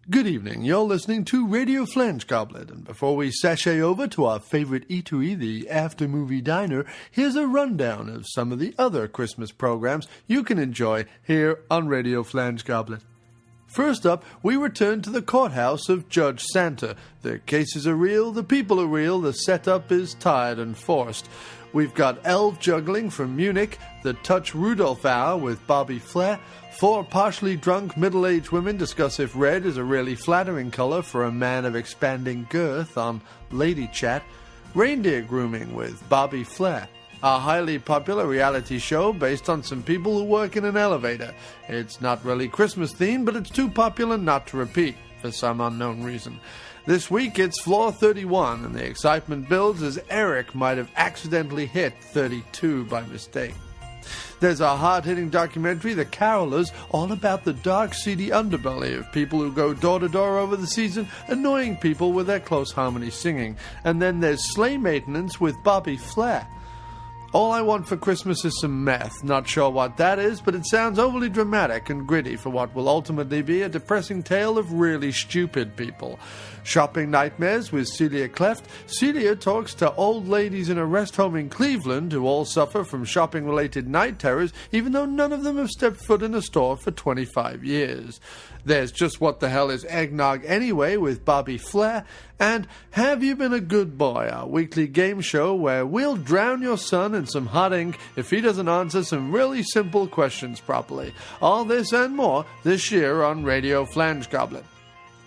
Good evening, you're listening to Radio Flange Goblet, and before we sashay over to our favorite eatery, the After Movie Diner, here's a rundown of some of the other Christmas programs you can enjoy here on Radio Flange Goblet. First up, we return to the courthouse of Judge Santa. The cases are real, the people are real, the setup is tired and forced. We've got elf juggling from Munich, the Touch Rudolph Hour with Bobby Flay. 4 partially drunk middle-aged women discuss if red is a really flattering color for a man of expanding girth on Lady Chat. Reindeer grooming with Bobby Flay. A highly popular reality show based on some people who work in an elevator. It's not really Christmas themed, but it's too popular not to repeat, for some unknown reason. This week it's Floor 31, and the excitement builds as Eric might have accidentally hit 32 by mistake. There's a hard-hitting documentary, The Carolers, all about the dark, seedy underbelly of people who go door-to-door over the season, annoying people with their close harmony singing. And then there's Sleigh Maintenance with Bobby Flay. All I Want for Christmas is some meth. Not sure what that is, but it sounds overly dramatic and gritty for what will ultimately be a depressing tale of really stupid people. Shopping Nightmares with Celia Cleft. Celia talks to old ladies in a rest home in Cleveland who all suffer from shopping-related night terrors, even though none of them have stepped foot in a store for 25 years. There's Just What the Hell is Eggnog Anyway with Bobby Flay, and Have You Been a Good Boy, our weekly game show where we'll drown your son in some hot ink if he doesn't answer some really simple questions properly. All this and more this year on Radio Flange Goblet.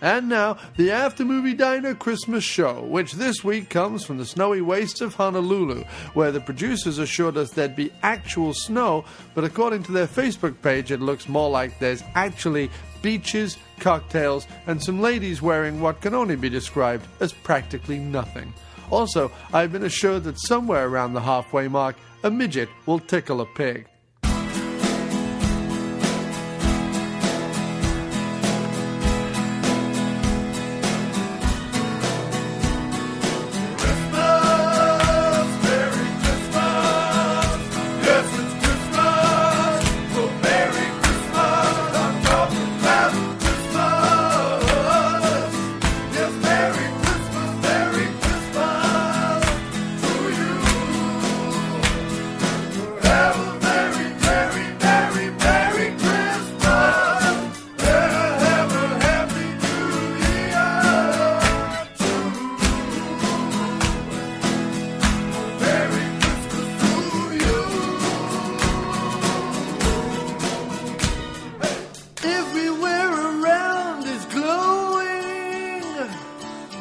And now, the After Movie Diner Christmas Show, which this week comes from the snowy wastes of Honolulu, where the producers assured us there'd be actual snow, but according to their Facebook page, it looks more like there's actually beaches, cocktails, and some ladies wearing what can only be described as practically nothing. Also, I've been assured that somewhere around the halfway mark, a midget will tickle a pig.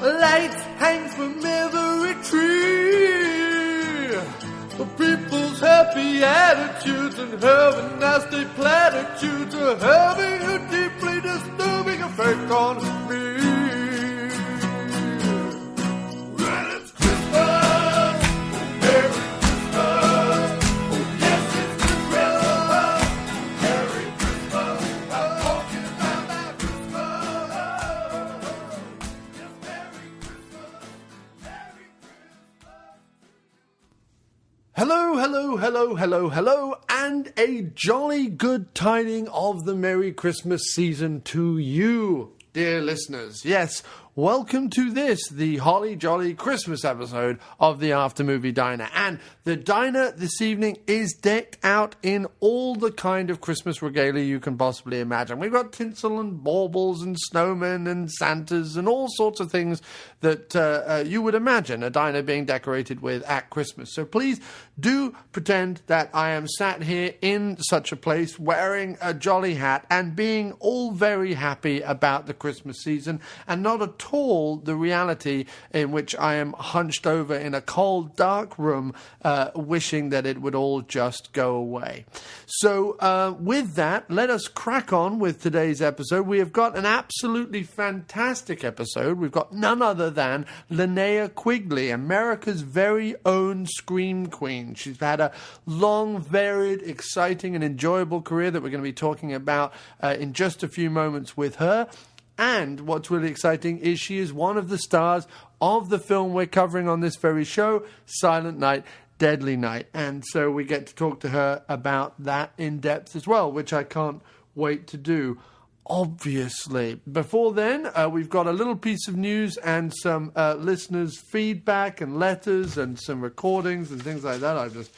Lights hang from every tree. People's happy attitudes and having nasty platitudes are having a deeply disturbing effect on me. Well, it's Christmas. Merry Christmas. Oh, yes, it's Christmas. Merry Christmas. I'm talking about that Christmas. Yes, Merry Christmas. Merry Christmas. Hello, and a jolly good tiding of the Merry Christmas season to you, dear listeners. Yes, welcome to this, the holly jolly Christmas episode of the After Movie Diner. And the diner this evening is decked out in all the kind of Christmas regalia you can possibly imagine. We've got tinsel and baubles and snowmen and Santas and all sorts of things that you would imagine a diner being decorated with at Christmas. So please do pretend that I am sat here in such a place wearing a jolly hat and being all very happy about the Christmas season, and not at all the reality in which I am hunched over in a cold, dark room wishing that it would all just go away. So with that, let us crack on with today's episode. We have got an absolutely fantastic episode. We've got none other than Linnea Quigley, America's very own Scream Queen. She's had a long, varied, exciting, and enjoyable career that we're going to be talking about in just a few moments with her. And what's really exciting is she is one of the stars of the film we're covering on this very show, Silent Night, Deadly Night. And so we get to talk to her about that in depth as well, which I can't wait to do. obviously. Before then, we've got a little piece of news and some listeners' feedback and letters and some recordings and things like that. I've just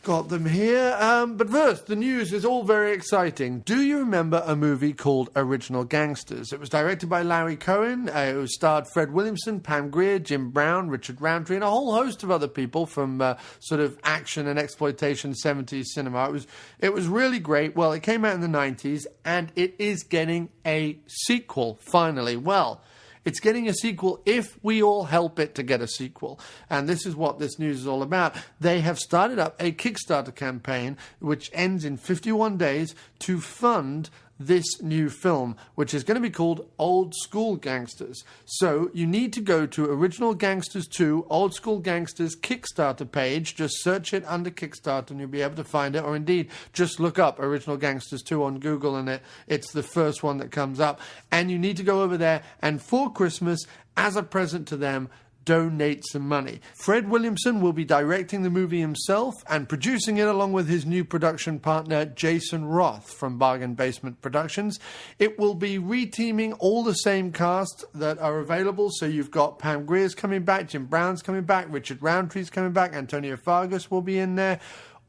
got them here. But first, the news is all very exciting. Do you remember a movie called Original Gangsters? It was directed by Larry Cohen. It was starred Fred Williamson, Pam Grier, Jim Brown, Richard Roundtree, and a whole host of other people from sort of action and exploitation 70s cinema. It was really great. Well, it came out in the 90s, and it is getting a sequel, finally. Well, it's getting a sequel if we all help it to get a sequel. And this is what this news is all about. They have started up a Kickstarter campaign which ends in 51 days to fund this new film, which is going to be called Old School Gangsters. So you need to go to Original Gangsters 2, Old School Gangsters Kickstarter page. Just search it under Kickstarter and you'll be able to find it. Or indeed, just look up Original Gangsters 2 on Google and it's the first one that comes up. And you need to go over there and for Christmas, as a present to them, donate some money. Fred Williamson will be directing the movie himself and producing it along with his new production partner Jason Roth from Bargain Basement Productions. It will be reteaming all the same casts that are available. So you've got Pam Grier's coming back, Jim Brown's coming back, Richard Roundtree's coming back, Antonio Fargas will be in there.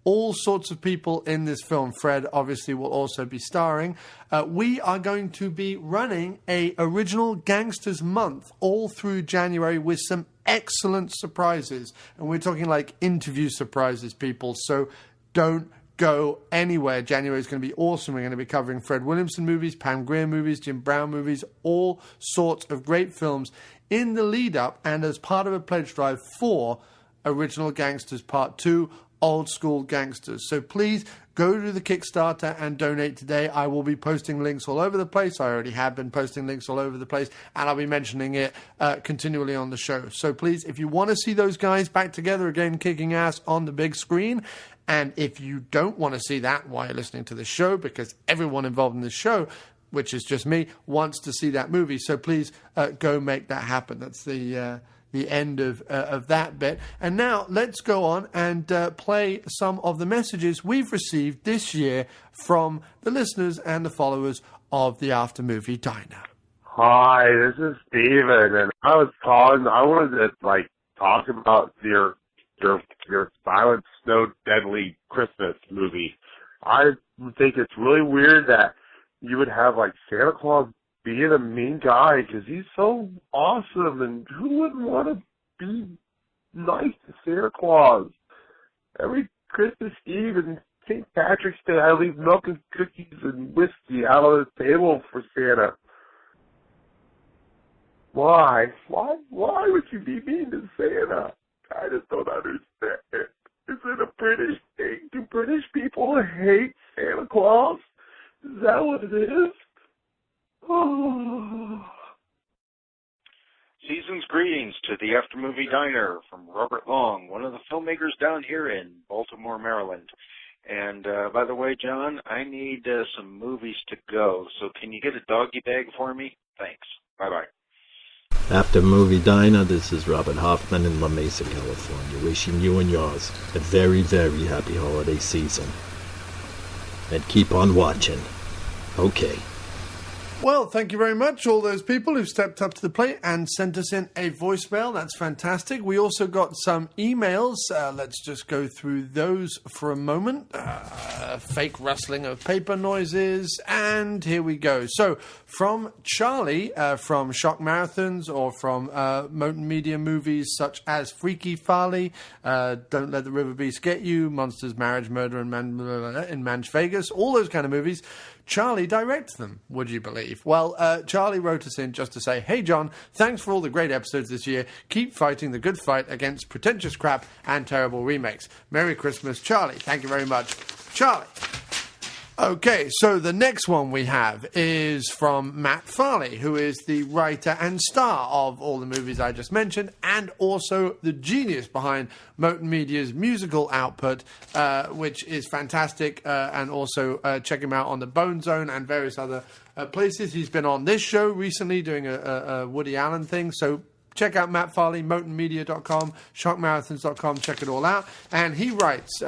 All sorts of people in this film. Fred obviously will also be starring. We are going to be running a Original Gangsters month all through January with some excellent surprises. And we're talking like interview surprises, people. So don't go anywhere. January is going to be awesome. We're going to be covering Fred Williamson movies, Pam Grier movies, Jim Brown movies, all sorts of great films in the lead up and as part of a pledge drive for Original Gangsters Part 2, Old School Gangsters. So please go to the Kickstarter and donate today. I will be posting links all over the place. I already have been posting links all over the place, and I'll be mentioning it continually on the show. So please, if you want to see those guys back together again, kicking ass on the big screen, and if you don't want to see that while you're listening to the show, because everyone involved in the show, which is just me, wants to see that movie. So please go make that happen. That's the end of that bit. And now let's go on and play some of the messages we've received this year from the listeners and the followers of the After Movie Diner. Hi, this is Steven, and I wanted to talk about your Silent Snow Deadly Christmas movie. I think it's really weird that you would have Santa Claus being a mean guy, because he's so awesome, and who wouldn't want to be nice to Santa Claus? Every Christmas Eve and St. Patrick's Day, I leave milk and cookies and whiskey out on the table for Santa. Why? Why would you be mean to Santa? I just don't understand it. Is it a British thing? Do British people hate Santa Claus? Is that what it is? Oh. Season's greetings to the After Movie Diner from Robert Long, one of the filmmakers down here in Baltimore, Maryland. And by the way, John, I need some movies to go, so can you get a doggy bag for me? Thanks. Bye-bye. After Movie Diner, this is Robert Hoffman in La Mesa, California, wishing you and yours a very, very happy holiday season. And keep on watching. Okay. Well, thank you very much, all those people who stepped up to the plate and sent us in a voicemail. That's fantastic. We also got some emails. Let's just go through those for a moment. Fake rustling of paper noises. And here we go. So, from Charlie, from Shock Marathons or from Moten Media movies such as Freaky Farley, Don't Let the River Beast Get You, Monsters, Marriage, Murder, and in Manch Vegas, all those kind of movies. Charlie directs them, would you believe? Well, Charlie wrote us in just to say, hey, John, thanks for all the great episodes this year. Keep fighting the good fight against pretentious crap and terrible remakes. Merry Christmas, Charlie. Thank you very much, Charlie. Okay, so the next one we have is from Matt Farley, who is the writer and star of all the movies I just mentioned, and also the genius behind Moten Media's musical output, which is fantastic, and also check him out on the Bone Zone and various other places. He's been on this show recently doing a Woody Allen thing, so check out Matt Farley, motonmedia.com, shockmarathons.com, check it all out. And he writes,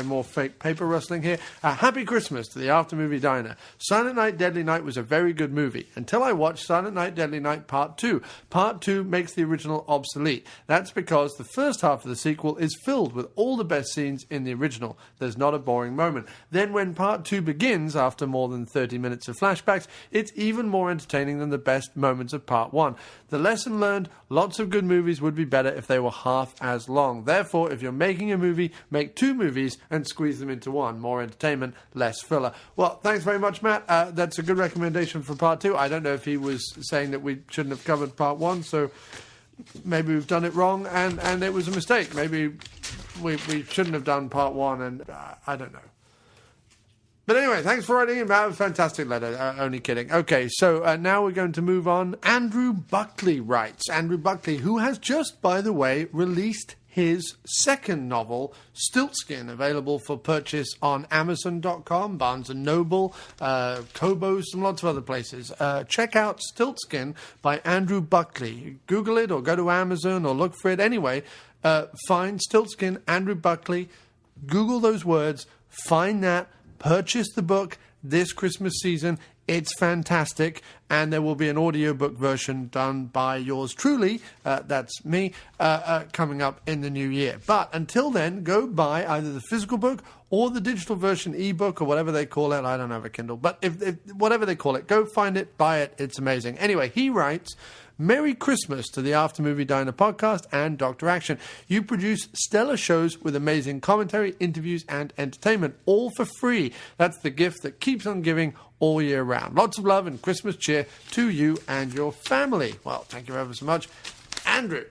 more fake paper rustling here, Happy Christmas to the After Movie Diner. Silent Night, Deadly Night was a very good movie, until I watched Silent Night, Deadly Night Part 2. Part 2 makes the original obsolete. That's because the first half of the sequel is filled with all the best scenes in the original. There's not a boring moment. Then when Part 2 begins, after more than 30 minutes of flashbacks, it's even more entertaining than the best moments of Part 1. The lesson learned, lots of good movies would be better if they were half as long. Therefore, if you're making a movie, make 2 movies and squeeze them into one. More entertainment, less filler. Well, thanks very much, Matt. That's a good recommendation for Part 2. I don't know if he was saying that we shouldn't have covered Part 1, so maybe we've done it wrong and it was a mistake. Maybe we shouldn't have done Part 1, and I don't know. But anyway, thanks for writing in. That was a fantastic letter. Only kidding. Okay, so now we're going to move on. Andrew Buckley writes. Andrew Buckley, who has just, by the way, released his second novel, Stiltskin, available for purchase on Amazon.com, Barnes & Noble, Kobo, some lots of other places. Check out Stiltskin by Andrew Buckley. Google it or go to Amazon or look for it. Anyway, find Stiltskin, Andrew Buckley, Google those words, find that, purchase the book this Christmas season. It's fantastic, and there will be an audiobook version done by yours truly, that's me, coming up in the new year. But until then, go buy either the physical book or the digital version, ebook, or whatever they call it. I don't have a Kindle, but if whatever they call it, go find it, buy it. It's amazing. Anyway, he writes, Merry Christmas to the After Movie Diner podcast and Dr. Action. You produce stellar shows with amazing commentary, interviews, and entertainment, all for free. That's the gift that keeps on giving all year round. Lots of love and Christmas cheer to you and your family. Well, thank you ever so much, Andrew.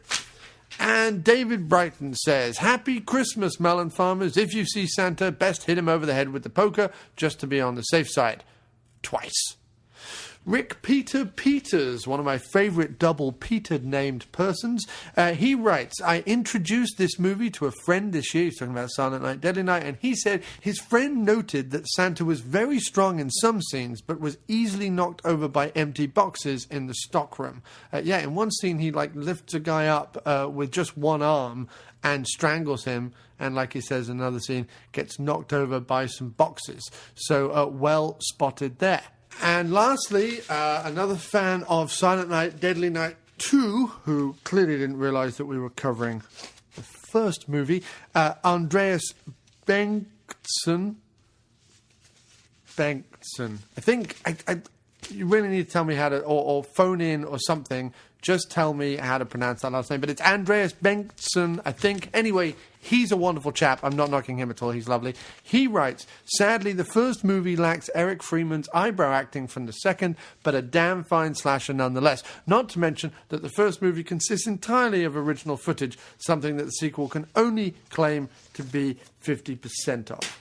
And David Brighton says, Happy Christmas, melon farmers. If you see Santa, best hit him over the head with the poker, just to be on the safe side. Twice. Rick Peter Peters, one of my favorite double Peter named persons, he writes, I introduced this movie to a friend this year. He's talking about Silent Night, Deadly Night, and he said his friend noted that Santa was very strong in some scenes, but was easily knocked over by empty boxes in the stockroom. In one scene he lifts a guy up with just one arm and strangles him, and like he says in another scene, gets knocked over by some boxes. So well spotted there. And lastly, another fan of Silent Night, Deadly Night 2, who clearly didn't realize that we were covering the first movie, Andreas Bengtsson. I think you really need to tell me how to, or phone in or something. Just tell me how to pronounce that last name. But it's Andreas Bengtsson, I think. Anyway, he's a wonderful chap. I'm not knocking him at all. He's lovely. He writes, sadly, the first movie lacks Eric Freeman's eyebrow acting from the second, but a damn fine slasher nonetheless. Not to mention that the first movie consists entirely of original footage, something that the sequel can only claim to be 50% of.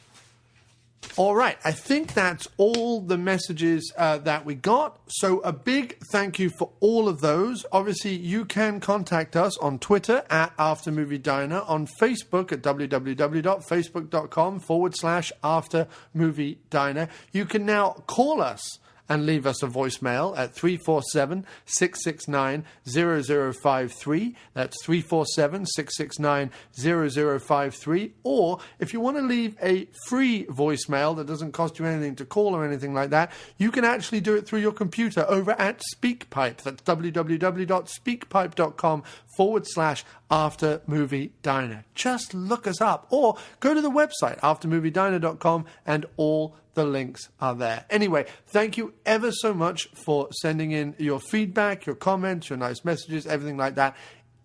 All right, I think that's all the messages that we got. So a big thank you for all of those. Obviously, you can contact us on Twitter at After Movie Diner, on Facebook at www.facebook.com/After Movie Diner. You can now call us and leave us a voicemail at 347-669-0053. That's 347-669-0053. Or if you want to leave a free voicemail that doesn't cost you anything to call or anything like that, you can actually do it through your computer over at SpeakPipe. That's www.speakpipe.com/After Movie Diner. Just look us up or go to the website aftermoviediner.com and all the links are there. Anyway, thank you ever so much for sending in your feedback, your comments, your nice messages, everything like that.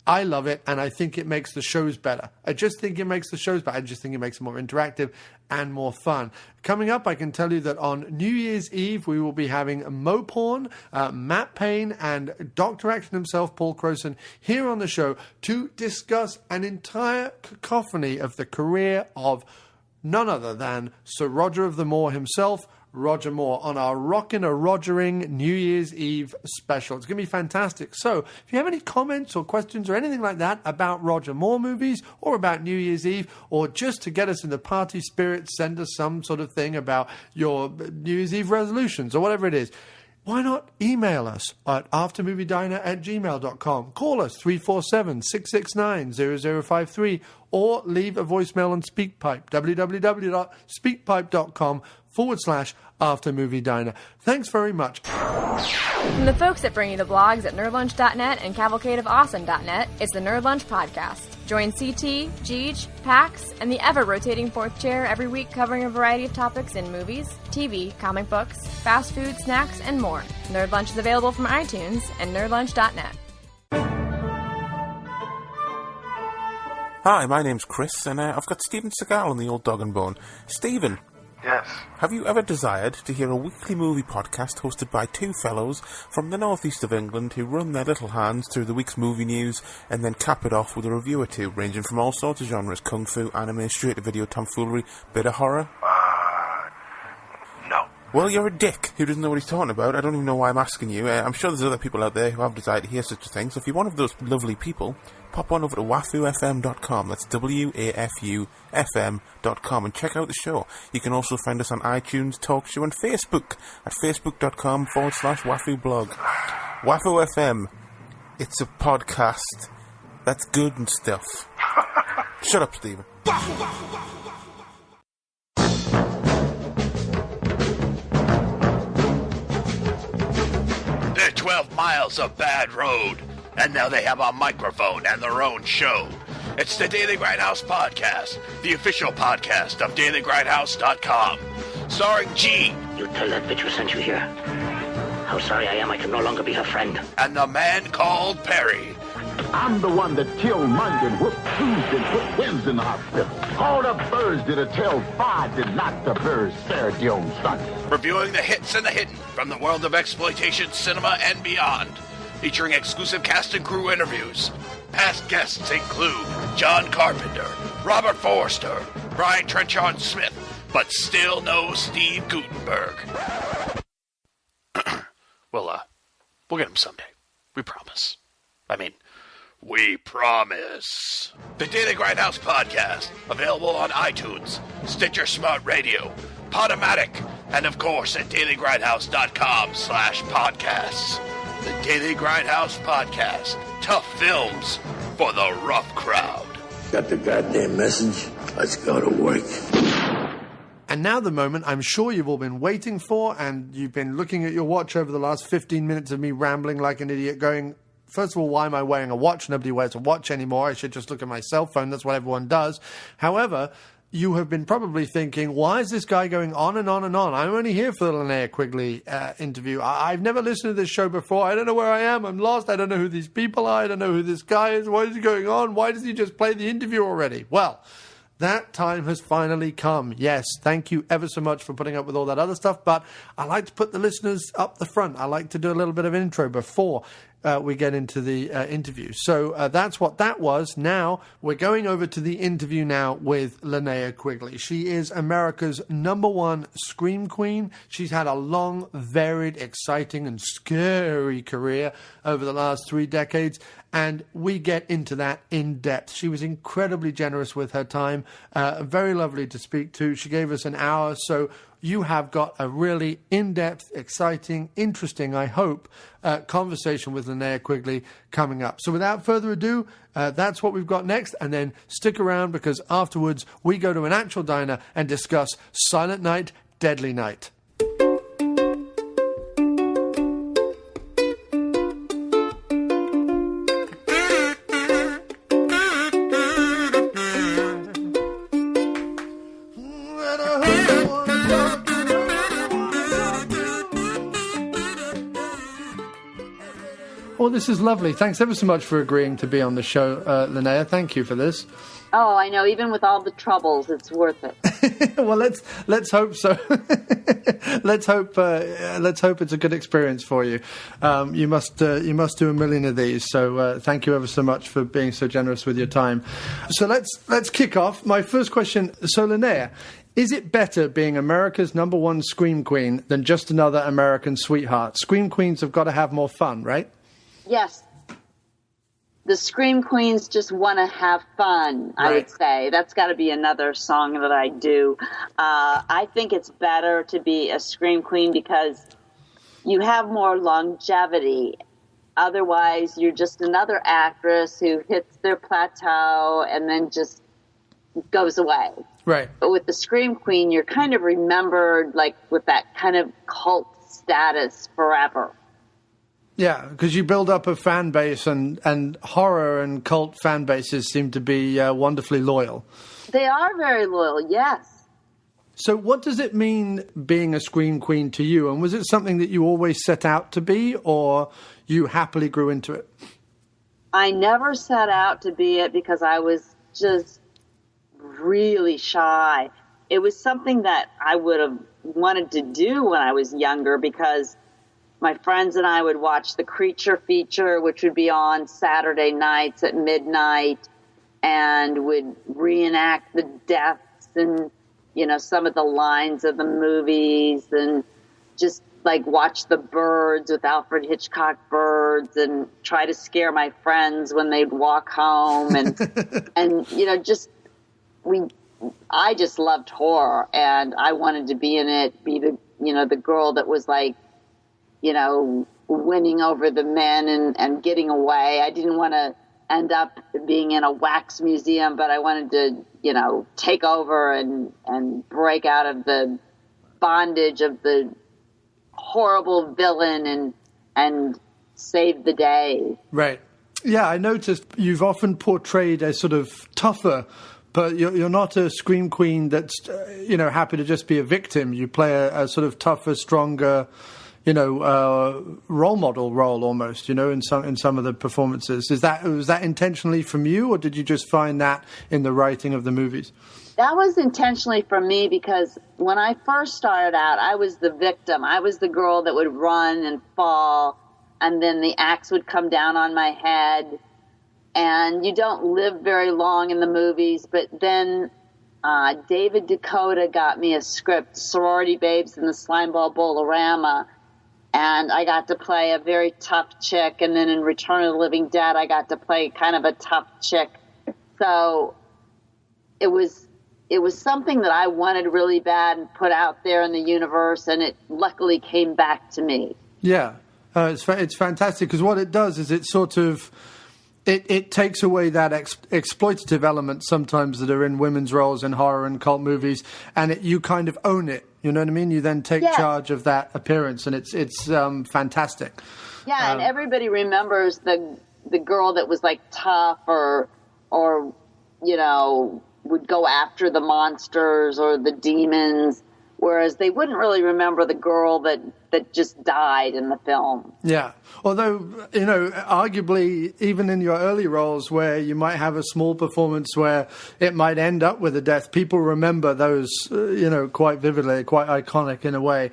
I love it, and I think it makes the shows better. I just think it makes the shows better. I just think it makes it more interactive and more fun. Coming up, I can tell you that on New Year's Eve, we will be having Mo Porn, Matt Payne, and Dr. Action himself, Paul Croson, here on the show to discuss an entire cacophony of the career of none other than Sir Roger of the Moor himself, Roger Moore, on our Rockin' a Rogering New Year's Eve special. It's going to be fantastic. So, if you have any comments or questions or anything like that about Roger Moore movies or about New Year's Eve, or just to get us in the party spirit, send us some sort of thing about your New Year's Eve resolutions or whatever it is. why not email us at aftermoviediner@gmail.com. Call us 347-669-0053 or leave a voicemail on SpeakPipe, www.speakpipe.com/aftermoviediner. Thanks very much. From the folks that bring you the blogs at nerdlunch.net and cavalcadeofawesome.net, it's the Nerd Lunch Podcast. Join CT, Jeej, Pax, and the ever-rotating fourth chair every week covering a variety of topics in movies, TV, comic books, fast food, snacks, and more. Nerd Lunch is available from iTunes and nerdlunch.net. Hi, my name's Chris, and I've got Steven Seagal on the old dog and bone. Steven. Yes. Have you ever desired to hear a weekly movie podcast hosted by two fellows from the northeast of England who run their little hands through the week's movie news and then cap it off with a review or two, ranging from all sorts of genres: kung fu, anime, straight-to-video tomfoolery, bit of horror? No. Well, you're a dick who doesn't know what he's talking about. I don't even know why I'm asking you. I'm sure there's other people out there who have desired to hear such a thing, so if you're one of those lovely people, pop on over to wafufm.com, that's WAFUFM.com, and check out the show. You can also find us on iTunes, TalkShoe, and Facebook at facebook.com/wafublog. Wafu FM, it's a podcast that's good and stuff. Shut up, Stephen. They're 12 miles of bad road, and now they have a microphone and their own show. It's the Daily Grindhouse Podcast, the official podcast of DailyGrindhouse.com. Starring G. You tell that bitch who sent you here how sorry I am I can no longer be her friend. And the man called Perry. I'm the one that killed Monday and whooped Tuesday and put Wednesday in the hospital. All the birds did a tell five did not the birds spared your own son. Reviewing the hits and the hidden from the world of exploitation, cinema, and beyond. Featuring exclusive cast and crew interviews. Past guests include John Carpenter, Robert Forster, Brian Trenchard Smith, but still no Steve Guttenberg. We'll get him someday. We promise. We promise. The Daily Grindhouse Podcast, available on iTunes, Stitcher Smart Radio, Podomatic, and of course at dailygrindhouse.com/podcasts. The Daily Grindhouse Podcast. Tough films for the rough crowd. Got the goddamn message? Let's go to work. And now the moment I'm sure you've all been waiting for, and you've been looking at your watch over the last 15 minutes of me rambling like an idiot going, first of all, why am I wearing a watch? Nobody wears a watch anymore. I should just look at my cell phone. That's what everyone does. However, you have been probably thinking, why is this guy going on and on and on? I'm only here for the Linnea Quigley interview. I've never listened to this show before. I don't know where I am. I'm lost. I don't know who these people are. I don't know who this guy is. What is going on? Why does he just play the interview already? Well, that time has finally come. Yes, thank you ever so much for putting up with all that other stuff, but I like to put the listeners up the front. I like to do a little bit of intro before we get into the interview. So that's what that was. Now we're going over to the interview now with Linnea Quigley. She is America's #1 scream queen. She's had a long, varied, exciting, and scary career over the last 3 decades. And we get into that in depth. She was incredibly generous with her time, very lovely to speak to. She gave us an hour, so you have got a really in-depth, exciting, interesting, I hope, conversation with Linnea Quigley coming up. So without further ado, that's what we've got next. And then stick around, because afterwards we go to an actual diner and discuss Silent Night, Deadly Night. Well, this is lovely. Thanks ever so much for agreeing to be on the show, Linnea. Thank you for this. Oh, I know. Even with all the troubles, it's worth it. Well, let's hope so. let's hope it's a good experience for you. You must do a million of these. So thank you ever so much for being so generous with your time. So let's kick off. My first question. So, Linnea, is it better being America's #1 scream queen than just another American sweetheart? Scream queens have got to have more fun, right? Yes. The Scream Queens just want to have fun, I would say. That's got to be another song that I do. I think it's better to be a Scream Queen because you have more longevity. Otherwise, you're just another actress who hits their plateau and then just goes away. Right. But with the Scream Queen, you're kind of remembered like with that kind of cult status forever. Yeah, because you build up a fan base, and horror and cult fan bases seem to be wonderfully loyal. They are very loyal, yes. So what does it mean being a Scream Queen to you? And was it something that you always set out to be, or you happily grew into it? I never set out to be it because I was just really shy. It was something that I would have wanted to do when I was younger because my friends and I would watch the Creature feature, which would be on Saturday nights at midnight, and would reenact the deaths and, you know, some of the lines of the movies, and just like watch the birds with Alfred Hitchcock birds and try to scare my friends when they'd walk home. And, and, you know, I just loved horror, and I wanted to be in it, be the, you know, the girl that was like, you know, winning over the men and getting away. I didn't want to end up being in a wax museum, but I wanted to, you know, take over and break out of the bondage of the horrible villain and save the day. Right. Yeah, I noticed you've often portrayed a sort of tougher, but you're not a Scream Queen that's, you know, happy to just be a victim. You play a sort of tougher, stronger, you know, role model role almost, you know, in some of the performances. Was that intentionally from you, or did you just find that in the writing of the movies? That was intentionally from me because when I first started out, I was the victim. I was the girl that would run and fall, and then the axe would come down on my head. And you don't live very long in the movies, but then David Dakota got me a script, Sorority Babes in the Slimeball Bowl-orama, and I got to play a very tough chick, and then in Return of the Living Dead, I got to play kind of a tough chick. So it was something that I wanted really bad and put out there in the universe, and it luckily came back to me. Yeah, it's fantastic, because what it does is it sort of... It takes away that exploitative element sometimes that are in women's roles in horror and cult movies, and you kind of own it. You know what I mean? You then take charge of that appearance, and it's fantastic. Yeah, and everybody remembers the girl that was like tough or you know, would go after the monsters or the demons, whereas they wouldn't really remember the girl that just died in the film. Yeah. Although, you know, arguably, even in your early roles where you might have a small performance where it might end up with a death, people remember those, you know, quite vividly, quite iconic in a way.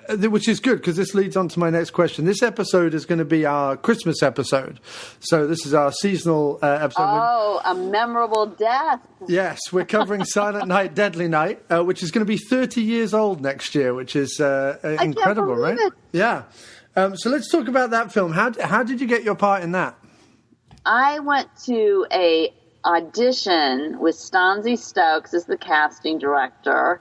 Which is good, because this leads on to my next question. This episode is going to be our Christmas episode. So this is our seasonal episode. Oh, a memorable death. Yes, we're covering Silent Night, Deadly Night, which is going to be 30 years old next year, which is incredible, right? It. Yeah. So let's talk about that film. How did you get your part in that? I went to a audition with Stanzi Stokes as the casting director.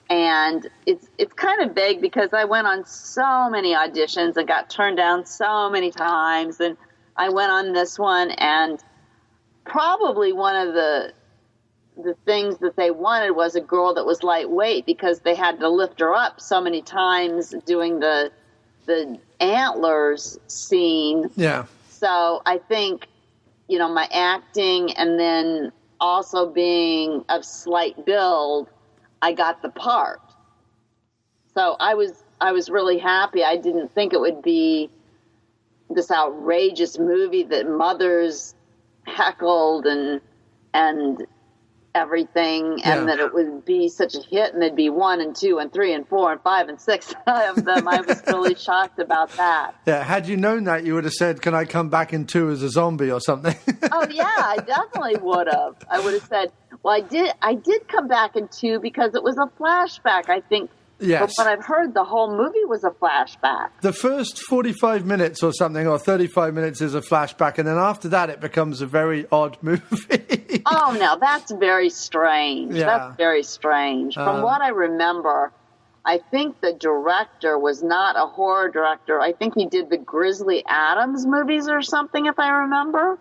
And it's kind of big because I went on so many auditions and got turned down so many times. And I went on this one, and probably one of the things that they wanted was a girl that was lightweight, because they had to lift her up so many times doing the antlers scene. Yeah. So I think, you know, my acting and then also being of slight build, I got the part. So I was really happy. I didn't think it would be this outrageous movie that mothers heckled and everything, and that it would be such a hit, and there'd be 1 and 2 and 3 and 4 and 5 and 6 of them. I was really shocked about that. Yeah, had you known that, you would have said, "Can I come back in 2 as a zombie or something?" Oh yeah, I definitely would have. I would have said, well, I did come back in 2 because it was a flashback. I think, yes. From what I've heard, the whole movie was a flashback. The first 45 minutes or something, or 35 minutes is a flashback, and then after that it becomes a very odd movie. Oh, no, that's very strange. Yeah. That's very strange. From what I remember, I think the director was not a horror director. I think he did the Grizzly Adams movies or something, if I remember.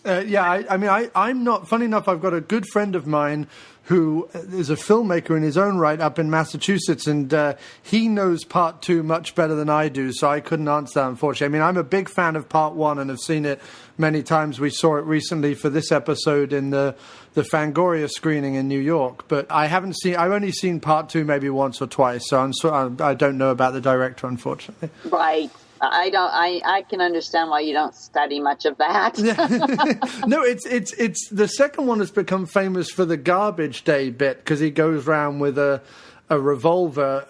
I'm not, funny enough, I've got a good friend of mine who is a filmmaker in his own right up in Massachusetts, and he knows Part 2 much better than I do, so I couldn't answer that, unfortunately. I mean, I'm a big fan of Part 1 and have seen it many times. We saw it recently for this episode in the Fangoria screening in New York, but I've only seen Part 2 maybe once or twice, so I don't know about the director, unfortunately. Right. I can understand why you don't study much of that. No, it's the second one has become famous for the garbage day bit, because he goes around with a revolver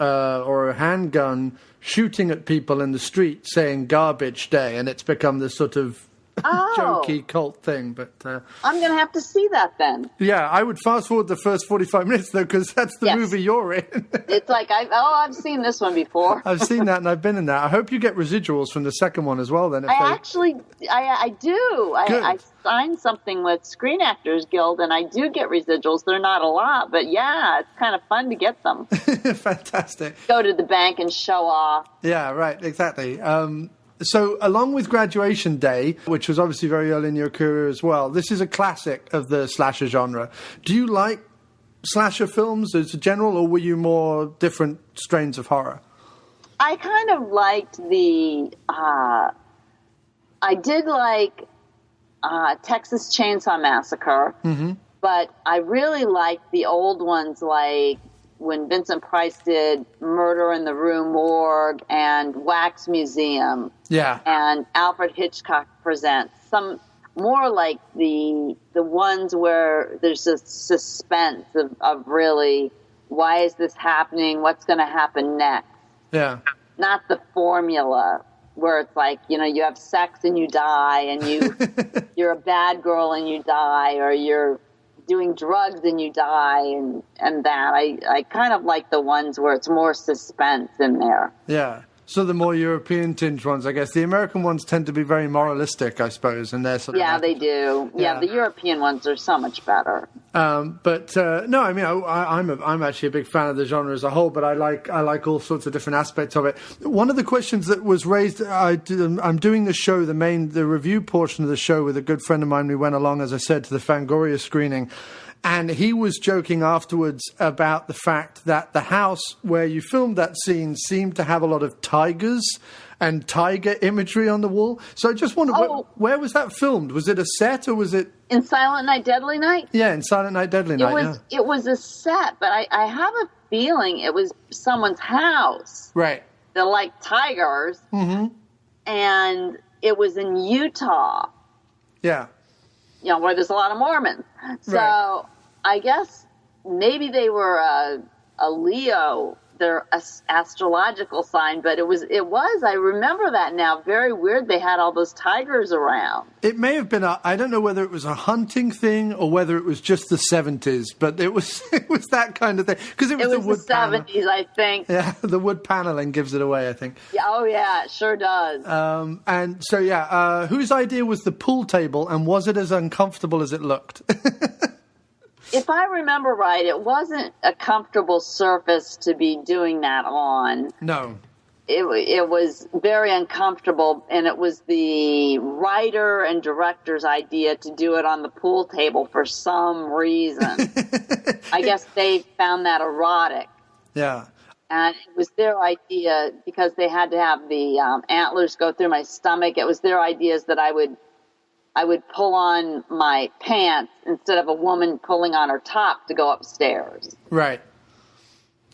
or a handgun shooting at people in the street saying garbage day, and it's become this sort of jokey cult thing. But I'm going to have to see that then. Yeah, I would fast forward the first 45 minutes though, because that's the movie you're in. It's like I've seen this one before. I've seen that and I've been in that. I hope you get residuals from the second one as well. Then I do. I signed something with Screen Actors Guild, and I do get residuals. They're not a lot, but yeah, it's kind of fun to get them. Fantastic. Go to the bank and show off. Yeah, right. Exactly. So along with Graduation Day, which was obviously very early in your career as well, this is a classic of the slasher genre. Do you like slasher films as a general, or were you more different strains of horror? I kind of liked I did like Texas Chainsaw Massacre, but I really liked the old ones, like when Vincent Price did Murder in the Rue Morgue and Wax Museum. Yeah. And Alfred Hitchcock Presents. Some more like the ones where there's a suspense of really, why is this happening? What's going to happen next? Yeah. Not the formula where it's like, you have sex and you die, and you're a bad girl and you die, or you're doing drugs and you die, and that. I kind of like the ones where it's more suspense in there. Yeah. So the more European tinged ones, I guess. The American ones tend to be very moralistic, I suppose, and they're sort of... Yeah, they do. Yeah, the European ones are so much better. No, I mean, I'm actually a big fan of the genre as a whole, but I like all sorts of different aspects of it. One of the questions that was raised, I'm doing the show, the review portion of the show with a good friend of mine. We went along, as I said, to the Fangoria screening, and he was joking afterwards about the fact that the house where you filmed that scene seemed to have a lot of tigers and tiger imagery on the wall. So I just wondered, where was that filmed? Was it a set, or was it... In Silent Night, Deadly Night? Yeah, in Silent Night, Deadly Night, It was a set, but I have a feeling it was someone's house. Right. They're like tigers. Mm-hmm. And it was in Utah. Yeah. Where there's a lot of Mormons. So... Right. I guess maybe they were a Leo, their astrological sign, but it was, I remember that now, very weird they had all those tigers around. It may have been I don't know whether it was a hunting thing or whether it was just the 70s, but it was that kind of thing. Because it was the wood the 70s, I think. Yeah, the wood paneling gives it away, I think. Yeah, it sure does. And so, whose idea was the pool table, and was it as uncomfortable as it looked? If I remember right, it wasn't a comfortable surface to be doing that on. No. It was very uncomfortable, and it was the writer and director's idea to do it on the pool table for some reason. I guess they found that erotic. Yeah. And it was their idea, because they had to have the antlers go through my stomach. It was their ideas that I would pull on my pants instead of a woman pulling on her top to go upstairs. Right.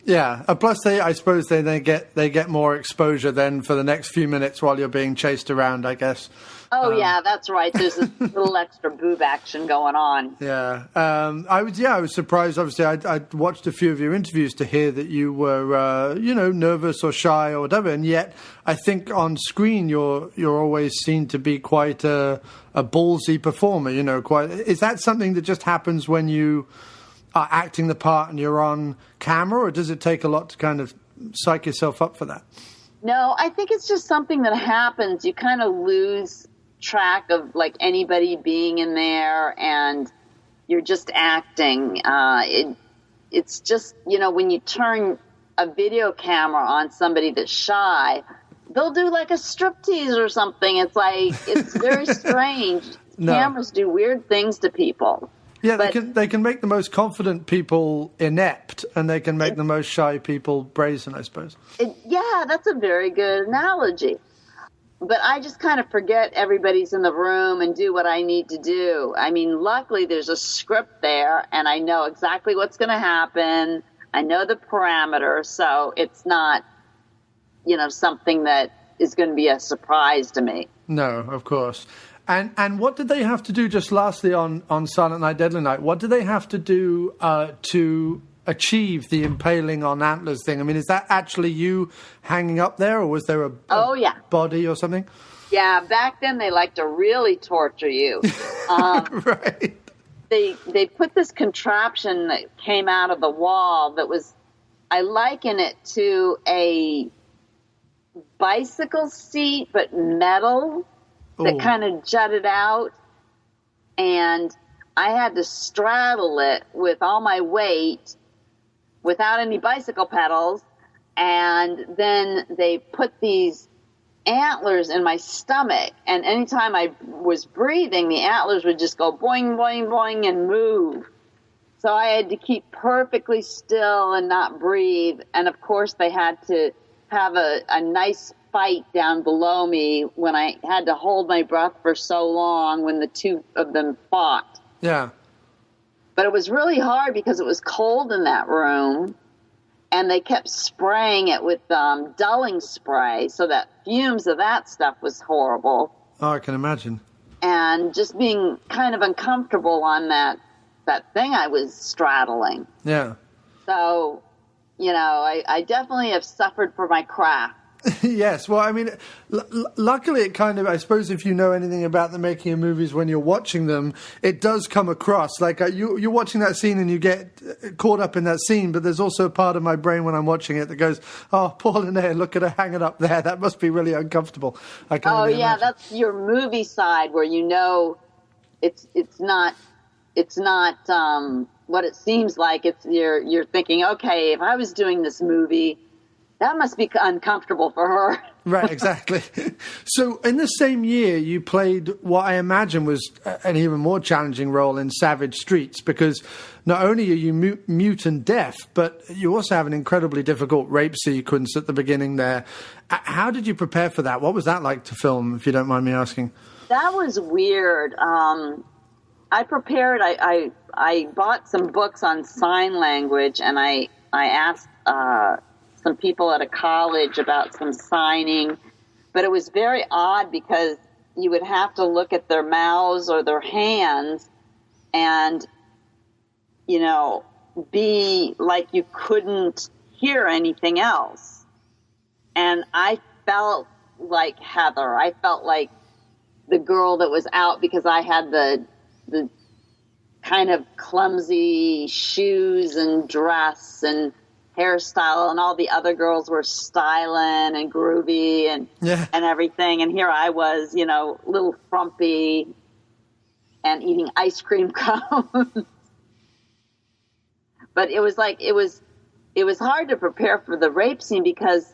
Yeah. Plus, I suppose they get more exposure then for the next few minutes while you're being chased around, I guess. Oh, yeah, that's right. There's a little extra boob action going on. Yeah. I was surprised. Obviously, I watched a few of your interviews to hear that you were, nervous or shy or whatever. And yet, I think on screen, you're always seen to be quite a ballsy performer, Is that something that just happens when you are acting the part and you're on camera, or does it take a lot to kind of psych yourself up for that? No, I think it's just something that happens. You kind of lose track of like anybody being in there, and you're just acting. It's just, when you turn a video camera on somebody that's shy, they'll do like a striptease or something. It's like, it's very strange. No. Cameras do weird things to people. Yeah, But they can make the most confident people inept, and they can make the most shy people brazen, I suppose. Yeah, that's a very good analogy. But I just kind of forget everybody's in the room and do what I need to do. I mean, luckily there's a script there, and I know exactly what's going to happen. I know the parameters, so it's not, something that is going to be a surprise to me. No, of course. And what did they have to do, just lastly on Silent Night, Deadly Night, what did they have to do to achieve the impaling on antlers thing? I mean, is that actually you hanging up there, or was there a body or something? Yeah, back then they liked to really torture you. Right. They put this contraption that came out of the wall that was, I liken it to a bicycle seat, but metal, that kind of jutted out, and I had to straddle it with all my weight without any bicycle pedals, and then they put these antlers in my stomach, and anytime I was breathing, the antlers would just go boing, boing, boing and move. So I had to keep perfectly still and not breathe, and of course they had to have a nice fight down below me when I had to hold my breath for so long when the two of them fought. Yeah. But it was really hard because it was cold in that room, and they kept spraying it with dulling spray, so that fumes of that stuff was horrible. Oh, I can imagine. And just being kind of uncomfortable on that thing I was straddling. Yeah. So, I definitely have suffered for my craft. Yes, well, I mean, luckily it kind of, I suppose if you know anything about the making of movies when you're watching them, it does come across. Like you're watching that scene and you get caught up in that scene, but there's also a part of my brain when I'm watching it that goes, oh, poor Linnea, look at her hanging up there. That must be really uncomfortable. I can only imagine. That's your movie side where it's not what it seems like. It's you're thinking, okay, if I was doing this movie, that must be uncomfortable for her. Right, exactly. So in the same year, you played what I imagine was an even more challenging role in Savage Streets, because not only are you mute and deaf, but you also have an incredibly difficult rape sequence at the beginning there. How did you prepare for that? What was that like to film, if you don't mind me asking? That was weird. I prepared, I bought some books on sign language, and I asked some people at a college about some signing, but it was very odd because you would have to look at their mouths or their hands and, be like you couldn't hear anything else. And I felt like Heather. I felt like the girl that was out because I had the kind of clumsy shoes and dress and hairstyle, and all the other girls were styling and groovy and everything. And here I was, little frumpy and eating ice cream cones. But it was hard to prepare for the rape scene because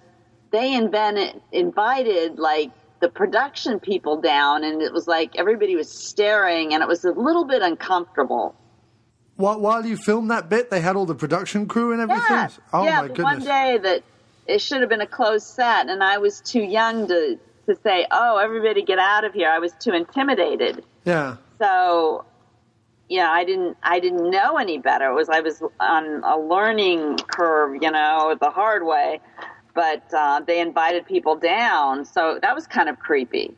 they invited like the production people down, and it was like everybody was staring, and it was a little bit uncomfortable. While you filmed that bit, they had all the production crew and everything? Yeah. Oh, yeah, my goodness. One day that it should have been a closed set, and I was too young to say, oh, everybody get out of here. I was too intimidated. Yeah. So, I didn't know any better. I was on a learning curve, the hard way. But they invited people down, so that was kind of creepy.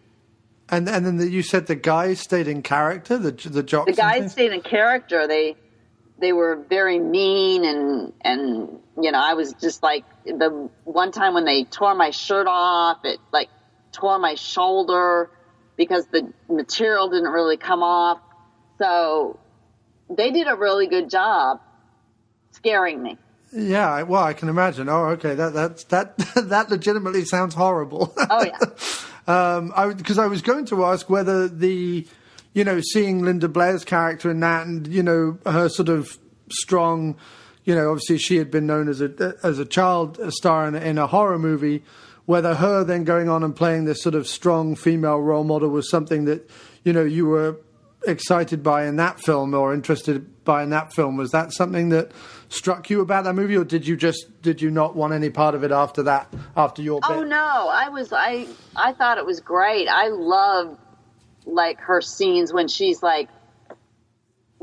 And then you said the guys stayed in character, the jocks? The guys stayed in character. They were very mean, and I was just like, the one time when they tore my shirt off, it like tore my shoulder because the material didn't really come off. So they did a really good job scaring me. Yeah, well, I can imagine. Oh, okay, that legitimately sounds horrible. Oh yeah. Because I was going to ask whether seeing Linda Blair's character in that, and her sort of strong obviously she had been known as a child star in a horror movie, whether her then going on and playing this sort of strong female role model was something that, you were excited by in that film or interested by in that film. Was that something that struck you about that movie, or did you not want any part of it after your bit? Oh no, I thought it was great. I loved like her scenes when she's like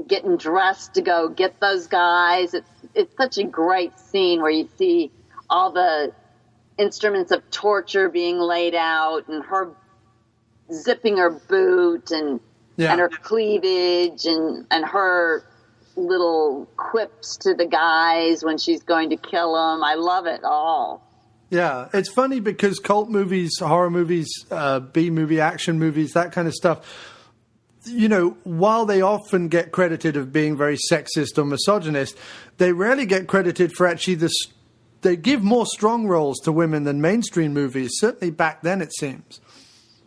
getting dressed to go get those guys. It's such a great scene where you see all the instruments of torture being laid out and her zipping her boot and her cleavage and her little quips to the guys when she's going to kill them. I love it all. Yeah, it's funny because cult movies, horror movies, B-movie, action movies, that kind of stuff, while they often get credited of being very sexist or misogynist, they rarely get credited for actually they give more strong roles to women than mainstream movies, certainly back then it seems.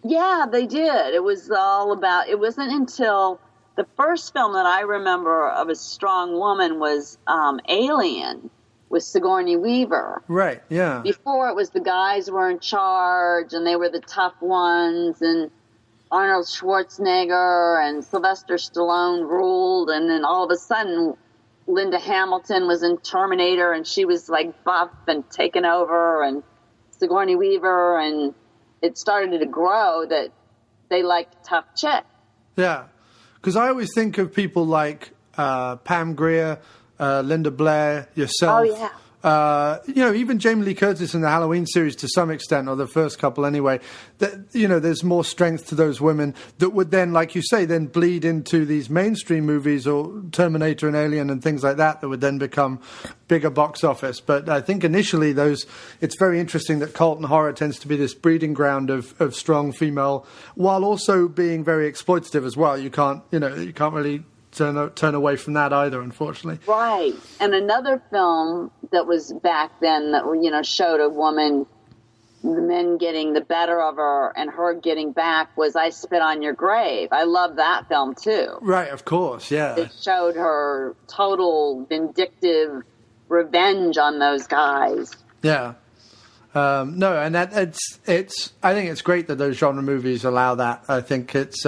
Yeah, they did. It was all about, it wasn't until the first film that I remember of a strong woman was Alien with Sigourney Weaver. Right, yeah. Before it was the guys were in charge and they were the tough ones and Arnold Schwarzenegger and Sylvester Stallone ruled, and then all of a sudden Linda Hamilton was in Terminator and she was like buff and taken over, and Sigourney Weaver, and it started to grow that they liked tough chicks. Yeah, because I always think of people like Pam Grier, Linda Blair, yourself. Oh, yeah. Even Jamie Lee Curtis in the Halloween series to some extent, or the first couple anyway, that, there's more strength to those women that would then, like you say, then bleed into these mainstream movies or Terminator and Alien and things like that would then become bigger box office. But I think initially it's very interesting that cult and horror tends to be this breeding ground of strong female, while also being very exploitative as well. You can't really turn away from that either, unfortunately. Right. And another film that was back then that, showed a woman, the men getting the better of her and her getting back was I Spit on Your Grave. I love that film too. Right, of course, yeah. It showed her total vindictive revenge on those guys. Yeah. No, and it's. I think it's great that those genre movies allow that. I think it's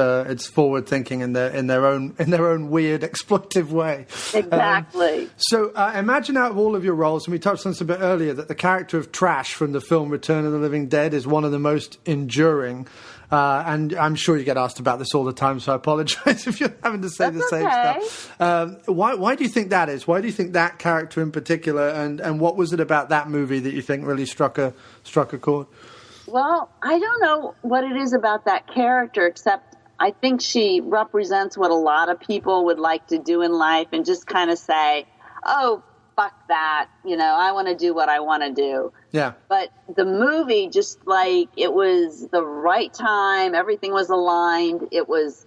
forward thinking in their own weird exploitive way. Exactly. So imagine out of all of your roles, and we touched on this a bit earlier, that the character of Trash from the film Return of the Living Dead is one of the most enduring. And I'm sure you get asked about this all the time, so I apologize if you're having to say the same stuff. Why do you think that is? Why do you think that character in particular, and what was it about that movie that you think really struck a chord? Well, I don't know what it is about that character, except I think she represents what a lot of people would like to do in life and just kind of say, oh, fuck that, I want to do what I want to do. Yeah. But the movie, just like, it was the right time, everything was aligned. It was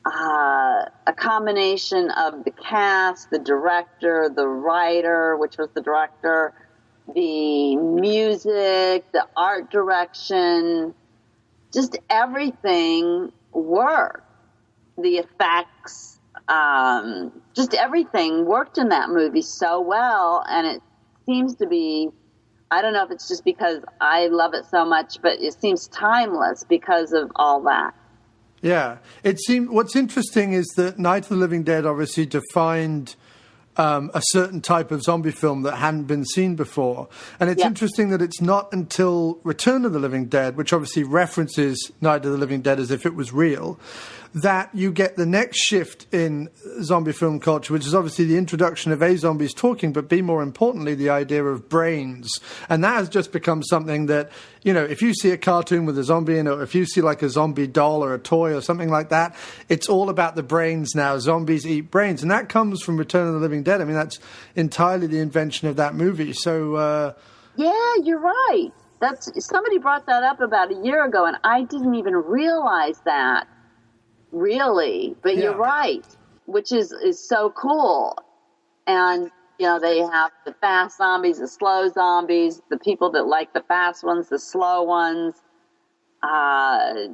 a combination of the cast, the director, the writer, which was the director, the music, the art direction, just everything worked. The effects, just everything worked in that movie so well, and it seems to be, I don't know if it's just because I love it so much, but it seems timeless because of all that. Yeah. What's interesting is that Night of the Living Dead obviously defined a certain type of zombie film that hadn't been seen before. And it's interesting that it's not until Return of the Living Dead, which obviously references Night of the Living Dead as if it was real, that you get the next shift in zombie film culture, which is obviously the introduction of A, zombies talking, but B, more importantly, the idea of brains. And that has just become something that, if you see a cartoon with a zombie in it, or if you see like a zombie doll or a toy or something like that, it's all about the brains now. Zombies eat brains. And that comes from Return of the Living Dead. I mean, that's entirely the invention of that movie. So, yeah, you're right. Somebody brought that up about a year ago, and I didn't even realize that. Really, but you're right, which is so cool. And they have the fast zombies, the slow zombies, the people that like the fast ones, the slow ones. I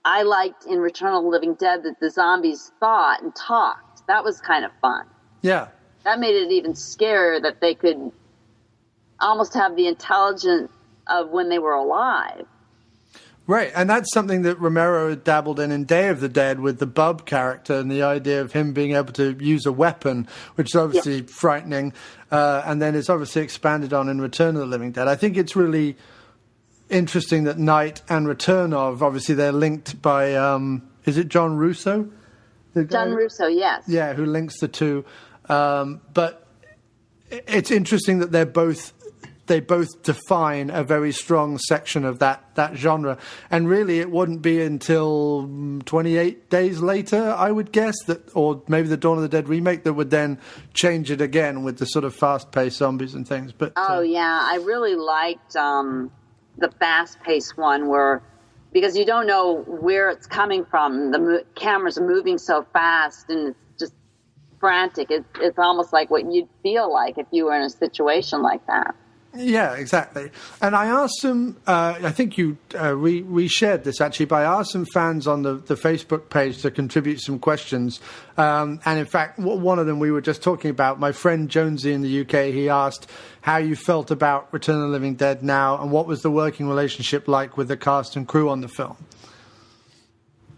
liked in Return of the Living Dead that the zombies thought and talked. That was kind of fun. Yeah. that made it even scarier that they could almost have the intelligence of when they were alive. Right, and that's something that Romero had dabbled in Day of the Dead with the Bub character and the idea of him being able to use a weapon, which is obviously frightening, and then it's obviously expanded on in Return of the Living Dead. I think it's really interesting that Night and Return of, obviously they're linked by, is it John Russo? John Russo, yes. Yeah, who links the two. But it's interesting that they both define a very strong section of that genre. And really, it wouldn't be until 28 days later, I would guess, or maybe the Dawn of the Dead remake, that would then change it again with the sort of fast-paced zombies and things. But yeah, I really liked the fast-paced one because you don't know where it's coming from. The cameras are moving so fast, and it's just frantic. It's almost like what you'd feel like if you were in a situation like that. Yeah, exactly. And I asked some, I think you re-shared this actually, but I asked some fans on the Facebook page to contribute some questions. And in fact, one of them we were just talking about, my friend Jonesy in the UK, he asked how you felt about Return of the Living Dead now and what was the working relationship like with the cast and crew on the film?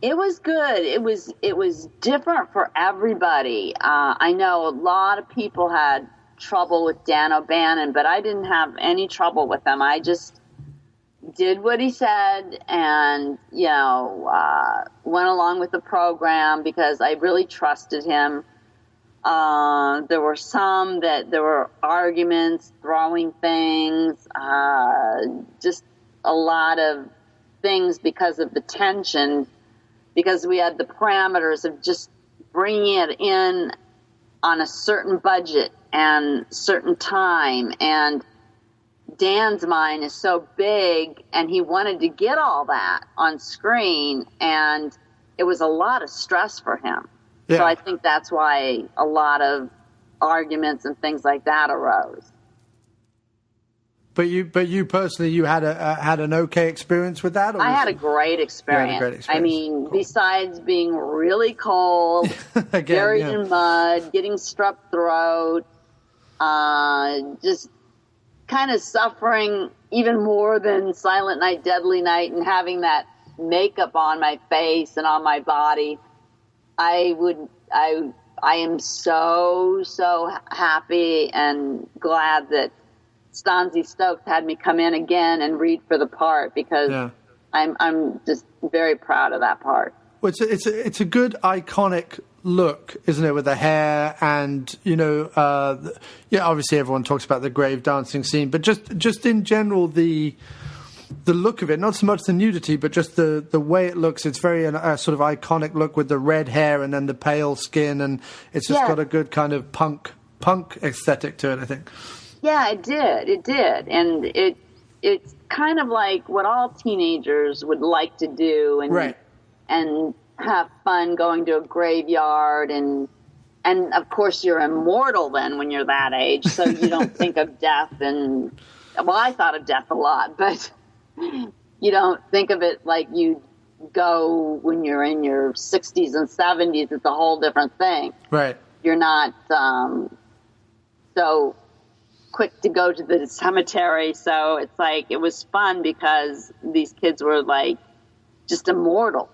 It was good. It was different for everybody. I know a lot of people had trouble with Dan O'Bannon, but I didn't have any trouble with him. I just did what he said and, went along with the program because I really trusted him. There were there were arguments, throwing things, just a lot of things because of the tension, because we had the parameters of just bringing it in on a certain budget and certain time, and Dan's mind is so big and he wanted to get all that on screen, and it was a lot of stress for him. So I think that's why a lot of arguments and things like that arose. But you personally, you had an okay experience with that? Or I had a great experience. I mean, cool. Besides being really cold, buried in mud, getting strep throat, just kind of suffering even more than Silent Night, Deadly Night, and having that makeup on my face and on my body. I am so happy and glad that Stanzi Stokes had me come in again and read for the part, because I'm just very proud of that part. Well, it's a good iconic look, isn't it, with the hair and obviously everyone talks about the grave dancing scene, but just in general the look of it, not so much the nudity, but just the way it looks. It's very a sort of iconic look with the red hair and then the pale skin, and it's just got a good kind of punk aesthetic to it, I think. Yeah, it did. And it's kind of like what all teenagers would like to do, and have fun going to a graveyard, and of course you're immortal then when you're that age, so you don't think of death. And well, I thought of death a lot, but you don't think of it like you go when you're in your 60s and 70s. It's a whole different thing. Right. You're not so quick to go to the cemetery, so it's like it was fun because these kids were like just immortal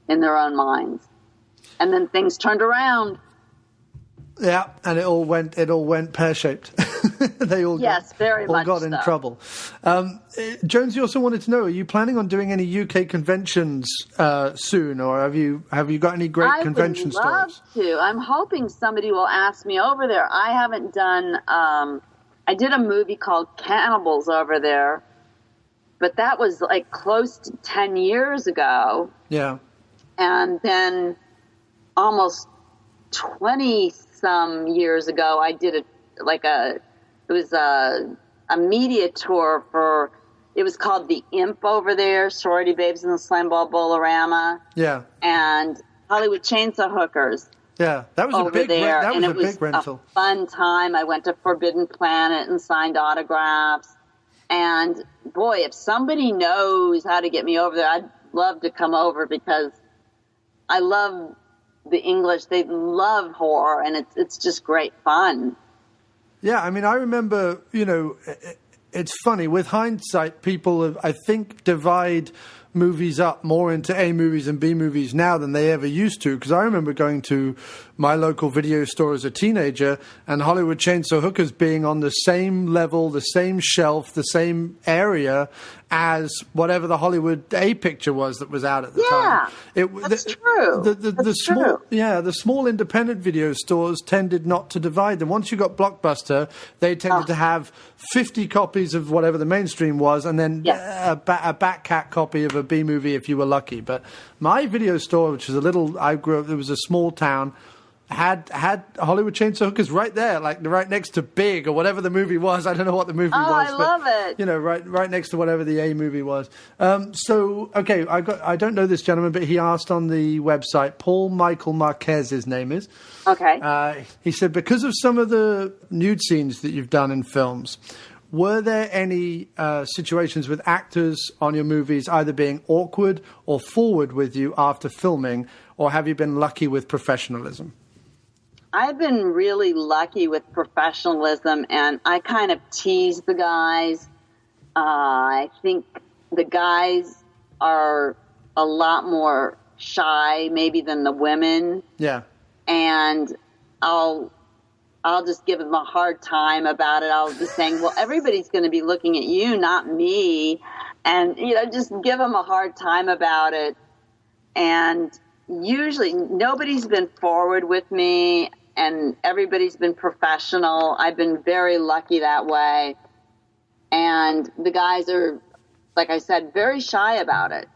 in their own minds, and then things turned around. Yeah, and it all went pear-shaped. They all got in trouble. Jones, you also wanted to know: are you planning on doing any UK conventions soon, or have you got any great convention stories? I would love to. I'm hoping somebody will ask me over there. I haven't done. I did a movie called Cannibals over there, but that was like close to 10 years ago. Yeah. And then almost 20-some years ago, I did it was a media tour for, it was called The Imp over there, Sorority Babes in the Slam Ball Bolorama. Yeah. And Hollywood Chainsaw Hookers. Yeah, that was a big rental. A fun time. I went to Forbidden Planet and signed autographs. And boy, if somebody knows how to get me over there, I'd love to come over, because I love the English. They love horror, and it's just great fun. Yeah, I mean, I remember, it's funny. With hindsight, people have, I think, divide movies up more into A movies and B movies now than they ever used to. Because I remember going to my local video store as a teenager and Hollywood Chainsaw Hookers being on the same level, the same shelf, the same area as whatever the Hollywood A picture was that was out at the time. That's true. The small independent video stores tended not to divide them. Once you got Blockbuster, they tended to have 50 copies of whatever the mainstream was, and then a back-cat copy of a B movie if you were lucky. But my video store, which was I grew up, it was a small town, had Hollywood Chainsaw Hookers right there, like right next to Big or whatever the movie was. I don't know what the movie was. I love it. Right next to whatever the A movie was. I don't know this gentleman, but he asked on the website, Paul Michael Marquez, his name is. Okay. He said, because of some of the nude scenes that you've done in films, were there any situations with actors on your movies either being awkward or forward with you after filming, or have you been lucky with professionalism? I've been really lucky with professionalism, and I kind of tease the guys. I think the guys are a lot more shy maybe than the women. Yeah. And I'll just give them a hard time about it. I'll just saying, well, everybody's going to be looking at you, not me. And, just give them a hard time about it. And usually nobody's been forward with me, and everybody's been professional. I've been very lucky that way. And the guys are, like I said, very shy about it.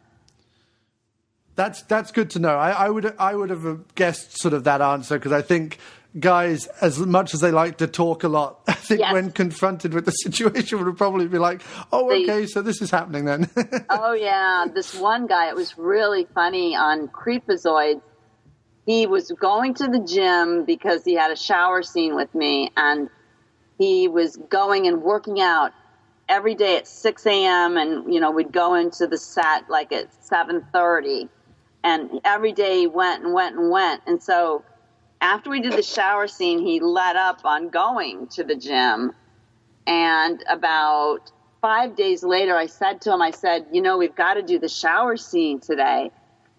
That's good to know. I would have guessed sort of that answer, because I think guys, as much as they like to talk a lot, I think when confronted with the situation would probably be like, okay, so this is happening then. Oh, yeah. This one guy, it was really funny on Creepazoids. He was going to the gym because he had a shower scene with me, and he was going and working out every day at 6 a.m. and, we'd go into the set like at 7:30, and every day he went and went and went. And so after we did the shower scene, he let up on going to the gym. And about 5 days later, I said to him, we've got to do the shower scene today.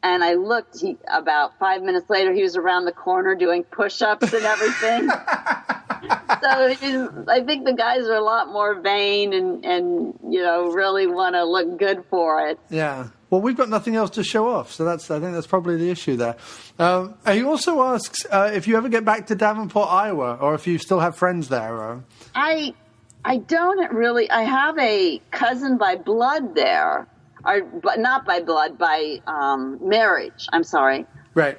And I looked, about 5 minutes later, he was around the corner doing push-ups and everything. So I think the guys are a lot more vain and really want to look good for it. Yeah. Well, we've got nothing else to show off, so I think that's probably the issue there. He also asks if you ever get back to Davenport, Iowa, or if you still have friends there. I don't really. I have a cousin by blood there, but not by blood, by marriage. I'm sorry. Right.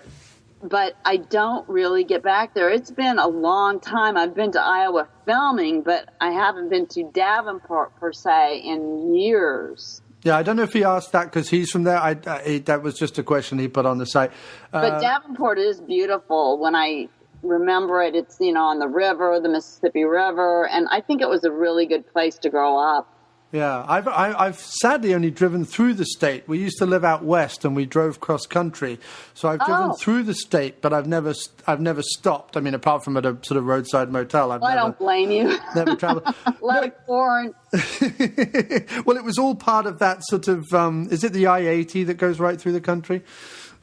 But I don't really get back there. It's been a long time. I've been to Iowa filming, but I haven't been to Davenport per se in years. Yeah, I don't know if he asked that because he's from there. That was just a question he put on the site. But Davenport is beautiful. When I remember it, it's, on the river, the Mississippi River, and I think it was a really good place to grow up. Yeah, I've sadly only driven through the state. We used to live out west, and we drove cross country. So I've driven through the state, but I've never stopped. I mean, apart from at a sort of roadside motel, I don't blame you. Never traveled. A lot of corn. Well, it was all part of that sort of. Is it the I-80 that goes right through the country?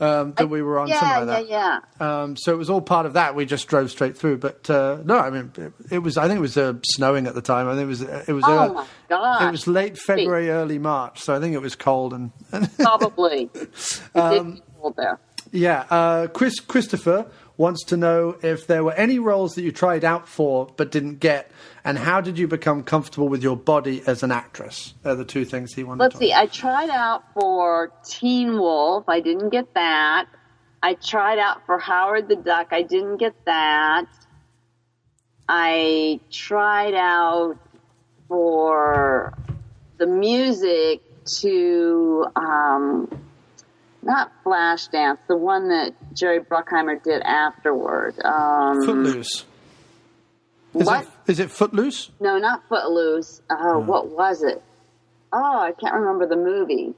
That we were on, something like that. Yeah. So it was all part of that. We just drove straight through. But no, I mean, it was. I think it was snowing at the time. I think it was. Oh my God! It was late February, early March. So I think it was cold and probably. It did get cold there. Yeah. Christopher wants to know if there were any roles that you tried out for but didn't get, and how did you become comfortable with your body as an actress? They're the two things he wanted. Let's see. I tried out for Teen Wolf. I didn't get that. I tried out for Howard the Duck. I didn't get that. I tried out for the music to not Flashdance, the one that Jerry Bruckheimer did afterward. Footloose. Is it Footloose? No, not Footloose. What was it? Oh, I can't remember the movie.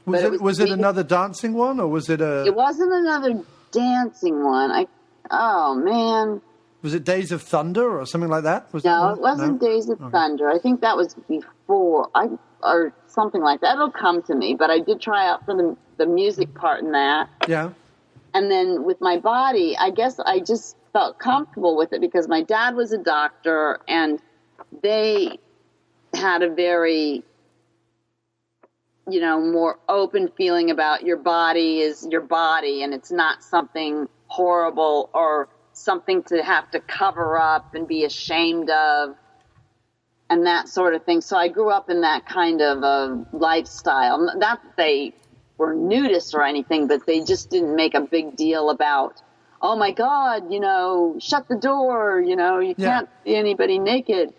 Was it another dancing one, or was it a... It wasn't another dancing one. Oh man. Was it Days of Thunder or something like that? No, it wasn't Days of Thunder. I think that was before, or something like that. It'll come to me, but I did try out for the music part in that. Yeah. And then with my body, I guess I just felt comfortable with it because my dad was a doctor and they had a very, more open feeling about your body is your body and it's not something horrible or something to have to cover up and be ashamed of and that sort of thing. So I grew up in that kind of a lifestyle. Not that they were nudists or anything, but they just didn't make a big deal about, oh my God, shut the door, you can't see anybody naked.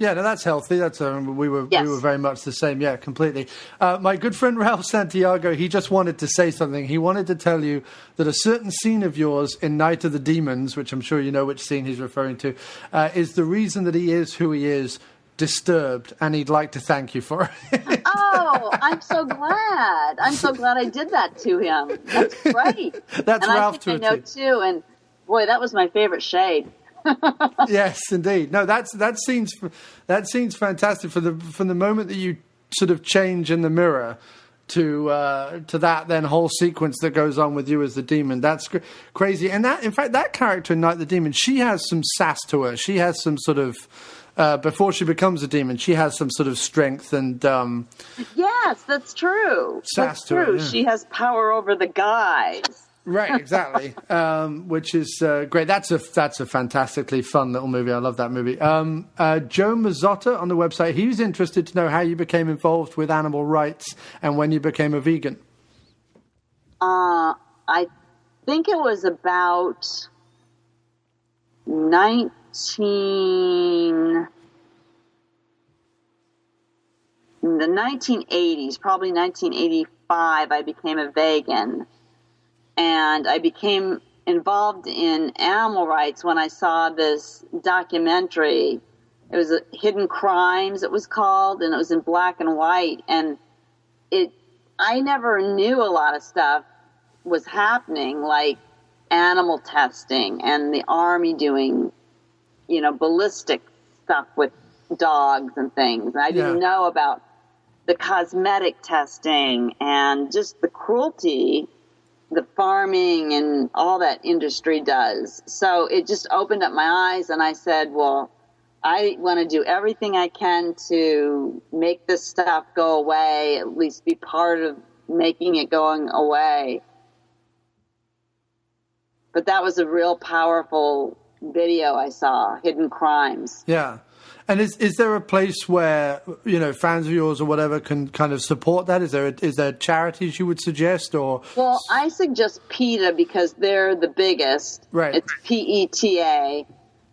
Yeah, no, that's healthy. That's we were very much the same. Yeah, completely. My good friend Ralph Santiago, he just wanted to say something. He wanted to tell you that a certain scene of yours in Night of the Demons, which I'm sure you know which scene he's referring to, is the reason that he is who he is, Disturbed, and he'd like to thank you for it. Oh, I'm so glad. I'm so glad I did that to him. That's great. That's and Ralph I think I know too. And boy, that was my favorite shade. Yes, indeed. No, that scene's fantastic from the moment that you sort of change in the mirror to that then whole sequence that goes on with you as the demon. That's crazy. And that, in fact, that character in Night of the Demon, she has some sass to her. She has some sort of before she becomes a demon, she has some sort of strength and yes, that's true. Sass to her. Yeah. She has power over the guys. Right, exactly. Which is great. That's a fantastically fun little movie. I love that movie. Joe Mazzotta on the website, he's interested to know how you became involved with animal rights and when you became a vegan. I think it was about 1980s, probably 1985, I became a vegan. And I became involved in animal rights when I saw this documentary. It was Hidden Crimes, it was called, and it was in black and white. And I never knew a lot of stuff was happening, like animal testing and the army doing, ballistic stuff with dogs and things. I didn't know about the cosmetic testing and just the cruelty the farming and all that industry does. So it just opened up my eyes, and I said, well, I want to do everything I can to make this stuff go away, at least be part of making it going away. But that was a real powerful video I saw, Hidden Crimes. Yeah. And is there a place where, fans of yours or whatever can kind of support that? Is there charities you would suggest? Or Well, I suggest PETA because they're the biggest. Right. It's PETA.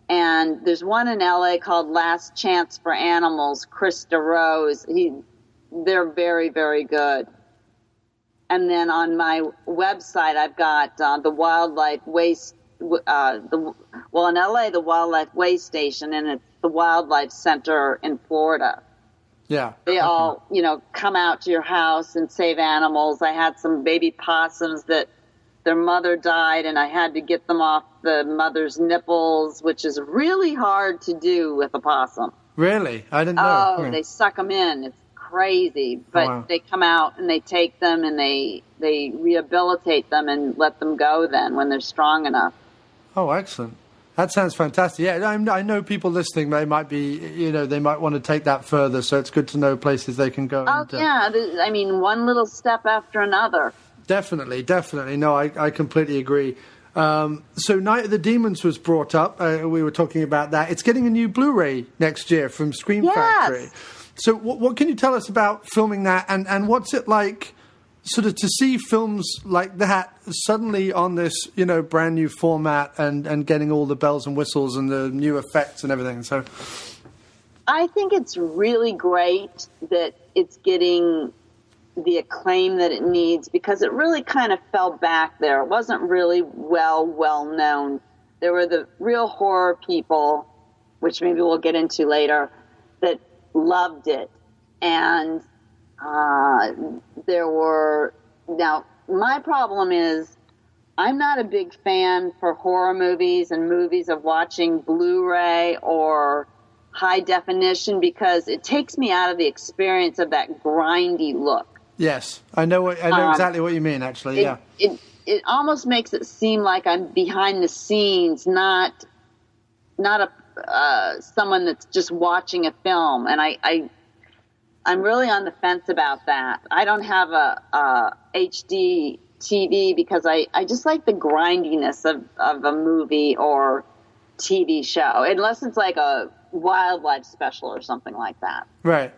And there's one in LA called Last Chance for Animals, Krista Rose. They're very, very good. And then on my website, I've got the Wildlife Waste, in LA, the Wildlife Waste Station, and it's the Wildlife Center in Florida. Yeah. They all, come out to your house and save animals. I had some baby possums that their mother died, and I had to get them off the mother's nipples, which is really hard to do with a possum. Really? I didn't know. Oh, they suck them in. It's crazy. But They come out and they take them and they rehabilitate them and let them go then when they're strong enough. Oh, excellent. That sounds fantastic. Yeah, I know people listening, they might be, they might want to take that further, so it's good to know places they can go. Yeah. I mean, one little step after another. Definitely. No, I completely agree. So Night of the Demons was brought up. We were talking about that. It's getting a new Blu-ray next year from Scream Factory. So what can you tell us about filming that, and what's it like sort of to see films like that suddenly on this, brand new format and getting all the bells and whistles and the new effects and everything? So I think it's really great that it's getting the acclaim that it needs because it really kind of fell back there. It wasn't really well known. There were the real horror people, which maybe we'll get into later, that loved it. And now my problem is I'm not a big fan for horror movies and movies of watching Blu-ray or high definition because it takes me out of the experience of that grindy look. Yes, I know exactly what you mean. Actually, it almost makes it seem like I'm behind the scenes, not someone that's just watching a film. And I'm really on the fence about that. I don't have a HD TV because I just like the grindiness of a movie or TV show, unless it's like a wildlife special or something like that. Right.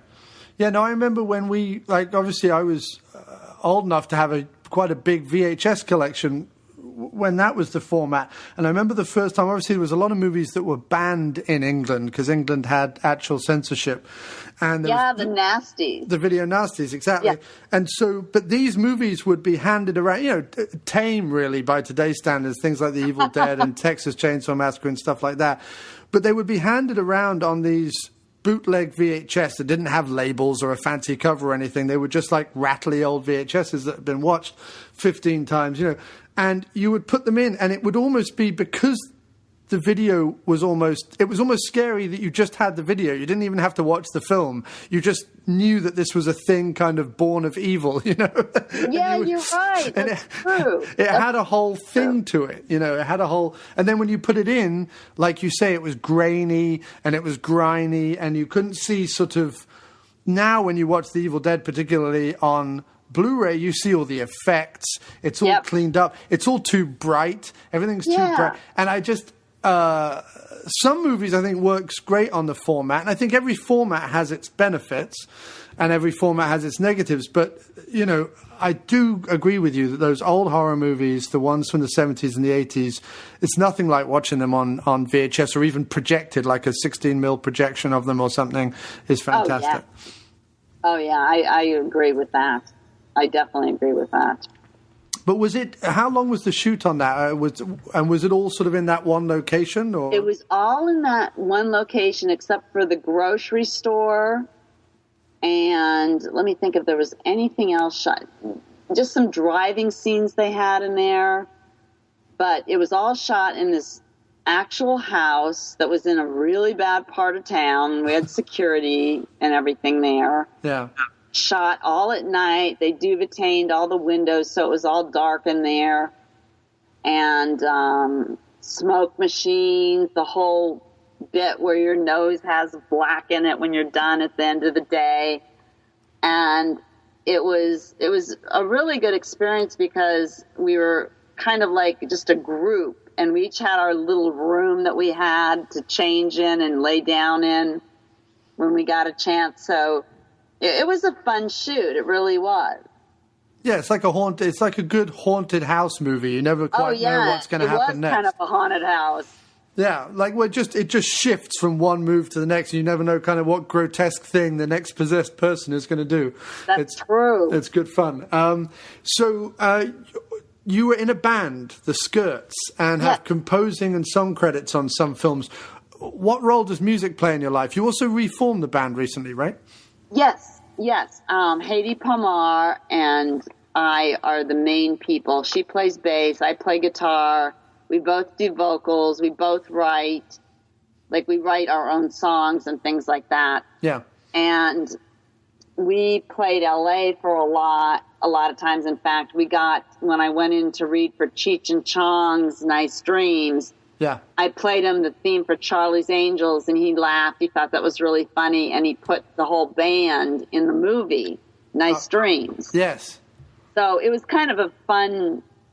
Yeah, no, I remember when we, like, obviously I was old enough to have quite a big VHS collection when that was the format. And I remember the first time, obviously there was a lot of movies that were banned in England because England had actual censorship. And the nasties. The video nasties, exactly. Yeah. And so, but these movies would be handed around, tame really by today's standards, things like The Evil Dead and Texas Chainsaw Massacre and stuff like that. But they would be handed around on these bootleg VHS that didn't have labels or a fancy cover or anything. They were just like rattly old VHSs that had been watched 15 times, and you would put them in, and it would almost be because the video was almost scary that you just had the video. You didn't even have to watch the film. You just knew that this was a thing kind of born of evil, Yeah, you're right. That's true. It had a whole thing to it, it had a whole, and then when you put it in, like you say, it was grainy and it was grimy and you couldn't see sort of, now when you watch The Evil Dead, particularly on Blu-ray, you see all the effects. It's all cleaned up. It's all too bright. Everything's too bright. And I just, some movies I think works great on the format, and I think every format has its benefits and every format has its negatives, but I do agree with you that those old horror movies, the ones from the 70s and the 80s, it's nothing like watching them on VHS or even projected, like a 16mm projection of them or something is fantastic. Oh yeah, I agree with that. I definitely agree with that. But how long was the shoot on that? Was it all sort of in that one location? Or? It was all in that one location except for the grocery store. And let me think if there was anything else shot. Just some driving scenes they had in there. But it was all shot in this actual house that was in a really bad part of town. We had security and everything there. Yeah. Shot all at night. They duvetaned all the windows so it was all dark in there. And smoke machines, the whole bit where your nose has black in it when you're done at the end of the day. And it was a really good experience because we were kind of like just a group, and we each had our little room that we had to change in and lay down in when we got a chance. So it was a fun shoot. It really was. Yeah, it's like a good haunted house movie. You never quite know what's going to happen next. It was kind of a haunted house. Yeah, like it just shifts from one move to the next. You never know kind of what grotesque thing the next possessed person is going to do. That's true. It's good fun. So you were in a band, The Skirts, and have composing and song credits on some films. What role does music play in your life? You also reformed the band recently, right? Yes. Haiti Pomar and I are the main people. She plays bass, I play guitar. We both do vocals. We both write. Like, we write our own songs and things like that. Yeah. And we played LA for a lot of times. In fact, when I went in to read for Cheech and Chong's Nice Dreams, I played him the theme for Charlie's Angels, and he laughed. He thought that was really funny, and he put the whole band in the movie Nice Dreams. Yes. So it was kind of a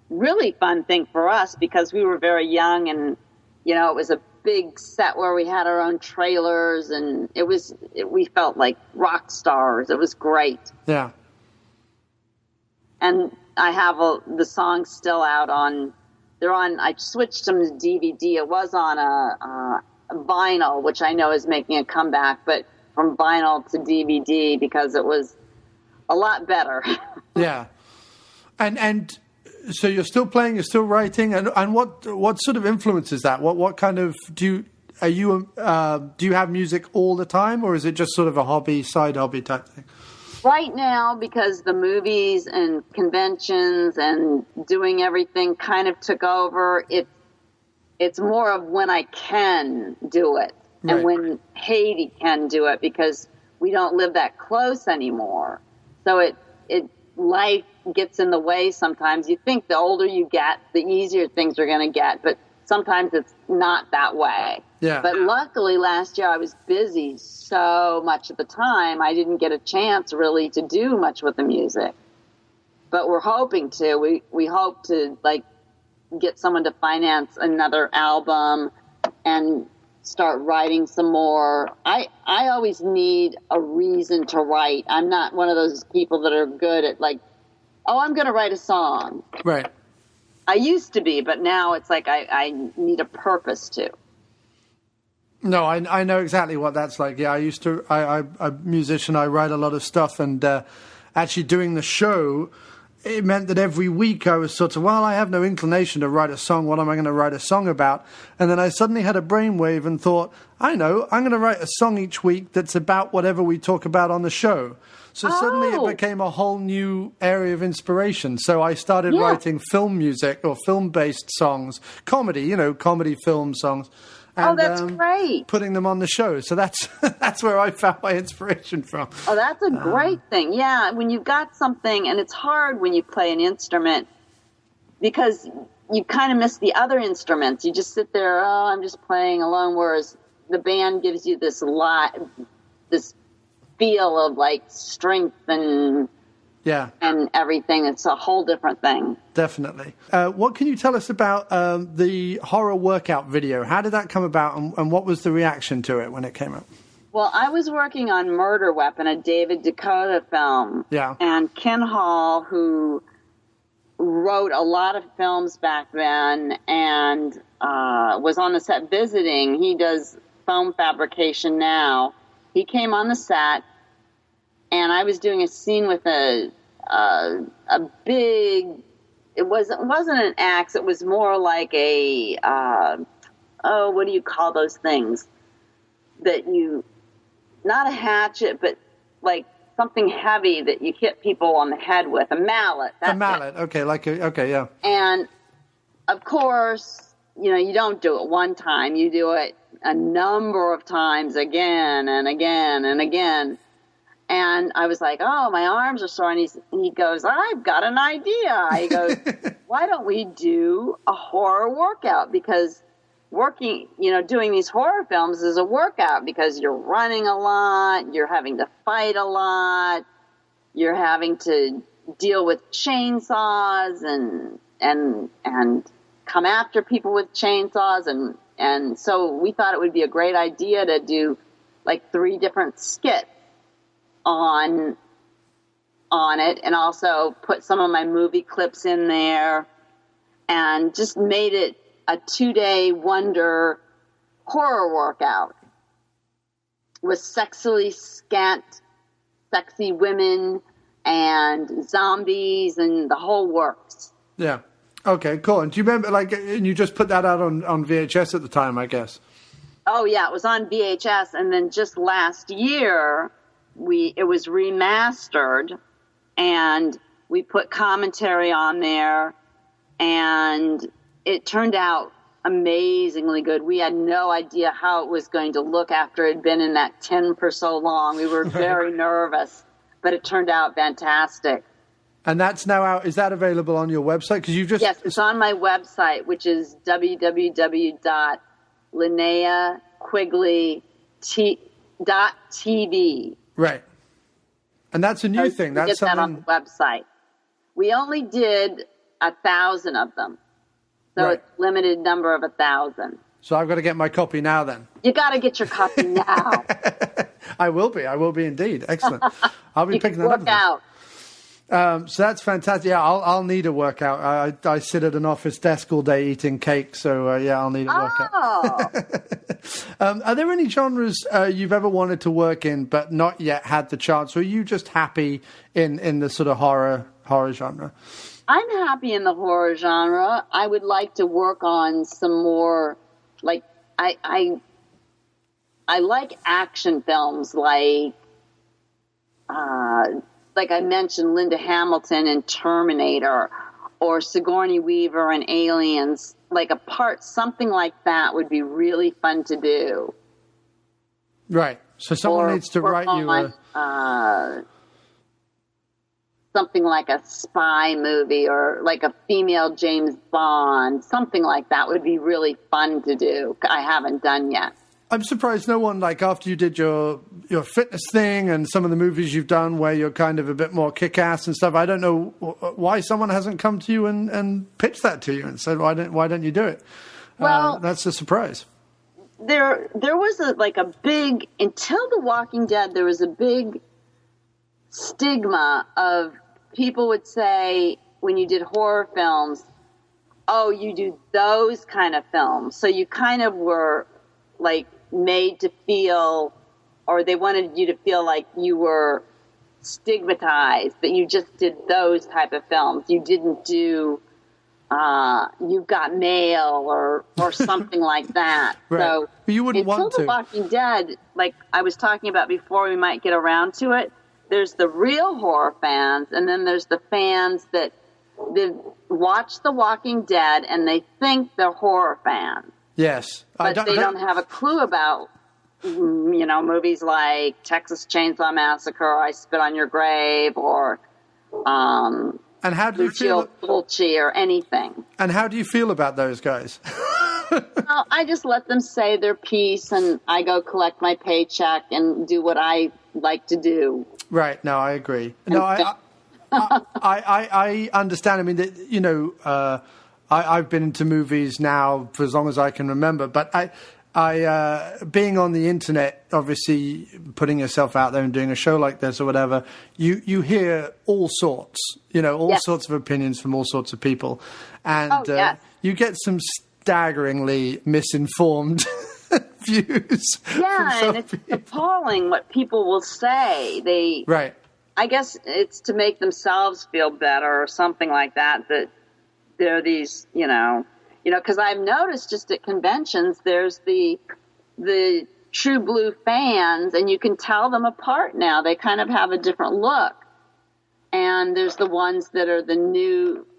really fun thing for us because we were very young, and it was a big set where we had our own trailers, and we felt like rock stars. It was great. Yeah. And I have the songs still out I switched them to DVD. It was on a vinyl, which I know is making a comeback, but from vinyl to DVD because it was a lot better. Yeah. And so you're still playing, you're still writing, and what sort of influences that? What kind of do you have music all the time, or is it just sort of a side hobby type thing? Right now, because the movies and conventions and doing everything kind of took over, it's more of when I can do it and when Haiti can do it, because we don't live that close anymore. So life gets in the way sometimes. You think the older you get, the easier things are going to get, but sometimes it's not that way. Yeah. But luckily last year I was busy so much of the time, I didn't get a chance really to do much with the music. But we're hoping to. We hope to get someone to finance another album and start writing some more. I always need a reason to write. I'm not one of those people that are good at I'm going to write a song. Right. I used to be, but now it's like I need a purpose to. No, I know exactly what that's like. Yeah, I'm a musician. I write a lot of stuff, and actually doing the show, it meant that every week I was sort of, I have no inclination to write a song. What am I going to write a song about? And then I suddenly had a brainwave and thought, I know, I'm going to write a song each week that's about whatever we talk about on the show. So suddenly it became a whole new area of inspiration. So I started writing film music or film-based songs, comedy film songs. And, that's great. Putting them on the show. So that's where I found my inspiration from. Oh, that's a great thing. Yeah, when you've got something, and it's hard when you play an instrument because you kind of miss the other instruments. You just sit there, I'm just playing alone, whereas the band gives you this feel of strength and everything. It's a whole different thing. Definitely. What can you tell us about the horror workout video? How did that come about, and what was the reaction to it when it came out? Well, I was working on Murder Weapon, a David Dakota film. Yeah. And Ken Hall, who wrote a lot of films back then and was on the set visiting, he does foam fabrication now. He came on the set, and I was doing a scene with a big. It wasn't an axe. It was more like a what do you call those things? That you, not a hatchet, but like something heavy that you hit people on the head with. A mallet. That's a mallet. It. Okay, yeah. And of course, you don't do it one time. You do it a number of times, again and again and again. And I was like, oh, my arms are sore. And he goes, I've got an idea. He goes, why don't we do a horror workout? Because doing these horror films is a workout because you're running a lot, you're having to fight a lot, you're having to deal with chainsaws and come after people with chainsaws. And so we thought it would be a great idea to do 3 different skits on it, and also put some of my movie clips in there, and just made it a 2-day wonder horror workout with sexily scant, sexy women and zombies and the whole works. Yeah. Okay, cool. And do you remember, and you just put that out on VHS at the time, I guess? Oh, yeah, it was on VHS, and then just last year, it was remastered, and we put commentary on there, and it turned out amazingly good. We had no idea how it was going to look after it had been in that tin for so long. We were very nervous, but it turned out fantastic. And that's now out. Is that available on your website? Because Yes, it's on my website, which is www.LinneaQuigley.tv. Right. And that's a new thing. That's that on the website. We only did 1,000 of them. So It's a limited number of 1,000. So I've got to get my copy now then. You got to get your copy now. I will be indeed. Excellent. I'll be picking that up. Work out. So that's fantastic. Yeah, I'll need a workout. I sit at an office desk all day eating cake, so I'll need a workout. Are there any genres you've ever wanted to work in but not yet had the chance, or are you just happy in the sort of horror genre? I'm happy in the horror genre. I would like to work on some more, I like action films, like I mentioned, Linda Hamilton in Terminator, or Sigourney Weaver in Aliens, like something like that would be really fun to do. Right. So someone needs to write you something like a spy movie, or like a female James Bond, something like that would be really fun to do. I haven't done yet. I'm surprised no one, like, after you did your fitness thing and some of the movies you've done where you're kind of a bit more kick-ass and stuff, I don't know why someone hasn't come to you and pitched that to you and said, why don't you do it? Well, that's a surprise. There was a big, until The Walking Dead, there was a big stigma of people would say when you did horror films, oh, you do those kind of films. So you kind of were like made to feel, or they wanted you to feel like you were stigmatized, that you just did those type of films. You didn't do You've Got Mail or something like that. Right. So but you wouldn't want to. The Walking Dead, like I was talking about before, we might get around to it. There's the real horror fans, and then there's the fans that watch The Walking Dead and they think they're horror fans. Yes. But they don't have a clue about, movies like Texas Chainsaw Massacre, or I Spit on Your Grave, or and how do you feel Fulci, or anything. And how do you feel about those guys? Well, I just let them say their piece, and I go collect my paycheck and do what I like to do. Right. No, I agree. No, I understand. I mean, I've been into movies now for as long as I can remember, but I being on the internet, obviously putting yourself out there and doing a show like this or whatever, you hear all sorts, Yes. sorts of opinions from all sorts of people, and yes. you get some staggeringly misinformed views. Yeah, and it's appalling what people will say. Right. I guess it's to make themselves feel better or something like that. That there are these, because I've noticed just at conventions, there's the true blue fans, and you can tell them apart now. They kind of have a different look. And there's the ones that are the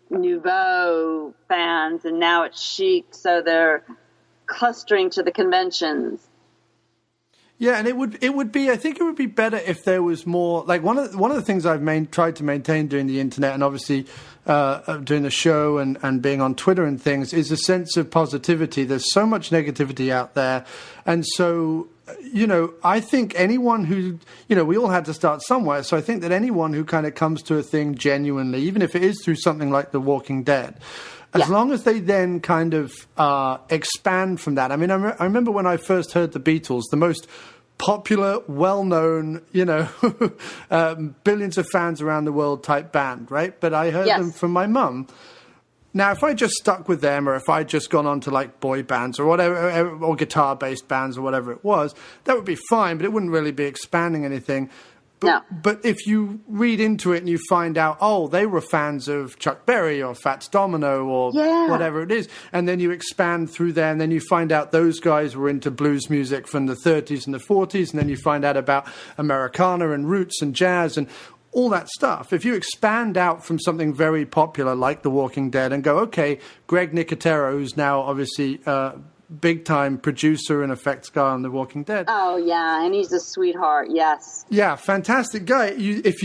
nouveau fans, and now it's chic, so they're clustering to the conventions. Yeah, and it would be. I think it would be better if there was more. Like one of the things I've tried to maintain during the internet, and obviously doing the show and being on Twitter and things, is a sense of positivity. There's so much negativity out there, and so I think anyone who we all had to start somewhere. So I think that anyone who kind of comes to a thing genuinely, even if it is through something like The Walking Dead. As long as they then kind of expand from that. I mean, I remember when I first heard the Beatles, the most popular, well-known, billions of fans around the world type band, right? But I heard them from my mum. Now, if I just stuck with them, or if I just gone on to like boy bands or whatever, or guitar-based bands or whatever it was, that would be fine, but it wouldn't really be expanding anything. But if you read into it and you find out, oh, they were fans of Chuck Berry or Fats Domino or whatever it is, and then you expand through there, and then you find out those guys were into blues music from the 30s and the 40s, and then you find out about Americana and roots and jazz and all that stuff. If you expand out from something very popular like The Walking Dead and go, okay, Greg Nicotero, who's now obviously big-time producer and effects guy on The Walking Dead. Oh, yeah, and he's a sweetheart, yes. Yeah, fantastic guy. If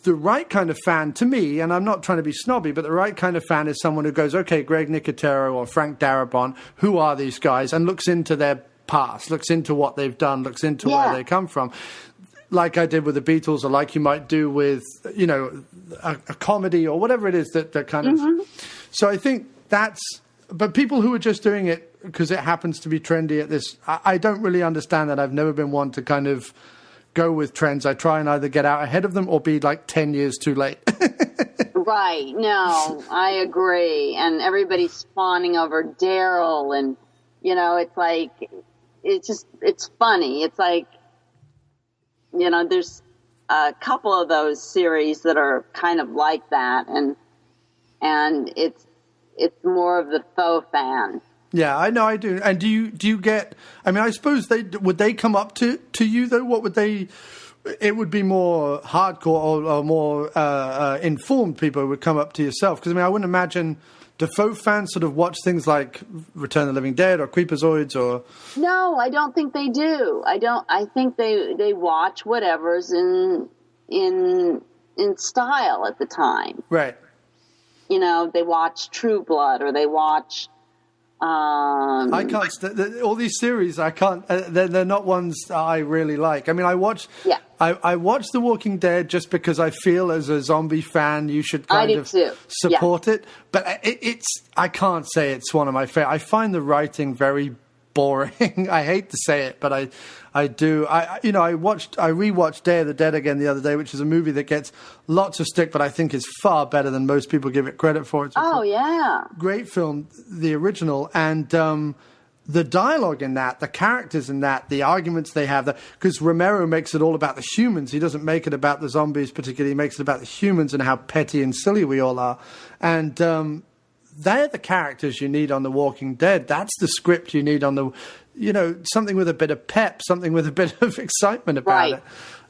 the right kind of fan, to me, and I'm not trying to be snobby, but the right kind of fan is someone who goes, okay, Greg Nicotero or Frank Darabont, who are these guys? And looks into their past, looks into what they've done, looks into where they come from. Like I did with the Beatles, or like you might do with, a comedy or whatever it is that kind of... So I think that's... But people who are just doing it because it happens to be trendy at this, I don't really understand that. I've never been one to kind of go with trends. I try and either get out ahead of them or be like 10 years too late. Right. No, I agree. And everybody's fawning over Daryl, and, it's like, it's funny. It's like, there's a couple of those series that are kind of like that, and it's more of the faux fan. Yeah, I know, I do. And do you get? I mean, I suppose would they come up to you though? What would they it would be more hardcore or more informed people who would come up to yourself. Because, I mean, I wouldn't imagine... Do folk fans sort of watch things like Return of the Living Dead or Creepazoids or... No, I don't think they do. I think they watch whatever's in style at the time. Right. You know, they watch True Blood or they watch... I can't... all these series, I can't... they're not ones I really like. I mean, I watch... Yeah. I watch The Walking Dead just because I feel as a zombie fan you should kind of support it. But I can't say it's one of my favorite. I find the writing very boring. I hate to say it, but I do. I rewatched Day of the Dead again the other day, which is a movie that gets lots of stick, but I think is far better than most people give it credit for. It's a great film, the original, and the dialogue in that, the characters in that, the arguments they have, because Romero makes it all about the humans. He doesn't make it about the zombies particularly. He makes it about the humans and how petty and silly we all are. And they're the characters you need on The Walking Dead. That's the script you need on something with a bit of pep, something with a bit of excitement about it.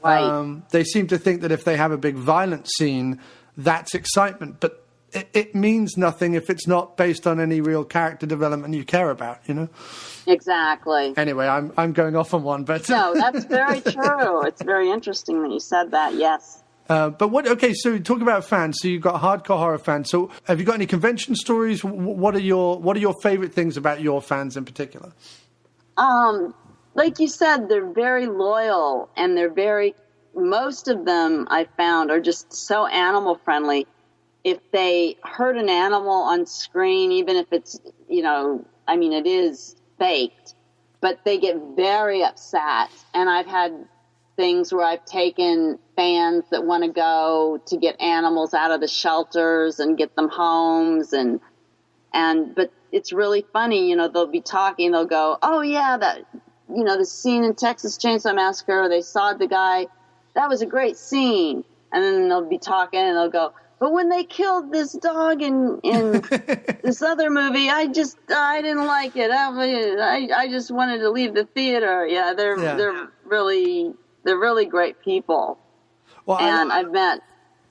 Right. They seem to think that if they have a big violent scene, that's excitement. But it means nothing if it's not based on any real character development you care about, you know? Exactly. Anyway, I'm going off on one, but... No, that's very true. It's very interesting that you said that, yes. So talk about fans. So you've got hardcore horror fans. So have you got any convention stories? What are your favorite things about your fans in particular? Like you said, they're very loyal and most of them I found are just so animal friendly. If they hurt an animal on screen, even if it's, it is faked, but they get very upset. And I've had things where I've taken fans that want to go to get animals out of the shelters and get them homes but it's really funny, they'll be talking, they'll go, oh yeah, the scene in Texas Chainsaw Massacre, they sawed the guy, that was a great scene. And then they'll be talking and they'll go, but when they killed this dog in this other movie, I didn't like it. I just wanted to leave the theater. Yeah, they're really great people. Well, I've met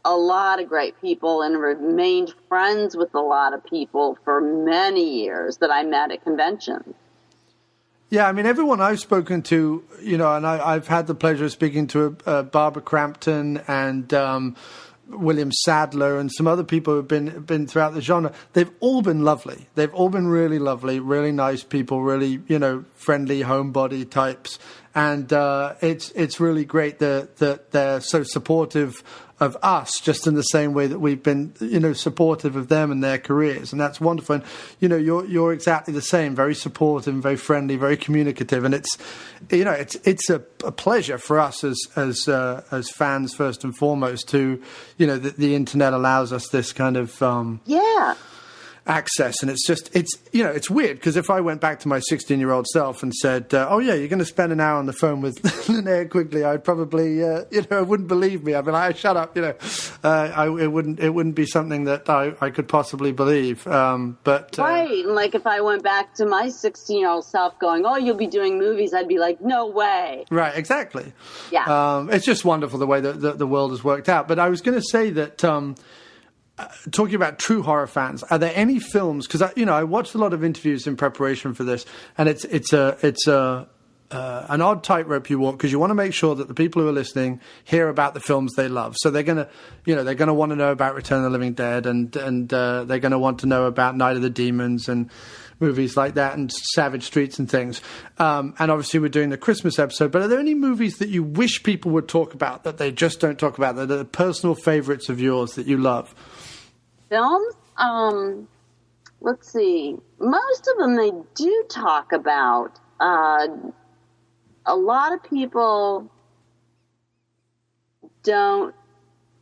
a lot of great people and remained friends with a lot of people for many years that I met at conventions. Yeah, I mean, everyone I've spoken to, and I've had the pleasure of speaking to Barbara Crampton and William Sadler and some other people who've been throughout the genre. They've all been lovely. They've all been really lovely, really nice people, really, friendly homebody types. And it's really great that they're so supportive of us, just in the same way that we've been, supportive of them and their careers, and that's wonderful. And you're exactly the same, very supportive, very friendly, very communicative, and it's a pleasure for us as fans first and foremost to, the internet allows us this kind of access, and it's weird because if I went back to my 16-year-old self and said, oh yeah, you're going to spend an hour on the phone with Linnea Quigley, I'd probably wouldn't believe me. I'd be like, shut up, it wouldn't be something that I could possibly believe. But right, like if I went back to my 16-year-old self going, oh, you'll be doing movies, I'd be like, no way. Right, exactly. Yeah. It's just wonderful the way that the world has worked out. But I was going to say that talking about true horror fans, are there any films? Because I watched a lot of interviews in preparation for this, and it's an odd tightrope you walk because you want to make sure that the people who are listening hear about the films they love. So they're gonna want to know about Return of the Living Dead, and they're gonna want to know about Night of the Demons and movies like that, and Savage Streets and things. And obviously we're doing the Christmas episode. But are there any movies that you wish people would talk about that they just don't talk about? That are personal favorites of yours that you love? Films? Let's see. Most of them they do talk about. A lot of people don't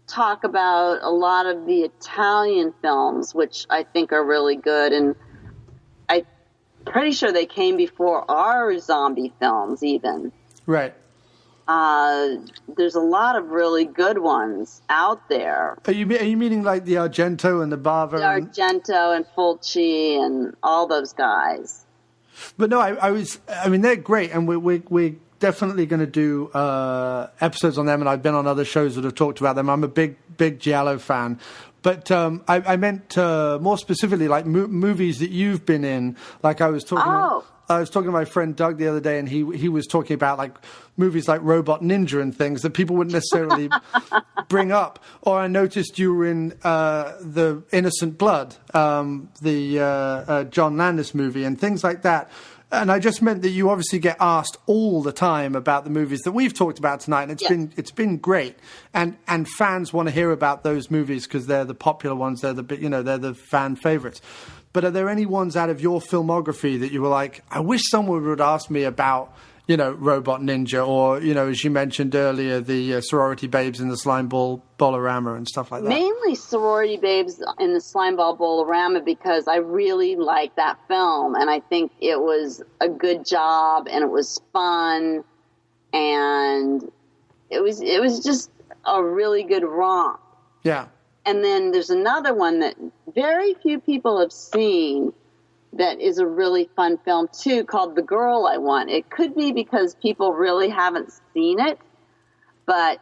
talk about a lot of the Italian films, which I think are really good. And I'm pretty sure they came before our zombie films even. Right. There's a lot of really good ones out there. Are you meaning like the Argento and the Bava? The Argento and Fulci and all those guys. But no, I mean they're great, and we're definitely going to do episodes on them, and I've been on other shows that have talked about them. I'm a big Giallo fan. But I meant more specifically, like movies that you've been in. Like I was talking to my friend Doug the other day, and he was talking about like movies like Robot Ninja and things that people wouldn't necessarily bring up. Or I noticed you were in the Innocent Blood, the John Landis movie, and things like that. And I just meant that you obviously get asked all the time about the movies that we've talked about tonight, and it's been great. And fans want to hear about those movies because they're the popular ones, they're the fan favorites. But are there any ones out of your filmography that you were like, I wish someone would ask me about, Robot Ninja, or, as you mentioned earlier, the Sorority Babes in the Slimeball Bolorama and stuff like that? Mainly Sorority Babes in the Slimeball Bolorama, because I really like that film, and I think it was a good job, and it was fun, and it was just a really good romp. Yeah. And then there's another one that very few people have seen that is a really fun film, too, called The Girl I Want. It could be because people really haven't seen it, but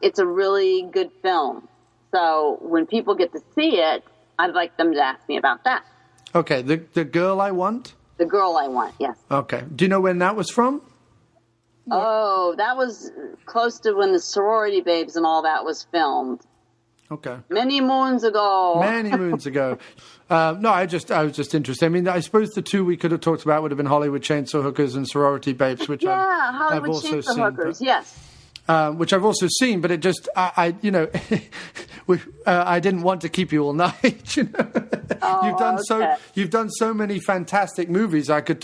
it's a really good film. So when people get to see it, I'd like them to ask me about that. Okay, The Girl I Want? The Girl I Want, yes. Okay. Do you know when that was from? Oh, that was close to when the Sorority Babes and all that was filmed. Okay. Many moons ago. Many moons ago. No, I was just interested. I mean, I suppose the two we could have talked about would have been Hollywood Chainsaw Hookers and Sorority Babes, which I've also Chainsaw seen. Hookers, yes. Which I've also seen, but it just, I didn't want to keep you all night. You've done so many fantastic movies. I could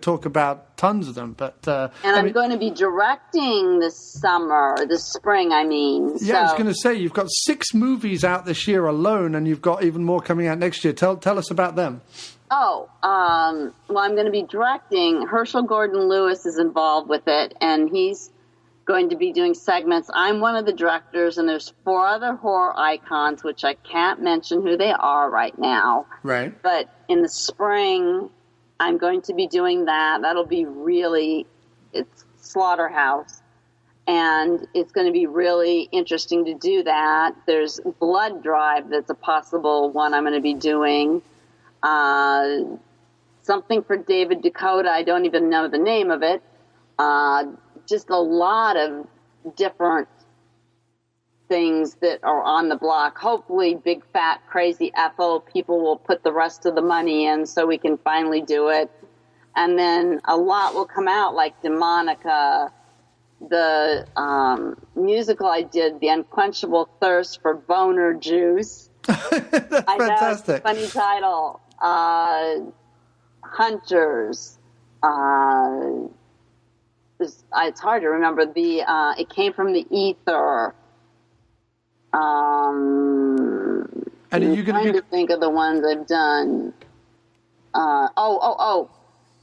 talk about tons of them. But I'm going to be directing this spring. I was going to say you've got 6 movies out this year alone, and you've got even more coming out next year. Tell us about them. Well, I'm going to be directing. Herschel Gordon Lewis is involved with it, and he's going to be doing segments. I'm one of the directors, and there's 4 other horror icons, which I can't mention who they are right now. Right. But in the spring, I'm going to be doing that. That'll be it's Slaughterhouse. And it's going to be really interesting to do that. There's Blood Drive that's a possible one I'm going to be doing. Something for David Dakota. I don't even know the name of it. Just a lot of different things that are on the block. Hopefully, Big Fat Crazy Ethel, people will put the rest of the money in so we can finally do it. And then a lot will come out, like Demonica, the musical I did, The Unquenchable Thirst for Boner Juice. That's fantastic. Know, funny title. Hunters. It's hard to remember. It came from the ether. And are you going to think of the ones I've done?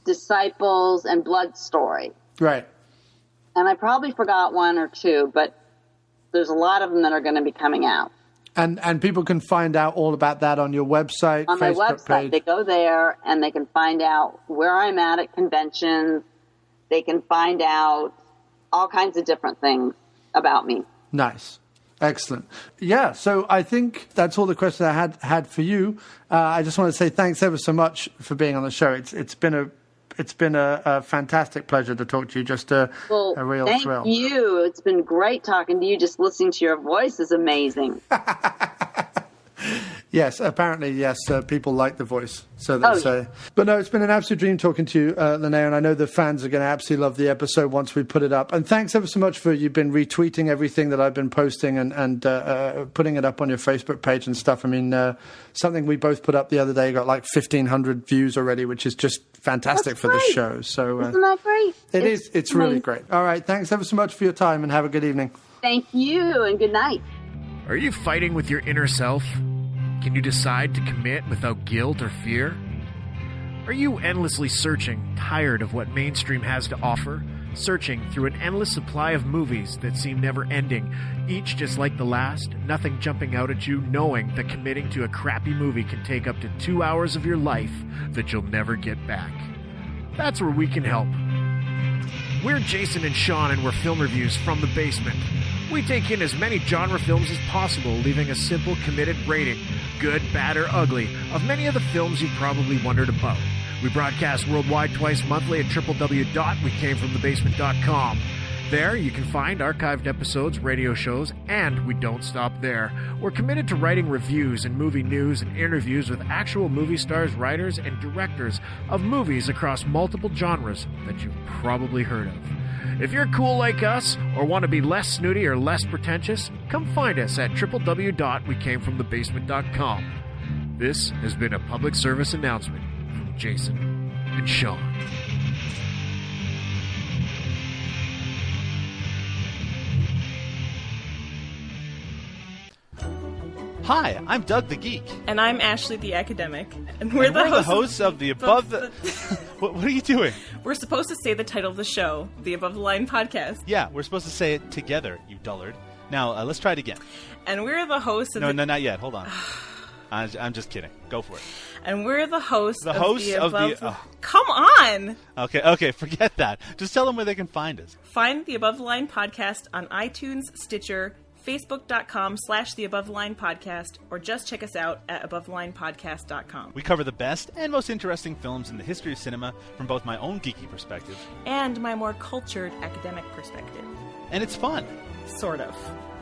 Disciples and Blood Story. Right. And I probably forgot 1 or 2, but there's a lot of them that are going to be coming out. And people can find out all about that on your website, on Facebook my website page. They go there and they can find out where I'm at conventions. They can find out all kinds of different things about me. Nice. Excellent. Yeah, so I think that's all the questions I had for you. I just want to say thanks ever so much for being on the show. It's been a fantastic pleasure to talk to you. Just a real thrill. Thank you. It's been great talking to you. Just listening to your voice is amazing. Yes, apparently, yes. People like the voice, so they say. But no, it's been an absolute dream talking to you, Linnea, and I know the fans are going to absolutely love the episode once we put it up. And thanks ever so much for you've been retweeting everything that I've been posting and putting it up on your Facebook page and stuff. I mean, something we both put up the other day got like 1,500 views already, which is just fantastic for the show. So isn't that great? It's really great. All right, thanks ever so much for your time, and have a good evening. Thank you, and good night. Are you fighting with your inner self? Can you decide to commit without guilt or fear? Are you endlessly searching, tired of what mainstream has to offer? Searching through an endless supply of movies that seem never ending, each just like the last, nothing jumping out at you, knowing that committing to a crappy movie can take up to 2 hours of your life that you'll never get back? That's where we can help. We're Jason and Sean, and we're film reviews from the basement. We take in as many genre films as possible, leaving a simple, committed rating, good, bad, or ugly, of many of the films you've probably wondered about. We broadcast worldwide twice monthly at www.wecamefromthebasement.com. There, you can find archived episodes, radio shows, and we don't stop there. We're committed to writing reviews and movie news and interviews with actual movie stars, writers, and directors of movies across multiple genres that you've probably heard of. If you're cool like us, or want to be less snooty or less pretentious, come find us at www.wecamefromthebasement.com. This has been a public service announcement from Jason and Sean. Hi, I'm Doug the Geek. And I'm Ashley the Academic. And we're the hosts of the Above the... What are you doing? We're supposed to say the title of the show, the Above the Line Podcast. Yeah, we're supposed to say it together, you dullard. Now, let's try it again. And we're the hosts of No, not yet. Hold on. I'm just kidding. Go for it. And we're the hosts of the Above... Come on! Okay, forget that. Just tell them where they can find us. Find the Above the Line Podcast on iTunes, Stitcher, Facebook.com/The Above the Line Podcast, or just check us out at AboveTheLinePodcast.com. We cover the best and most interesting films in the history of cinema from both my own geeky perspective and my more cultured academic perspective. And it's fun. Sort of.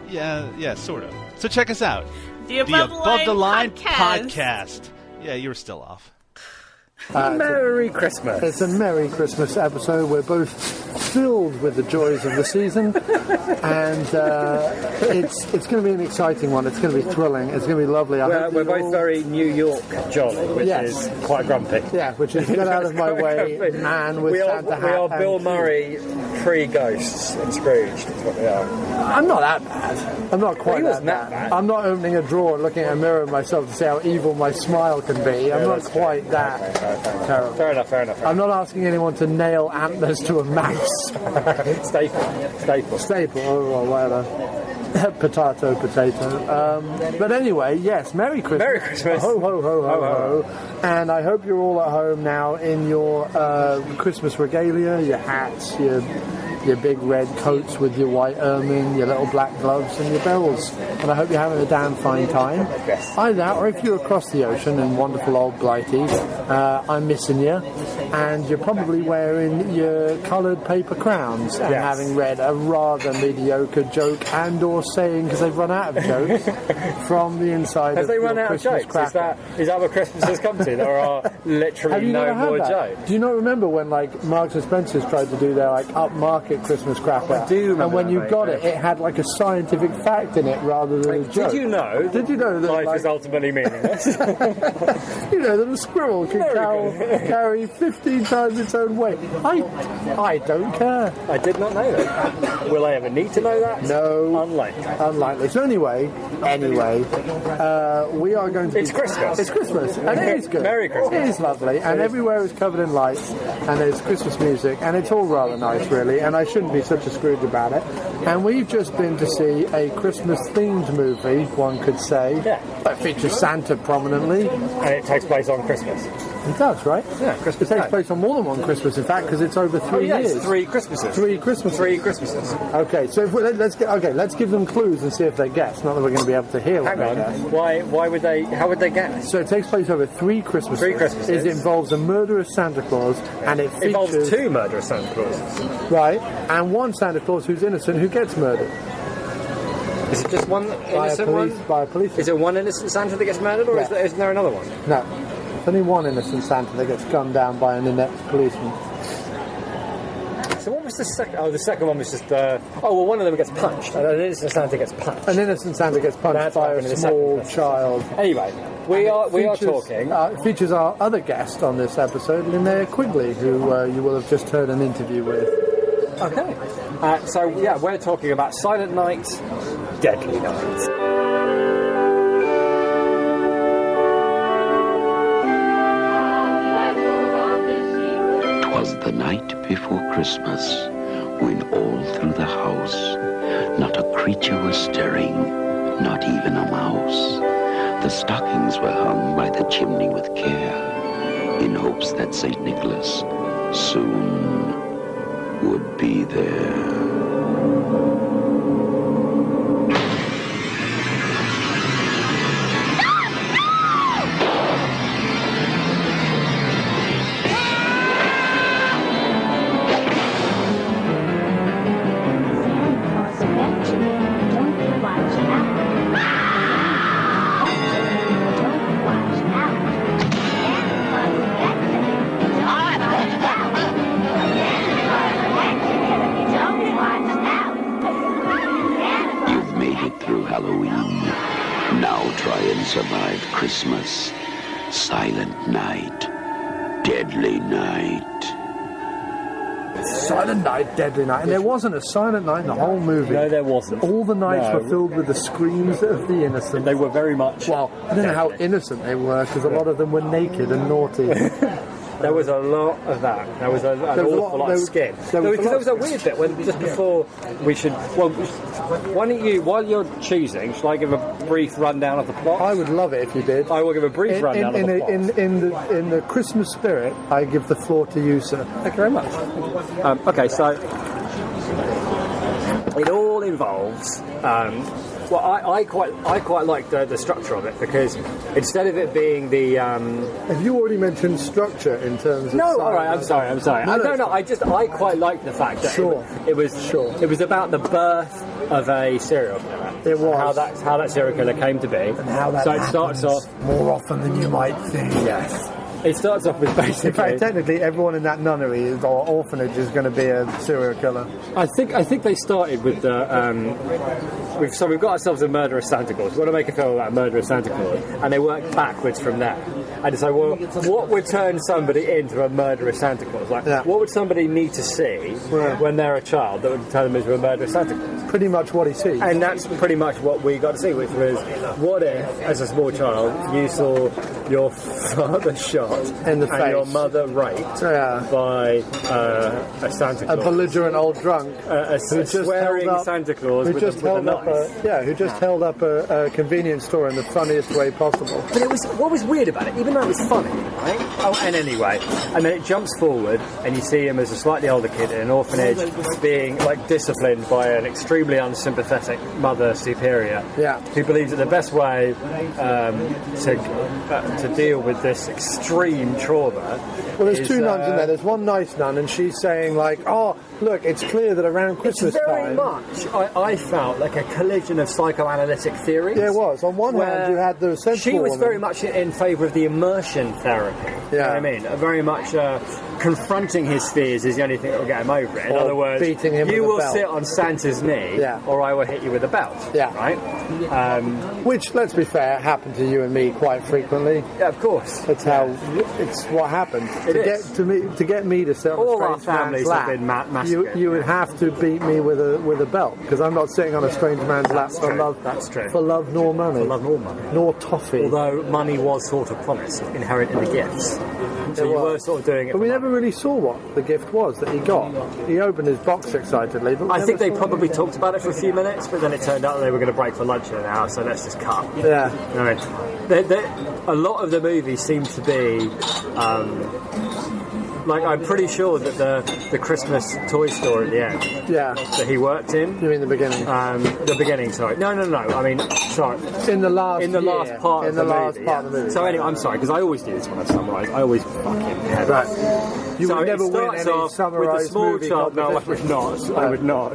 Yeah, sort of. So check us out. The Above the Line Podcast. Yeah, you were still off. Merry Christmas. It's a Merry Christmas episode. We're both filled with the joys of the season, and it's going to be an exciting one. It's going to be thrilling. It's going to be lovely. We're both very New York jolly, which is quite grumpy. Yeah, which is get out of my way, man with Santa hat. We are Bill Murray, pre-Ghosts and Scrooge. That's what we are. I'm not that bad. I'm not quite that bad. I'm not opening a drawer and looking at a mirror of myself to see how evil my smile can be. I'm not quite that terrible. Fair enough. I'm not asking anyone to nail antlers to a mouse. Staple, or whatever. Potato. But anyway, yes, Merry Christmas. Merry Christmas. Ho, ho, ho, ho, ho. And I hope you're all at home now in your Christmas regalia, your hats, your big red coats with your white ermine, your little black gloves and your bells. And I hope you're having a damn fine time. Either, or if you're across the ocean in wonderful old Blighty, I'm missing you. And you're probably wearing your coloured paper crowns and having read a rather mediocre joke and or saying, because they've run out of jokes, from the inside Have of they your run out Christmas of jokes? Is that what Christmas has come to? There are literally no more jokes. Do you not remember when Marks and Spencer's tried to do their upmarket Christmas crapper? I do remember. And when you got it had a scientific fact in it rather than a joke. Did you know that life is ultimately meaningless? That a squirrel can carry 15 times its own weight. I don't care. I did not know that. Will I ever need to know that? No. Unlikely. So anyway, we are going to... It's Christmas. It's Christmas. And it is good. Merry Christmas. It is lovely. And everywhere is covered in lights. And there's Christmas music. And it's all rather nice, really. And I shouldn't be such a Scrooge about it. And we've just been to see a Christmas-themed movie, one could say, that features Santa prominently. And it takes place on Christmas. It does, right? Yeah, Christmas. It takes place on more than one Christmas, in fact, because it's over 3 years. 3 Christmases. 3 Christmases. 3 Christmases. Okay, so let's give them clues and see if they guess. Not that we're going to be able to hear what they guess. Why would they? How would they guess? So it takes place over 3 Christmases. 3 Christmases. It involves a murderous Santa Claus, and it involves features 2 murderous Santa Clauses. Right, and one Santa Claus who's innocent who gets murdered. Is it just one innocent one? By a police. Is it one innocent Santa that gets murdered, or isn't there another one? No. There's only one innocent Santa that gets gunned down by an inept policeman. So what was the second? Oh, the second one was just... one of them gets punched. An innocent Santa gets punched. An innocent Santa gets punched by a small child. Anyway, we are talking... It features our other guest on this episode, Linnea Quigley, who you will have just heard an interview with. Okay. We're talking about Silent Night, Deadly Night. 'Twas the night before Christmas, when all through the house not a creature was stirring, not even a mouse. The stockings were hung by the chimney with care, in hopes that St. Nicholas soon would be there. Survive Christmas, Silent Night, Deadly Night. Silent Night, Deadly Night. And there wasn't a silent night in the whole movie. No, there wasn't. All the nights were filled with the screams of the innocent. They were very much... Well, I don't know how innocent they were, because a lot of them were naked and naughty. There was a lot of that. There was an awful lot of skin. There was a weird bit when just before we should. Well, why don't you, while you're choosing, should I give a brief rundown of the plot? I would love it if you did. I will give a brief rundown of the plot. In the Christmas spirit, I give the floor to you, sir. Thank you very much. Okay, so it all involves. Well, I quite like the structure of it, because instead of it being the Have you already mentioned structure in terms of? No, all right. I'm sorry. No. I quite like the fact that it was about the birth of a serial killer. It was how that serial killer came to be, and how that it starts off more often than you might think. Yes. It starts off with basically... In fact, technically, everyone in that nunnery or orphanage is going to be a serial killer. I think they started with the... we've got ourselves a murderous Santa Claus. We want to make a film about a murderous Santa Claus. And they work backwards from there. And it's like, well, what would turn somebody into a murderous Santa Claus? What would somebody need to see when they're a child that would turn them into a murderous Santa Claus? Pretty much what he sees. And that's pretty much what we got to see, which was, what if, as a small child, you saw your father shot in the face, your mother raped by a Santa Claus, a belligerent old drunk, a swearing Santa Claus who just held up a convenience store in the funniest way possible. But what was weird about it, even though it was funny, right? Oh, and anyway, and then it jumps forward, and you see him as a slightly older kid in an orphanage, being disciplined by an extremely unsympathetic mother superior, who believes that the best way to deal with this extreme trauma. Well, there's two nuns in there. There's one nice nun, and she's saying oh, look, it's clear that around Christmas time... It's very much, I felt like a collision of psychoanalytic theories. Yeah, it was. On one hand, you had the sensible She was woman. very much in favour of the immersion therapy. You know what I mean? Very much confronting his fears is the only thing that will get him over it. In other words, beating him you with a will belt. Sit on Santa's knee, or I will hit you with a belt. Yeah. Right? Which, let's be fair, happened to you and me quite frequently. Yeah, of course. That's it's what happened. To get me to sit on all a our strange families man's lap, have been massacred. you would have to beat me with a belt, because I'm not sitting on a strange man's lap for love. That's true. For love nor money. For love nor money. Nor toffee. Although money was sort of promised, inherent in the gifts. So you were sort of doing it. But we never really saw what the gift was that he got. He opened his box excitedly. But I think they probably talked about it for a few minutes, but then it turned out they were going to break for lunch in an hour, so let's just cut. Yeah. I mean, a lot of the movie seemed to be... I'm pretty sure that the Christmas toy store at the end that he worked in... You mean the beginning? The beginning, sorry. No. I mean, sorry. In the last part of the movie. So anyway, I'm sorry, because I always do this when I summarise. I always fucking head right. You would never win any summarised with a small movie child. No, I would not. I would not.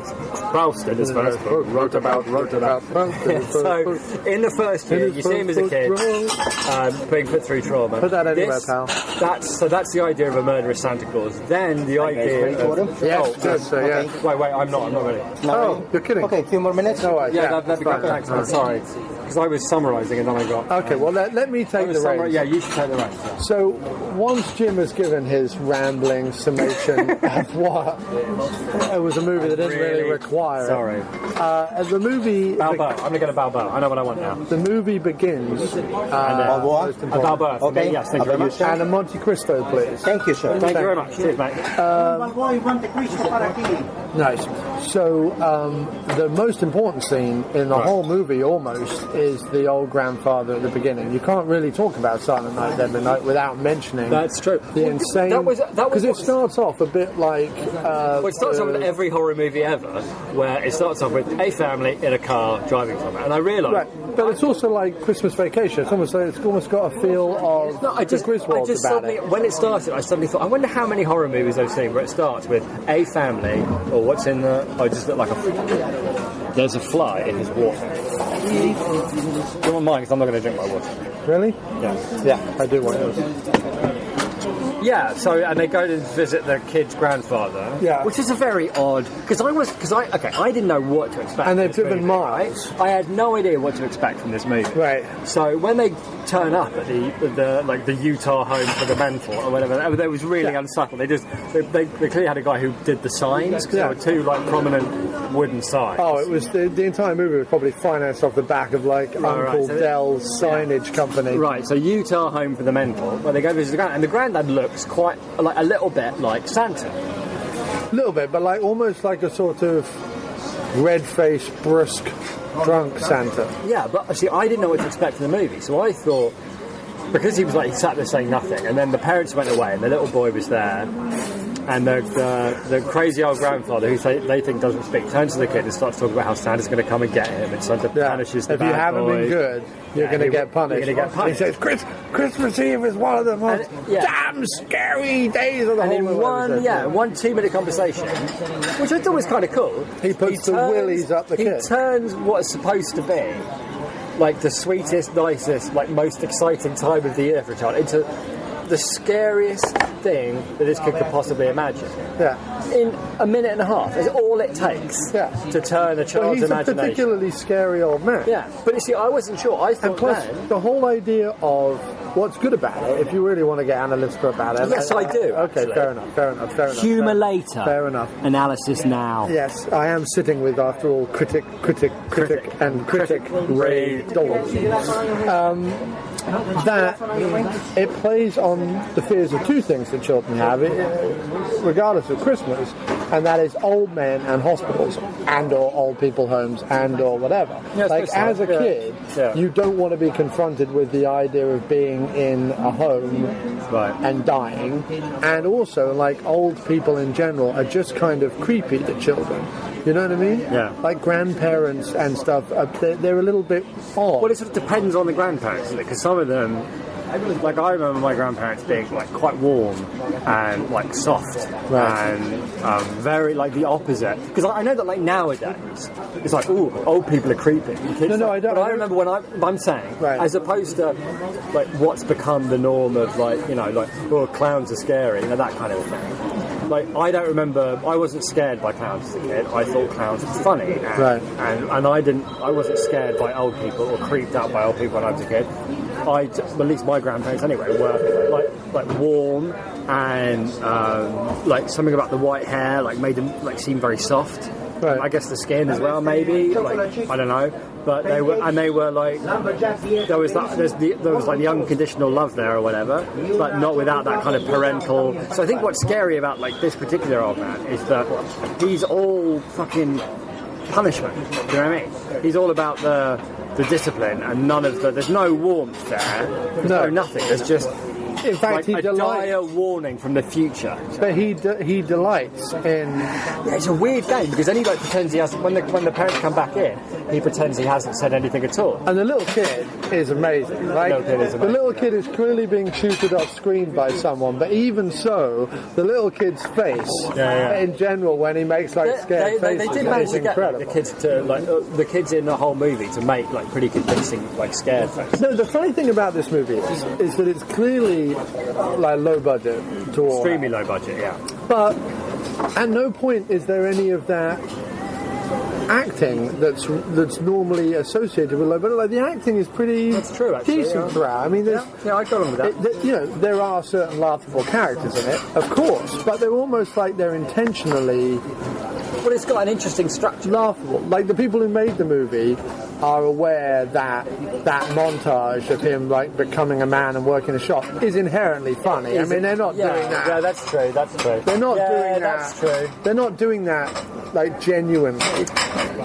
Ralston is first book. Wrote about. So, in the first year, you see him as a kid being put through trauma. Put that anywhere, pal. That's the idea of a murderous Santa Claus. Then the idea of... Yes, yes. Wait, I'm not ready. Oh, you're kidding. Okay, a few more minutes? No, that'd be great. Thanks, man. Sorry. Because I was summarising and then I got... Okay, well, let me take the reins. Yeah, you should take the reins. Yeah. So, once Jim has given his rambling summation of what it was a movie that didn't really require... Sorry. The movie... Balboa. I'm going to get a Balboa. I know what I want now. The movie begins... Balboa? A Balboa. Okay. Yes, thank you very much. And a Monte Cristo, please. Thank you, sir. Thank you very much. Cheers, mate. Nice. So, the most important scene in the whole movie, almost, is the old grandfather at the beginning. You can't really talk about Silent Night, Deadly Night without mentioning... That's true. The insane... Because it starts off a bit like... it starts off with every horror movie ever, where it starts off with a family in a car driving somewhere. And I realised... Right, but it's also like Christmas Vacation. It's almost got a feel of the Griswolds about it. When it started, I suddenly thought, I wonder how many horror movies I've seen where it starts with a family, or what's in the... I just look like there's a fly in his water. Don't mind, because I'm not going to drink my water. Really? Yeah. Yeah, I do want yours. Yeah, so, and they go to visit their kid's grandfather. Yeah. Which is a very odd... I didn't know what to expect. And they've driven miles. I had no idea what to expect from this movie. Right. So when they turn up at the Utah home for the mentor or whatever, that was really unsubtle. They clearly had a guy who did the signs, because there were two prominent wooden signs. Oh, it was the entire movie was probably financed off the back of Uncle Dell's signage company. Right, so Utah home for the mentor, where they go visit the granddad, and the granddad looks quite a little bit like Santa. A little bit, but almost like a sort of red-faced, brusque, drunk Santa. Yeah, but see, I didn't know what to expect from the movie, so I thought, because he sat there saying nothing, and then the parents went away, and the little boy was there, and the crazy old grandfather, who they think doesn't speak, turns to the kid and starts talking about how Santa's going to come and get him, and Santa punishes the bad boy. If you haven't been good, you're going to get punished. He says, Christmas Eve is one of the most damn scary days of the whole movie. In one 2-minute conversation, which I thought was kind of cool, he puts the willies up the kid. He turns what's supposed to be the sweetest, nicest, most exciting time of the year for a child into the scariest thing that this kid could possibly imagine. Yeah. In a minute and a half is all it takes to turn a child's he's imagination. A particularly scary old man. Yeah, but you see, I wasn't sure. I thought, and plus, the whole idea of what's good about it, if you really want to get analytical about it. Yes, I do. Okay, actually. fair enough. Humour later. Fair enough. Analysis now. Yes, I am sitting with, after all, critic, Ray Dolan. That it plays on the fears of two things that children have, regardless of Christmas, and that is old men and hospitals, and or old people homes, and or whatever. Yes, as a kid, you don't want to be confronted with the idea of being in a home and dying, and also, old people in general are just kind of creepy to children. You know what I mean? Yeah. Grandparents and stuff, they're a little bit odd. Well, it sort of depends on the grandparents, because some of them, I remember my grandparents being quite warm and soft and very the opposite. Because I know that nowadays it's ooh, old people are creepy. No, I don't. But I remember when I'm saying, as opposed to what's become the norm of oh, clowns are scary, that kind of thing. I don't remember. I wasn't scared by clowns as a kid. I thought clowns were funny, and I wasn't scared by old people or creeped out by old people when I was a kid. At least my grandparents anyway, were warm and something about the white hair made them seem very soft. Right. I guess the skin as well, maybe. I don't know. But there was the unconditional love there or whatever, but not without that kind of parental. So I think what's scary about this particular old man is that he's all fucking punishment. Do you know what I mean? He's all about the discipline and none of there's no warmth there. There's no nothing. There's just. In fact, a dire warning from the future. But he delights in. Yeah, it's a weird game because then he pretends he hasn't. When the parents come back in, he pretends he hasn't said anything at all. And the little kid is amazing. The little kid is clearly being shooted off screen by someone, but even so, the little kid's face, in general, when he makes scared faces, they did manage to get incredible. The kids to the kids in the whole movie to make pretty convincing scared faces. No, the funny thing about this movie is that it's clearly low budget to all. Extremely low budget, yeah. But at no point is there any of that acting that's normally associated with low budget. The acting is pretty decent throughout. I mean, I got on with that. There are certain laughable characters in it, of course, but they're almost they're intentionally. Well, it's got an interesting structure. Laughable. The people who made the movie are aware that montage of him like becoming a man and working a shop is inherently funny. I mean, they're not doing that. Yeah, that's true. They're not doing that. That's true. They're not doing that like genuinely,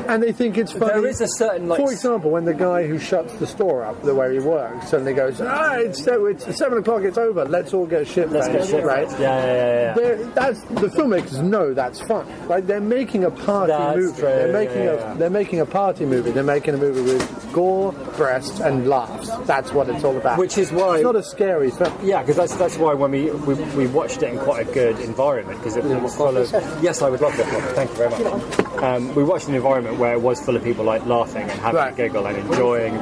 and they think it's funny. There is a certain for example, when the guy who shuts the store up the way he works suddenly goes, it's 7 o'clock, it's over. Let's all get shit faced, right? Yeah. That's the filmmakers know that's fun. Like they're making a party movie. True. They're making a party movie. They're making a movie with gore, breasts, and laughs. That's what it's all about. Which is why it's not a scary film. Yeah, because that's why when we watched it in quite a good environment, because it was full of. Yes, I would love that. Thank you very much. We watched an environment where it was full of people like laughing and having a giggle and enjoying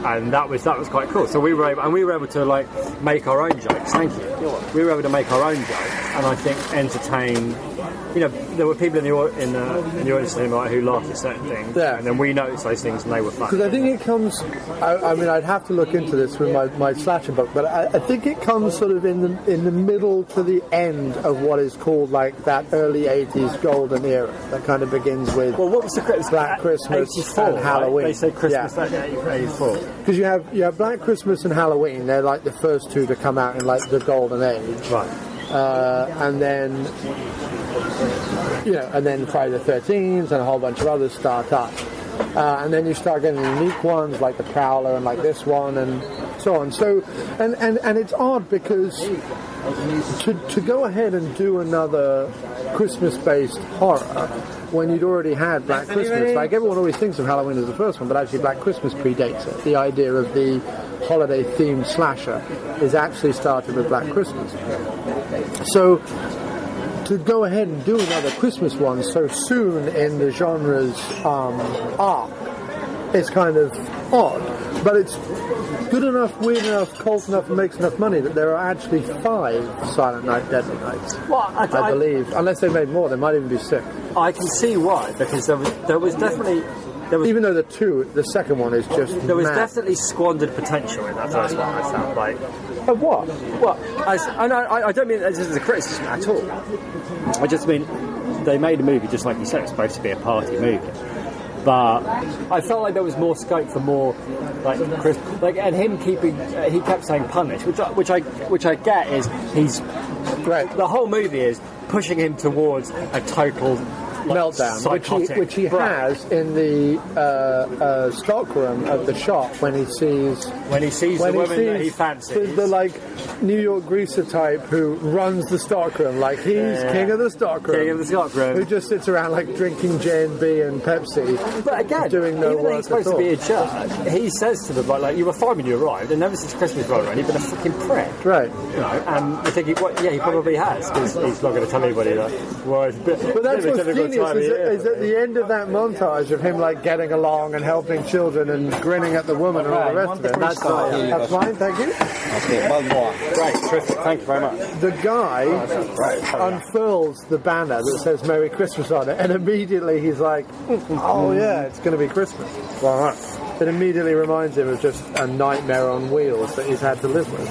and that was quite cool. So we were able to like make our own jokes. Thank you. We were able to make our own jokes, and I think entertain. You know, there were people in the audience who laughed at certain things, and then we noticed those things and they were fun. Because I think it comes. I mean, I'd have to look into this with my slasher book, but I think it comes sort of in the middle to the end of what is called like that early '80s golden era that kind of begins with. Well, what was the Black Christmas 84, and Halloween? Right? They say Christmas 84. Because you have Black Christmas and Halloween. They're like the first two to come out in like the golden age, right? And then. And then Friday the 13th and a whole bunch of others start up. And then you start getting unique ones like the Prowler and like this one and so on. So, and it's odd because to go ahead and do another Christmas-based horror when you'd already had Black Christmas, like everyone always thinks of Halloween as the first one, but actually Black Christmas predates it. The idea of the holiday-themed slasher is actually started with Black Christmas. So to go ahead and do another Christmas one so soon in the genre's arc is kind of odd, but it's good enough, weird enough, cult enough, and makes enough money that there are actually 5 Silent Night, Deadly Nights. Well, I believe, unless they made more, there might even be 6. I can see why, because there was definitely. Even though the second one is just there was mad. Definitely squandered potential in that first one. I felt like of what? Well, I don't mean this as a criticism at all. I just mean they made a movie just like you said. It's supposed to be a party movie, but I felt like there was more scope for more and him keeping. He kept saying punish, which I get is he's right. The whole movie is pushing him towards a total. Meltdown, which he has in the stockroom of the shop when he sees the woman that he fancies. The like New York greaser type who runs the stockroom, like he's king of the stockroom, who just sits around like drinking J&B and Pepsi. But again, doing no even though he's supposed to be a jerk, he says to them like you were fine when you arrived, and ever since Christmas rolled around, you've been a fucking prick, right? You know, and I think he probably has because he's not going to tell anybody that. Well, but that's what's genius is at the end of that montage of him like getting along and helping children and grinning at the woman and all the rest of it. That's fine, thank you. Okay, one more. Great, terrific. Thank you very much. The guy unfurls the banner that says Merry Christmas on it, and immediately he's like, oh yeah, it's going to be Christmas. Well, it immediately reminds him of just a nightmare on wheels that he's had to live with.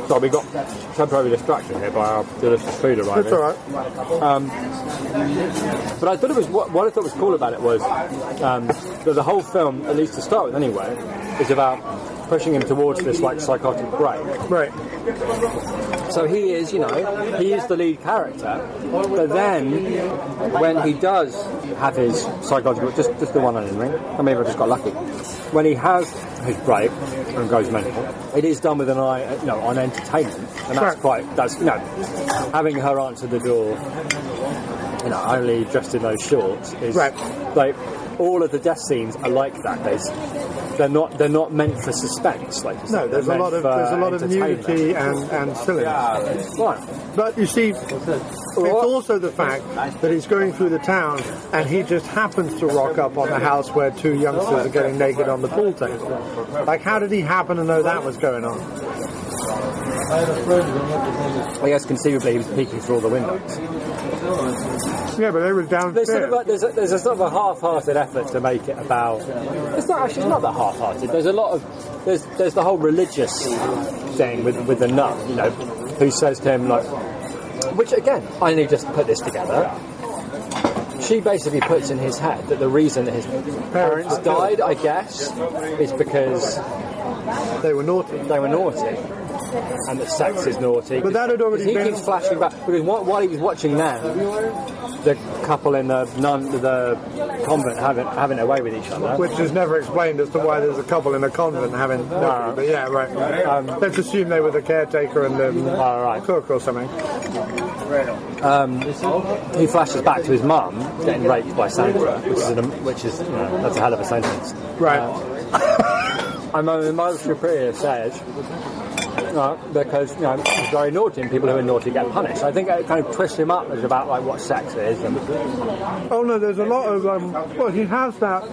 So we got temporarily distracted here by our delicious food arriving. That's all right. But I thought it was what I thought was cool about it was that the whole film, at least to start with anyway, is about pushing him towards this like psychotic break. Right. So he is the lead character, but then when he does have his psychological, just the one onion ring, or maybe I just got lucky. When he has his break and goes mental, it is done with an eye, on entertainment, and that's having her answer the door, only dressed in those shorts is like all of the death scenes are like that. They're not meant for suspense. Like no, there's a lot of nudity and silliness. Right. But you see, it's also the fact that he's going through the town and he just happens to rock up on the house where 2 youngsters are getting naked on the pool table. Like, how did he happen to know that was going on? I guess conceivably he was peeking through all the windows. Yeah, but they were downstairs. There's a sort of a half-hearted effort to make it about. It's not that half-hearted. There's a lot of there's the whole religious thing with the nun, who says to him like, which again I only just put this together. she basically puts in his head that the reason that his parents died, I guess, is because they were naughty. And that sex is naughty. But that had already been... He keeps flashing back, because while he was watching them, the couple in the convent having their way with each other. Which is never explained as to why there's a couple in a convent having... No. But yeah, right. Let's assume they were the caretaker and the cook or something. He flashes back to his mum getting raped by Santa, which is that's a hell of a sentence. Right. And my superior says, because he's very naughty, and people who are naughty get punished. I think it kind of twists him up as about like what sex is. Oh no, there's a lot of well, he has that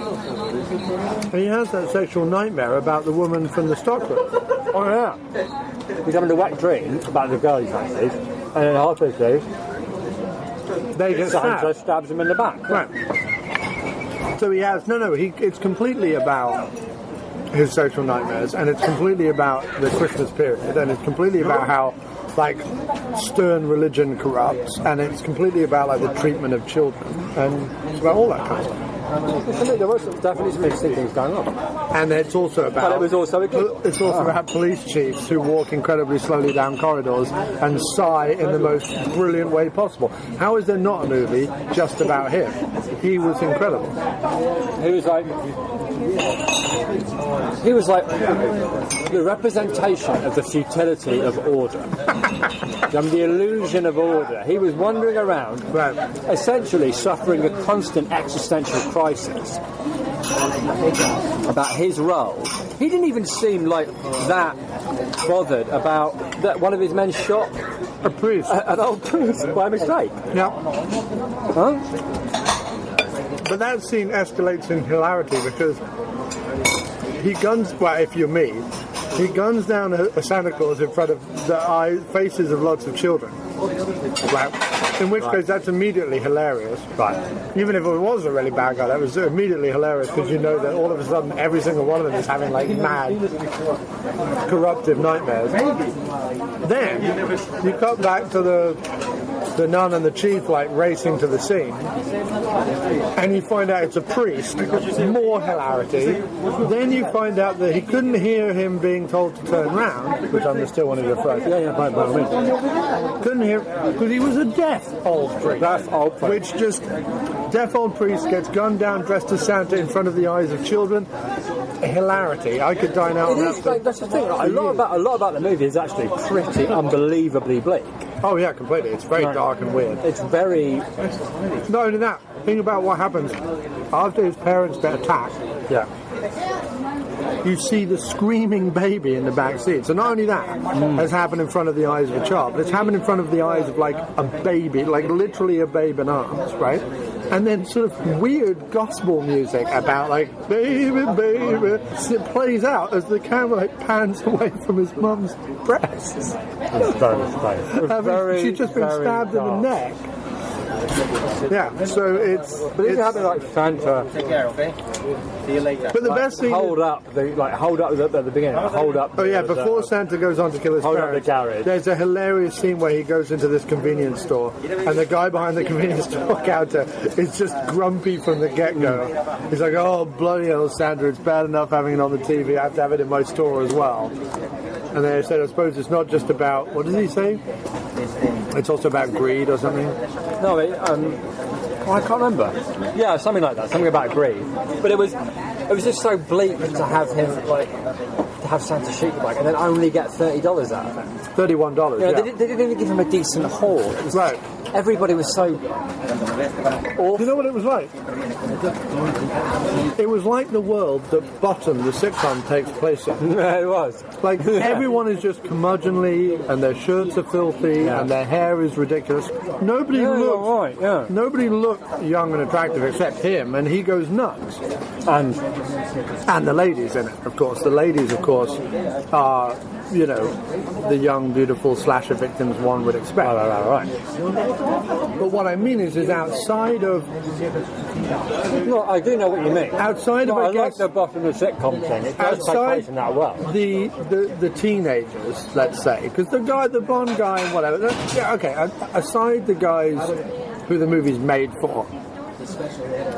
sexual nightmare about the woman from the stockroom. Oh yeah, he's having a wet dream about the girl he fancies, and then obviously they get Santa stabs him in the back. Right. So he has it's completely about his sexual nightmares, and it's completely about the Christmas period, and it's completely about how like stern religion corrupts, and it's completely about like the treatment of children, and it's about all that kind of stuff. There was definitely some interesting things going on, and it's also about. But it was also about police chiefs who walk incredibly slowly down corridors and sigh in the most brilliant way possible. How is there not a movie just about him? He was incredible. He was like the representation of the futility of order. The illusion of order. He was wandering around, essentially suffering a constant existential crisis about his role. He didn't even seem like that bothered about that one of his men shot a priest, an old priest by mistake. Yeah. Huh? But that scene escalates in hilarity because he guns, if you're me, he guns down a Santa Claus in front of the faces of lots of children. Right. In which case, that's immediately hilarious. Right. Even if it was a really bad guy, that was immediately hilarious because you know that all of a sudden every single one of them is having like mad, corruptive nightmares. Then you cut back to the nun and the chief like racing to the scene, and you find out it's a priest. More hilarity. Then you find out that he couldn't hear him being told to turn round, which I'm still one of your friends. By all means. Couldn't hear because he was a deaf old priest. Which just deaf old priest gets gunned down dressed as Santa in front of the eyes of children. Hilarity. I could dine out on that. That's the thing. A lot about the movie is actually pretty unbelievably bleak. Oh yeah, completely. It's very dark and weird. It's very. Not only that. Think about what happens after his parents get attacked. Yeah. You see the screaming baby in the back seat. So not only that has happened in front of the eyes of a child, but it's happened in front of the eyes of like a baby, like literally a babe in arms, right? And then sort of weird gospel music about like baby, baby. It plays out as the camera like pans away from his mum's breasts. It's very she's just been stabbed in the neck. Yeah, so it's. But it's having like Santa. Take care, okay? See you later. But the best thing. Hold up at the beginning. Hold up. Oh yeah, before Santa goes on to kill his parents. Hold up the garage. There's a hilarious scene where he goes into this convenience store, and the guy behind the convenience store counter is just grumpy from the get-go. He's like, "Oh bloody hell, Santa! It's bad enough having it on the TV. I have to have it in my store as well." And they said, I suppose it's not just about, what does he say? It's also about greed or something? No, I can't remember. Yeah, something like that. Something about greed. But it was just so bleak to have him, like, to have Santa shoot the bike and then only get $30 out of it. $31, yeah. They didn't even give him a decent haul. Right. Everybody was so awful. You know what it was like? It was like the world that Bottom, the sitcom, takes place in. Yeah, it was. Like, everyone is just curmudgeonly, and their shirts are filthy, and their hair is ridiculous. Nobody looked young and attractive except him, and he goes nuts. And the ladies in it, of course. The ladies, of course, are, you know, the young, beautiful slasher victims one would expect. Right. But what I mean is outside of... No, I do know what you mean. Outside of, I like the Bottom of the sitcom thing. It does take place in that well. The teenagers, let's say, because the blonde guy and whatever... Yeah, okay, aside the guys who the movie's made for,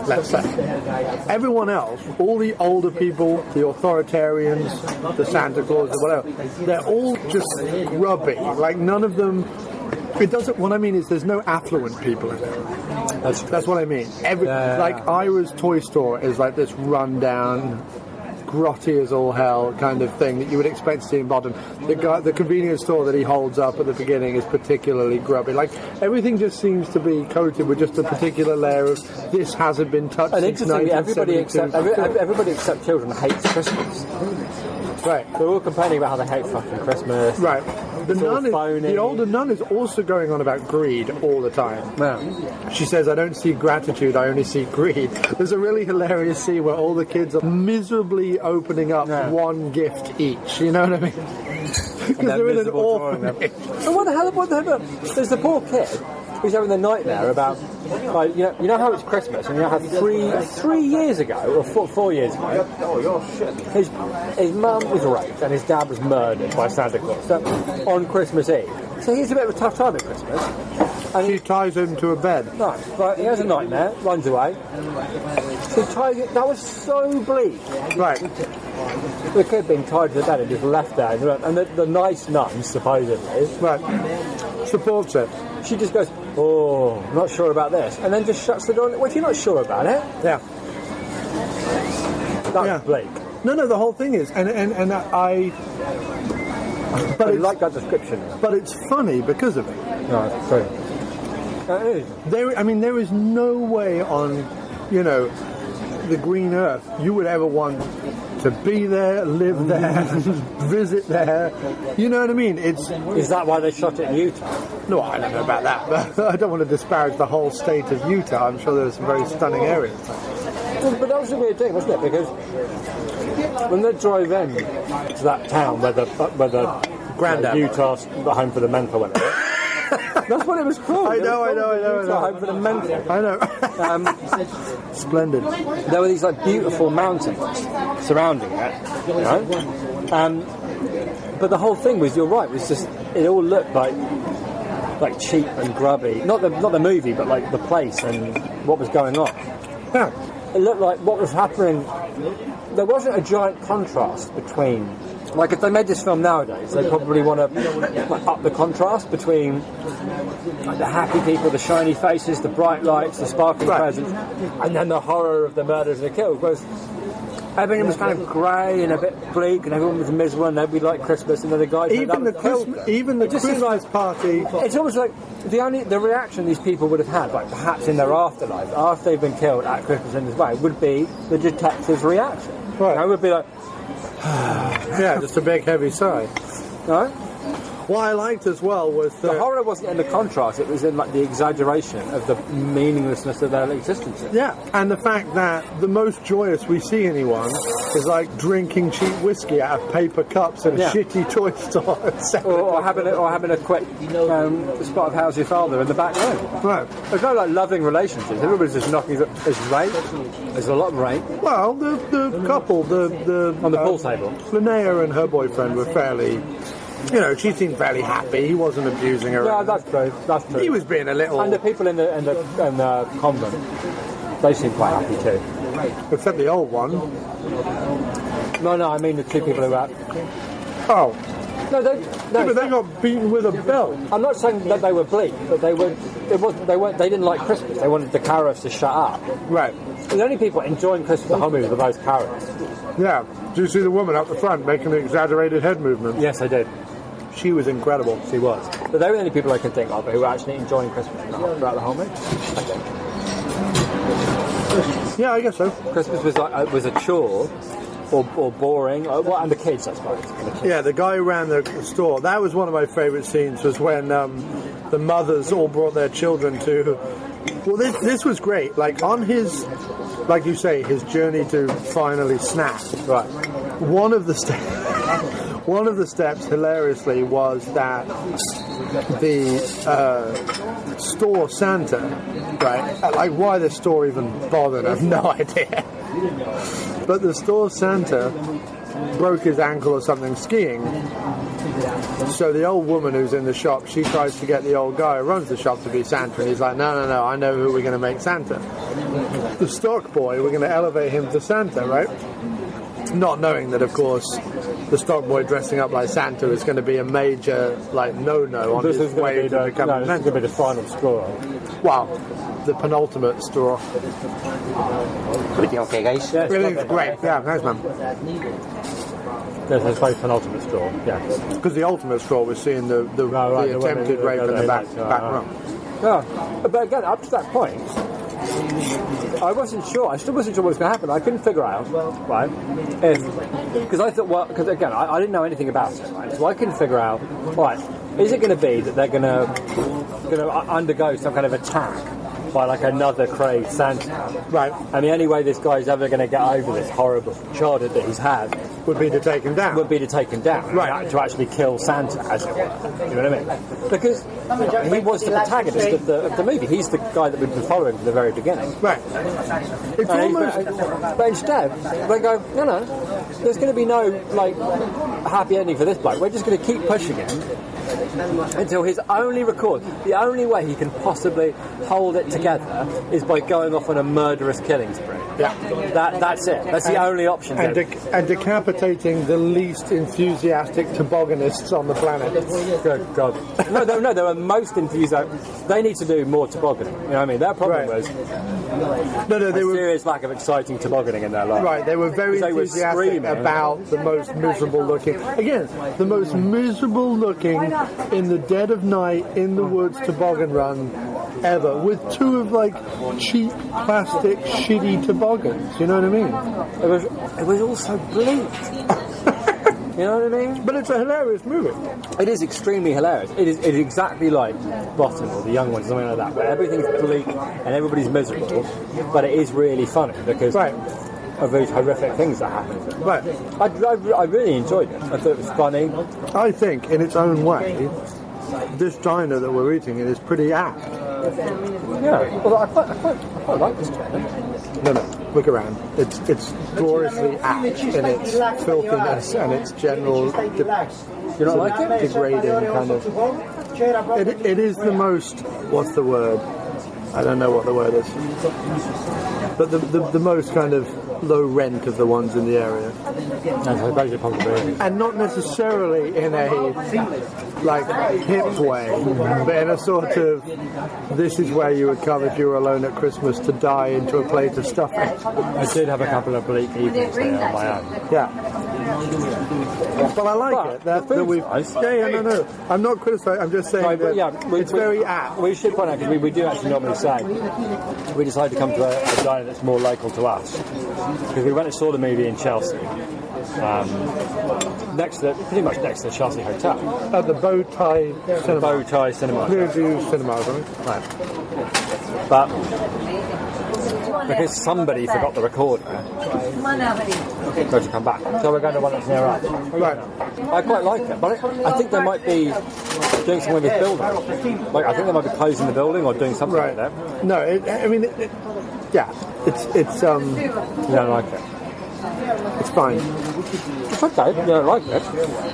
let's say. Everyone else, all the older people, the authoritarians, the Santa Claus, or whatever, they're all just grubby. Like, none of them... It doesn't... What I mean is there's no affluent people in it. That's what I mean. Like, Ira's toy store is like this rundown... grotty as all hell kind of thing that you would expect to see in Boston. The convenience store that he holds up at the beginning is particularly grubby. Like, everything just seems to be coated with just a particular layer of this hasn't been touched And since interestingly, 1972. everybody except children hates Christmas. Right. They're all complaining about how they hate fucking Christmas. Right. The older nun is also going on about greed all the time. Yeah. She says, I don't see gratitude, I only see greed. There's a really hilarious scene where all the kids are miserably opening up one gift each. You know what I mean? Because they're in an orphanage. And what the hell? There's the poor kid who's having the nightmare about, like, you know how it's Christmas, and you know how 3 years ago, or 4 years ago, his mum was raped and his dad was murdered by Santa Claus on Christmas Eve. So he's a bit of a tough time at Christmas. And she ties him to a bed. Right, but he has a nightmare, runs away. So he ties it. That was so bleak. Right. The kid being tied to the bed and just left there, and the nice nun, supposedly, supports it. She just goes, oh, not sure about this, and then just shuts the door. Well, if you're not sure about it, that's bleak. No, the whole thing is, and I. But I like that description. But it's funny because of it. No, it's true. It is. There is no way on, the green earth you would ever want to be there, live there, visit there. You know what I mean? Is that why they shot it in Utah? No, I don't know about that, but I don't want to disparage the whole state of Utah. I'm sure there's some very stunning areas. But that was a weird thing, wasn't it? Because when they drove in to that town where the Granddad Utah home for the mental went. That's what it was called. I know. Home for the mental. I know. Splendid. There were these like beautiful mountains surrounding it, but the whole thing was, you're right, was just, it all looked like cheap and grubby. Not the movie, but like the place and what was going on. Yeah. It looked like what was happening. There wasn't a giant contrast between. Like, if they made this film nowadays, they probably want to up the contrast between the happy people, the shiny faces, the bright lights, the sparkling presents, and then the horror of the murders and the kills. Whereas everything was kind of grey and a bit bleak, and everyone was miserable, and nobody liked Christmas, and then the guys even the Christmas party. It's almost like the reaction these people would have had, like perhaps in their afterlife, after they've been killed at Christmas in this way, would be the detective's reaction. Right. And I would be like. Yeah, just a big heavy sigh. Right? What I liked as well was the horror wasn't in the contrast; it was in like the exaggeration of the meaninglessness of their existence. Yeah, and the fact that the most joyous we see anyone is like drinking cheap whiskey out of paper cups in a shitty toy store, or having a quick spot of "How's your father" in the back room. Right. There's no like loving relationships. Everybody's just knocking. There's rain. There's a lot of rain. Well, the couple, the on the pool table, Linnea and her boyfriend were fairly. She seemed fairly happy. He wasn't abusing her. Yeah, that's true. That's true. He was being a little. And the people in the convent, they seemed quite happy too. Except the old one. No, I mean the two people who were. Oh. No, but they got beaten with a belt. I'm not saying that they were bleak, but they didn't like Christmas. They wanted the Carrots to shut up. Right. The only people enjoying Christmas at home were those Carrots. Yeah. Did you see the woman up the front making an exaggerated head movement? Yes, I did. She was incredible. She was. But they were the only people I can think of who were actually enjoying Christmas throughout the whole movie, I think. Yeah, I guess so. Christmas was a chore. Or boring, and the kids, I suppose. Yeah, the guy who ran the store, that was one of my favourite scenes, was when the mothers all brought their children to... Well, this was great. Like, on his, like you say, his journey to finally snap. Right. One of the steps, hilariously, was that the store Santa, right? Like, why the store even bothered, I have no idea. But the store Santa broke his ankle or something skiing. So the old woman who's in the shop, she tries to get the old guy who runs the shop to be Santa, and he's like, no, I know who we're going to make Santa. The stock boy, we're going to elevate him to Santa, right? Not knowing that, of course, the stock boy dressing up like Santa is going to be a major, like, no-no on his way to becoming Santa. This is going to be the final straw. Wow, the penultimate straw. Everything okay, guys? Yes, Everything's great. Yeah, thanks, man. Yes, that's like penultimate straw, yeah. Because the ultimate straw was seeing the attempted rape in the back row. Yeah, but again, up to that point, I wasn't sure. I still wasn't sure what was going to happen. I couldn't figure out, right? Because I thought, well, because again, I didn't know anything about it, right? So I couldn't figure out, right? Is it going to be that they're going to undergo some kind of attack by like another crazed Santa? Right. And the only way this guy's ever going to get over this horrible childhood that he's had would be to take him down. Right. To actually kill Santa, as it were. You know what I mean? Because he was the protagonist of the movie. He's the guy that we've been following from the very beginning. Right. It's almost... But instead, they go, no, there's going to be no, like, happy ending for this bloke. We're just going to keep pushing him until his only record, the only way he can possibly hold it together is by going off on a murderous killing spree. Yeah. That's it. That's the only option. And decapitating the least enthusiastic tobogganists on the planet. Good God. No, they were most enthusiastic. They need to do more tobogganing. You know what I mean? Their problem was they were serious lack of exciting tobogganing in their life. Right, they were very enthusiastic about the most miserable looking. Again, the most miserable looking in the dead of night in the woods toboggan run ever, with two of like cheap plastic shitty toboggans. You know what I mean? It was all so bleak. You know what I mean? But it's a hilarious movie. It is extremely hilarious. It is exactly like Bottom or The Young Ones, something like that, where everything's bleak and everybody's miserable, but it is really funny because of those horrific things that happen. Right. I really enjoyed it. I thought it was funny. I think, in its own way, this diner that we're eating in is pretty apt. Yeah. Well, I quite like this diner. No, look around. It's gloriously apt in its filthiness and its general you don't like it? Degrading kind of. It is the most. What's the word? I don't know what the word is. But the most kind of low rent of the ones in the area. And not necessarily in a like hip way, but in a sort of this is where you would come if you were alone at Christmas to die into a plate of stuffing. I did have a couple of bleak evenings there on my own. Yeah. But I like it. That we've. Nice. No. I'm not criticising. I'm just saying it's very apt. We should point out because we do actually normally say we decided to come to a diner that's more local to us because we went and saw the movie in Chelsea. Pretty much next to the Chelsea Hotel. At the Bow Tie Cinema. The Bow Tie Cinema. Clearview Cinema, I think. Right. But because somebody forgot the recorder, to come back. So we're going to one that's near us. Right. I quite like it, but I think they might be doing something with this building. Like I think they might be closing the building or doing something like that. No, it's You don't like it. It's fine. It's okay. You don't like it.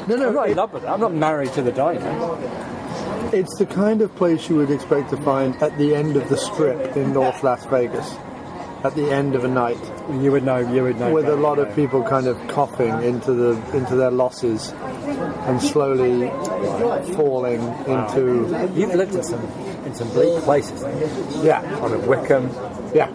No, I'm not in love with it. I'm not married to the diner. It's the kind of place you would expect to find at the end of the Strip in North Las Vegas. At the end of a night. You would know. With a lot of people kind of coughing into their losses and slowly falling into. You've lived in some bleak places. Yeah. On Wickham. Yeah.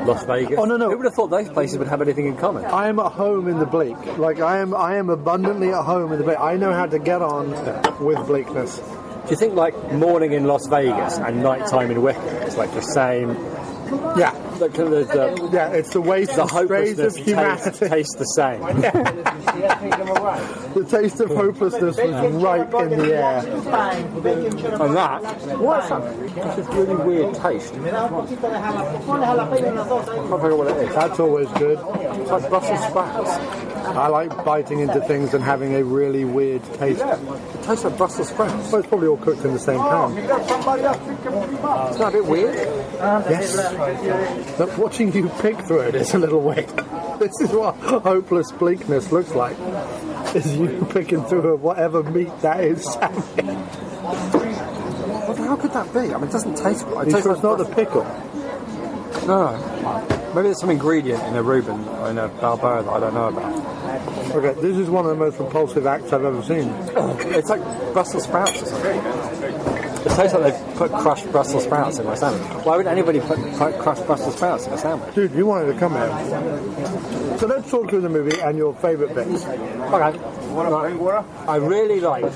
Las Vegas. Oh no! Who would have thought those places would have anything in common? I am at home in the bleak. Like I am abundantly at home in the bleak. I know how to get on with bleakness. Do you think like morning in Las Vegas and nighttime in Wickham is like the same? Yeah. It's the waste the and strays of humanity. Taste the same. The taste of hopelessness was right in the air. And what's that? That's a really weird taste. I can't figure out what it is. That's always good. It's like Brussels sprouts. I like biting into things and having a really weird taste. It tastes like Brussels sprouts. Well, it's probably all cooked in the same pan. Isn't that a bit weird? Yes. But watching you pick through it is a little weird. This is what hopeless bleakness looks like. Is you picking through whatever meat that is, Sammy. What the hell could that be? I mean, it doesn't taste right. It's not the pickle. No. Maybe there's some ingredient in a Reuben or in a Balboa that I don't know about. Okay, this is one of the most repulsive acts I've ever seen. It's like Brussels sprouts or something. It tastes like they've put crushed Brussels sprouts in my sandwich. Why would anybody put crushed Brussels sprouts in a sandwich? Dude, you wanted to come here. So let's talk through the movie and your favourite bits. Okay. I really liked the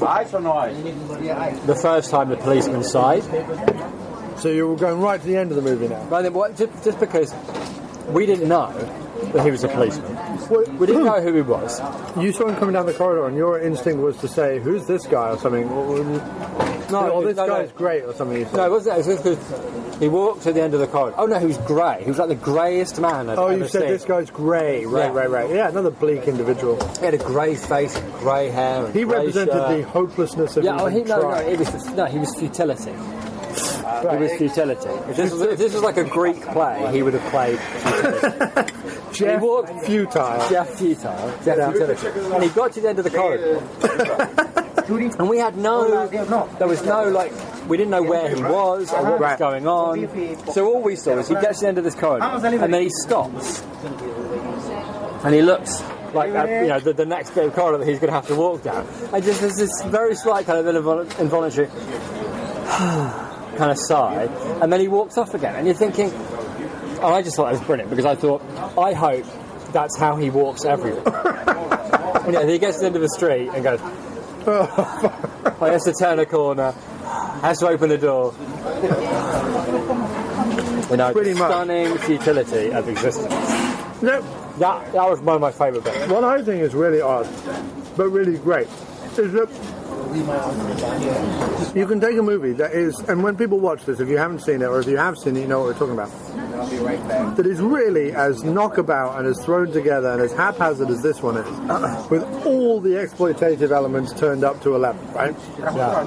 first time the policeman sighed. So you were going right to the end of the movie now? Right, just because we didn't know that he was a policeman. We didn't know who he was. You saw him coming down the corridor and your instinct was to say, who's this guy or something? This guy's great or something. You said. No, it wasn't. It was because he walked to the end of the corridor. Oh no, he was grey. He was like the greyest man I've ever seen. You said this guy's grey. Right. Yeah, another bleak individual. He had a grey face, grey hair. And he represented the hopelessness of he was futility. It was futility. If this was like a Greek play, he would have played futility. Jeff Futile. Jeff Futility. And he got to the end of the corridor. And we had there was no, we didn't know where he was or what was going on. So all we saw is he gets to the end of this corridor and then he stops. And he looks like, the next bit of corridor that he's going to have to walk down. And just there's this very slight kind of involuntary kind of sigh, and then he walks off again, and you're thinking, I just thought that was brilliant, because I thought, I hope that's how he walks everywhere. He gets to the end of the street and goes, he has to turn a corner, has to open the door. Pretty much. Stunning futility of existence. Yep. That was one of my favourite bits. What I think is really odd, but really great, is that you can take a movie that is, and when people watch this, if you haven't seen it, or if you have seen it, you know what we're talking about, that is really as knockabout and as thrown together and as haphazard as this one is, with all the exploitative elements turned up to 11, right? Yeah.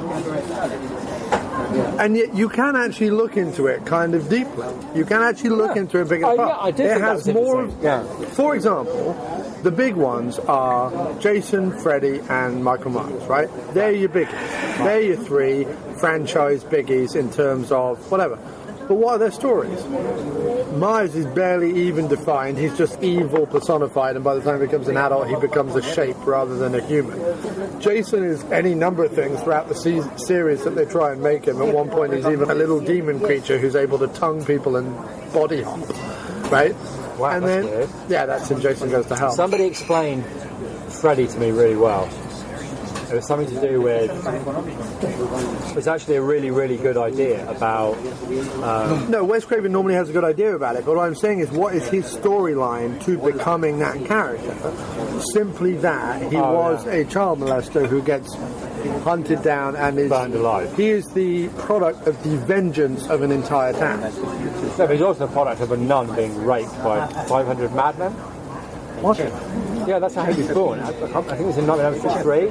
And yet you can actually look into it kind of deeply. You can actually look into it big and apart. I did think has that was more. For example, the big ones are Jason, Freddy, and Michael Myers, right? They're your biggies. They're your three franchise biggies in terms of whatever. But what are their stories? Myers is barely even defined. He's just evil personified, and by the time he becomes an adult, he becomes a shape rather than a human. Jason is any number of things throughout the series that they try and make him. At one point, he's even a little demon creature who's able to tongue people and body hop, right? Wow, and that's then, weird. Yeah, that's in Jason Goes to Hell. Somebody explained Freddy to me really well. It was something to do with... It's actually a really, really good idea about... No, Wes Craven normally has a good idea about it, but what I'm saying is, what is his storyline to becoming that character? Simply that he was a child molester who gets hunted down and is... burned alive. He is the product of the vengeance of an entire town. Yeah, but he's also the product of a nun being raped by 500 madmen. What? Yeah, that's how he was born. I think it was in 1953,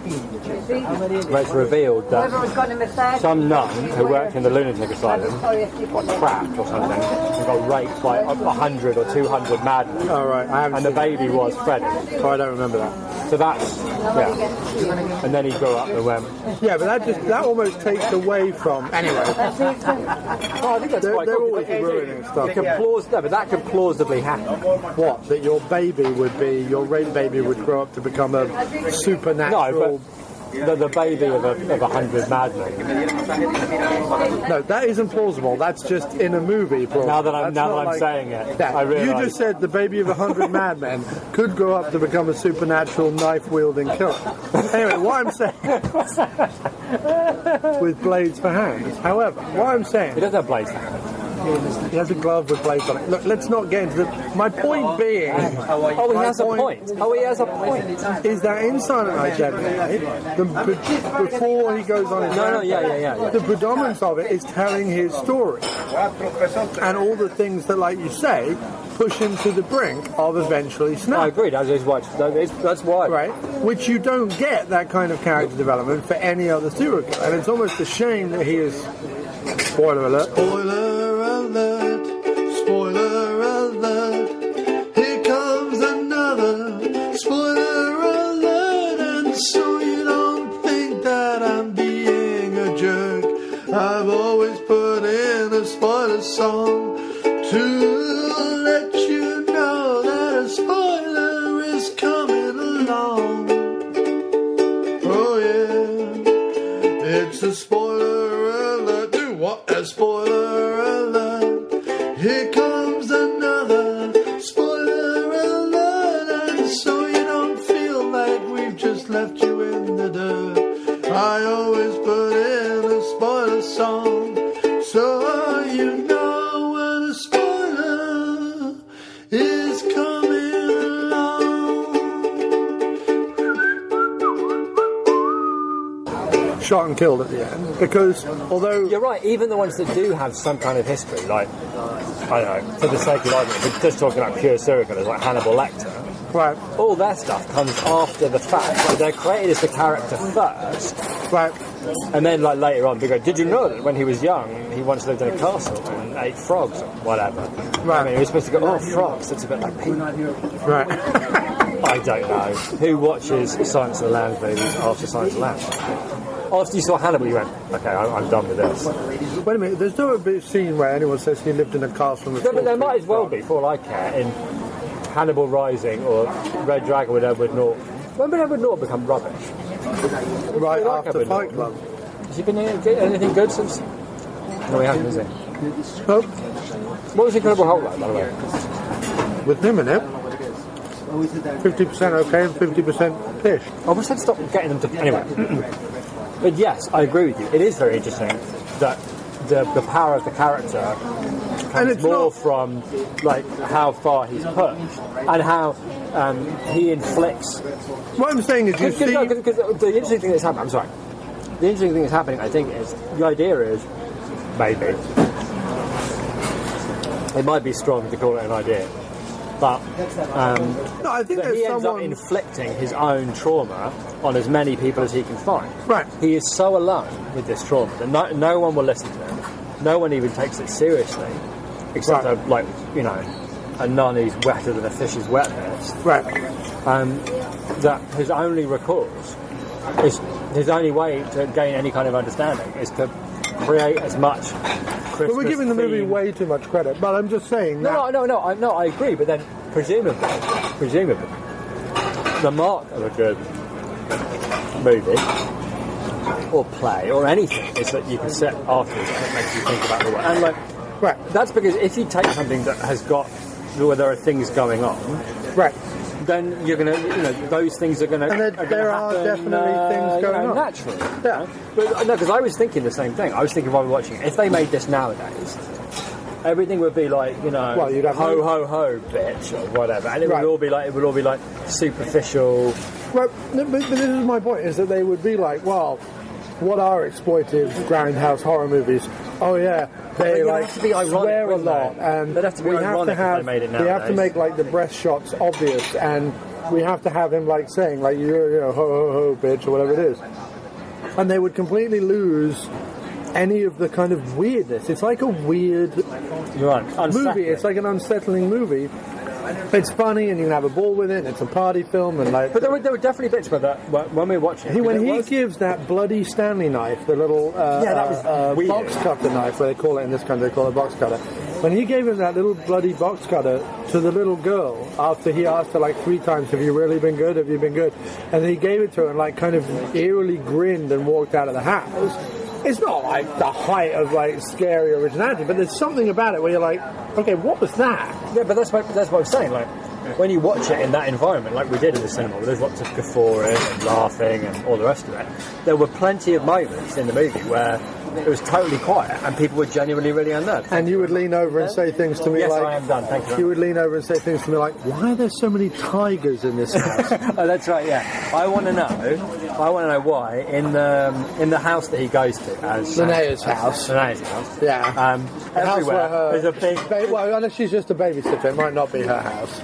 where it's revealed that some nun who worked in the lunatic asylum got trapped or something and got raped by 100 or 200 madmen. Oh, right. And the baby was Freddy. Oh, I don't remember that. So that's, And then he grew up and went... Yeah, but that almost takes away from... Anyway. I think that's quite they're cool. always ruining stuff. But that could plausibly happen. What? That your baby would be... Your rape baby would grow up to become a supernatural... No, but the baby of 100 madmen. No, that isn't plausible. That's just in a movie plausible. Now that I'm saying it, I realise. You just said the baby of 100 madmen could grow up to become a supernatural knife-wielding killer. Anyway, what I'm saying... with blades for hands. However, what I'm saying... He doesn't have blades for hands. He has a glove with blades on it. Look, let's not get into the... My point being... he has a point. Is that in Silent Night Deadly, before he goes on his... Yeah. The predominance of it is telling his story. And all the things that, like you say, push him to the brink of eventually snap. I agree, that's why. Right? Which you don't get that kind of character development for any other serial killer. And it's almost a shame that he is... Spoiler alert. Spoiler alert. Spoiler alert. Here comes another Oh yeah, it's a spoiler alert. Do what? A spoiler alert. Here comes another spoiler alert. And so you don't feel like we've just left you in the dirt, I always put in a spoiler song, so you know when a spoiler is coming along. Shot and killed at the end, because although... You're right, even the ones that do have some kind of history, like, I don't know, for the sake of argument, we're just talking about pure serial killers like Hannibal Lecter, right, all their stuff comes after the fact. So they're created as the character first, right, and then like later on they go, did you know that when he was young he once lived in a castle and ate frogs or whatever? Right. I mean, he was supposed to go, oh, frogs, that's a bit like people. Right. I don't know. Who watches Silence of the Lambs movies after Silence of the Lambs? After you saw Hannibal, you went, okay, I'm done with this. Wait a minute, there's no bit scene where anyone says he lived in a castle. No, but there might as well be, for all I care, in Hannibal Rising or Red Dragon with Edward Norton. When did Edward Norton become rubbish? Right like after Edward Fight Norton? Club. Has he been anything good since? No, he hasn't, has he? No. What was Incredible Hulk like, by the way? With him in it, 50% okay and 50% pish. I wish they'd stop getting them to... Anyway. But yes, I agree with you. It is very interesting that the power of the character comes more from like how far he's pushed and how he inflicts. What I'm saying is, you see, because the interesting thing that's happening. I'm sorry. The interesting thing that's happening, I think, is the idea is maybe it might be strong to call it an idea, but no, I think he ends up inflicting his own trauma on as many people as he can find. Right. He is so alone with this trauma that no one will listen to him. No one even takes it seriously, except a nun who's wetter than a fish's wetness. Right. That his only recourse is his only way to gain any kind of understanding is to create as much Christmas. But we're giving the movie theme. way too much credit. But I'm just saying that. No, I agree. But then, presumably, the mark of a good movie or play or anything is that you can sit afterwards and it makes you think about the world. And right, that's because if you take something that has got where there are things going on, right, then you're gonna, those things are gonna. And there are definitely things going on naturally. Yeah, but no, because I was thinking the same thing. I was thinking while we were watching it, if they made this nowadays, everything would be like, well, you'd have ho ho ho, bitch, or whatever, and it would all be like superficial. Right, but this is my point: is that they would be like, well, what are exploitive grindhouse horror movies? Oh yeah, they like swear a lot, and we have to make like the breast shots obvious, and we have to have him like saying like ho ho ho bitch or whatever it is, and they would completely lose any of the kind of weirdness. It's like a weird movie. It's like an unsettling movie. It's funny, and you can have a ball with it. And it's a party film, and like. But there were definitely bits where that when we were watching. When he gives that bloody Stanley knife, the little that was weird. box cutter knife, where they call it in this country, they call it a box cutter. When he gave him that little bloody box cutter to the little girl after he asked her like 3 times, "Have you really been good? Have you been good?" And then he gave it to her and like kind of eerily grinned and walked out of the house. It's not like the height of like scary originality, but there's something about it where you're like, okay, what was that? Yeah, but that's what I'm saying. Like when you watch it in that environment, like we did in the cinema, where there's lots of guffawing and laughing and all the rest of it, there were plenty of moments in the movie where it was totally quiet and people were genuinely really unnerved. And you would lean over and say things to me yes, like, I am done. Thank you. You would lean over and say things to me like, why are there so many tigers in this house? Oh, that's right. Yeah, I want to know why in the house that he goes to as Linnea's house. Linnea's house. Yeah. Everywhere there's a big. Well, unless she's just a babysitter, it might not be her house.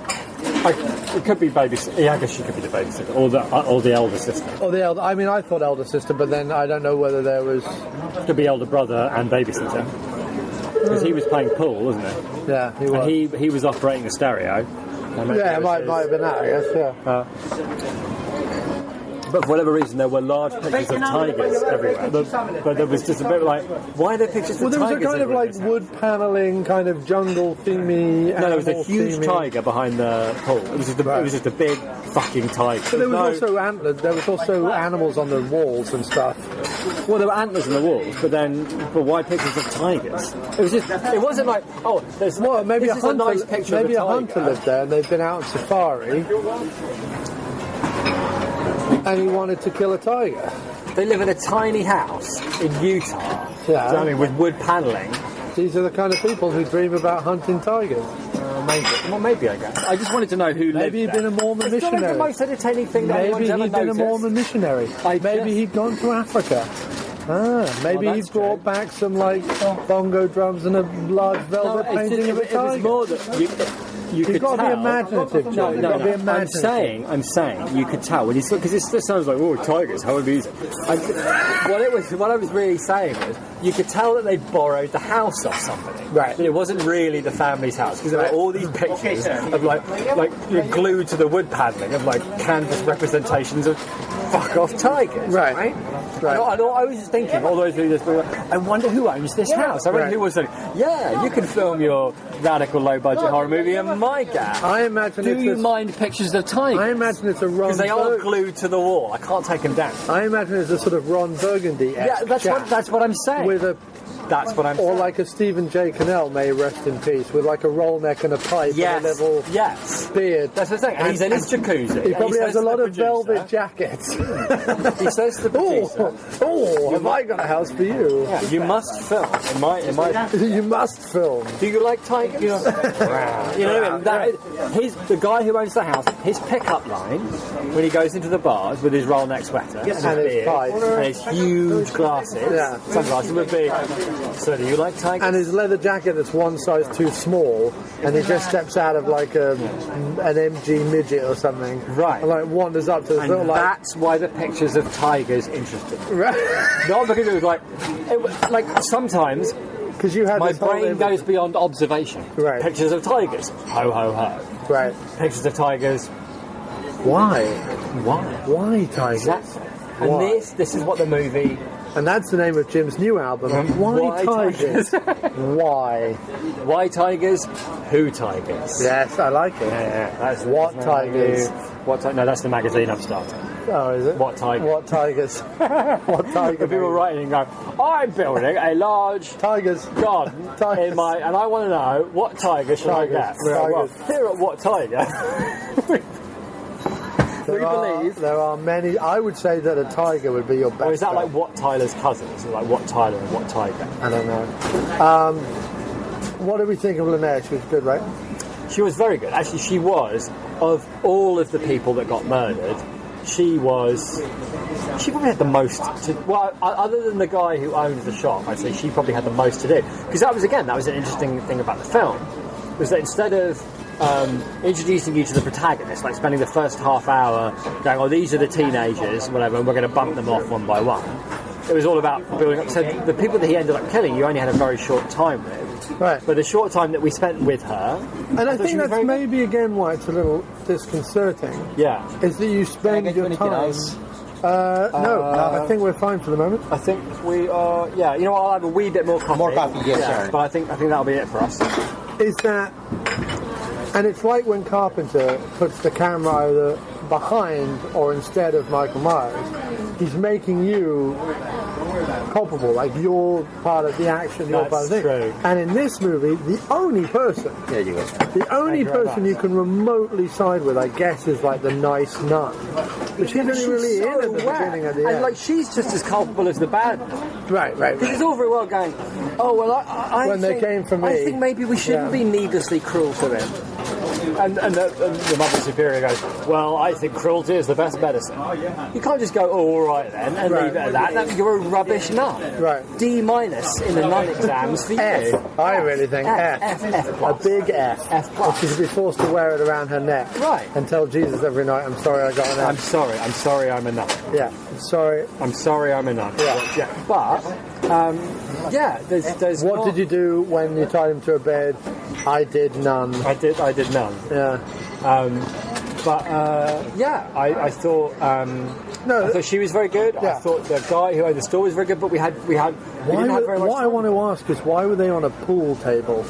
It could be babysitter. Yeah, I guess she could be the babysitter, or the elder sister. Or the elder. I mean, I thought elder sister, but then I don't know whether there was. Could be elder brother and babysitter, because he was playing pool, wasn't he? Yeah, he was. And he was operating the stereo. Yeah, it might have been that, I guess. Yeah. But for whatever reason, there were large pictures of tigers everywhere. But there was just a bit like, why are there pictures of tigers? Well, there was a kind of like wood panelling, kind of jungle themey. No, there was a huge tiger behind the pool. It was just a big fucking tigers. But there was also antlers. There was also animals on the walls and stuff. Well, there were antlers on the walls, but why pictures of tigers? It was just. It wasn't like, there's. Well, maybe this is a nice picture. Maybe of a hunter lived there, and they've been out on safari, and he wanted to kill a tiger. They live in a tiny house in Utah. Yeah. Do you know what I mean, with wood panelling. These are the kind of people who dream about hunting tigers. Maybe. Well, maybe, I guess. I just wanted to know who lived Maybe he'd been a Mormon It's missionary. not the most entertaining thing that Maybe anyone's ever he'd been a noticed. Mormon missionary. Maybe he'd gone to Africa. Maybe he brought back some bongo drums and a large velvet painting of a tiger. It was more that you could got to tell. be imaginative, John. You've got to be imaginative. I'm saying you could tell when you because it just sounds like tigers, how amusing. What I was really saying was you could tell that they borrowed the house off somebody. Right. But it wasn't really the family's house because there were all these pictures of like you're glued to the wood paneling of like canvas representations of fuck off tigers. Right. I was just thinking all those videos. I wonder who owns this house. I reckon who was saying, you can film your radical low budget horror movie in my gaff. I imagine. Do you mind pictures of tigers? I imagine it's a Ron. Because they are glued to the wall. I can't take them down. I imagine it's a sort of Ron Burgundy. Yeah, that's what I'm saying. That's what I'm saying. Or like a Stephen J. Cannell, may rest in peace, with like a roll neck and a pipe and a little beard. That's what I'm saying. And he's in his jacuzzi. He probably has a lot of velvet jackets. He says to the producer, have I got a house for you? Yeah, you must film. You must film. Do you like tigers? You know what I mean? The guy who owns the house, his pickup line, when he goes into the bars with his roll neck sweater and his pipe and his huge glasses, sunglasses would be, so do you like tigers? And his leather jacket that's one size too small, and he just steps out of like an MG midget or something. Right. And like wanders up to the and that's why the pictures of tigers interested me. Right. Not because it was like sometimes because you had my brain goes beyond observation. Right. Pictures of tigers. Ho ho ho. Right. Pictures of tigers. Why? Why tigers? Exactly. And this is what the movie. And that's the name of Jim's new album. Why tigers? Why? Why tigers? Who tigers? Yes, I like it. Yeah. That's what tigers? No, that's the magazine I'm starting. Oh, is it? What tigers? What tigers? What tigers? People writing and go, I'm building a large tigers garden in my, and I want to know what tiger should I get? Well, here at What Tiger. There are many. I would say that a tiger would be your best. Or is that like What Tyler's cousin? Is it like What Tyler and What Tiger? I don't know. What do we think of Linnea? She was good, right? She was very good. Actually, she was, of all of the people that got murdered, she probably had the most other than the guy who owned the shop, I'd say she probably had the most to do. Because that was an interesting thing about the film, was that instead of introducing you to the protagonist, like spending the first half hour going, these are the teenagers, whatever, and we're going to bump them off one by one. It was all about building up. So the people that he ended up killing, you only had a very short time with. Right. But the short time that we spent with her... And I think that's maybe, again, why it's a little disconcerting. Yeah. Is that you spend your time... No, I think we're fine for the moment. I think we are... Yeah, you know what, I'll have a wee bit more coffee. More coffee, yes, sir. But I think that'll be it for us. Is that... And it's like when Carpenter puts the camera either behind or instead of Michael Myers, he's making you culpable, like you're part of the action, you're part of the thing. True. And in this movie, the only person you can remotely side with, I guess, is like the nice nun. But she's only really in at the beginning of the end. And like she's just as culpable as the bad one. Right. Because it's all very well going, I when think, they came for me. I think maybe we shouldn't be needlessly cruel to him. And the Mother Superior goes, well, I think cruelty is the best medicine. You can't just go, all right then, and leave it at that. You're a rubbish nun. Right. D- in the nun exams for you. F. I really think F. A big F. F plus. She should be forced to wear it around her neck. Right. And tell Jesus every night, I'm sorry I got an F. I'm sorry I'm a nun. Yeah. I'm sorry I'm a nun. Yeah. But, there's what did you do when you tied him to a bed? I did none. I did none. Yeah. I thought I thought she was very good. Yeah. I thought the guy who owned the store was very good, but we didn't have very much What time. I want to ask is why were they on a pool table?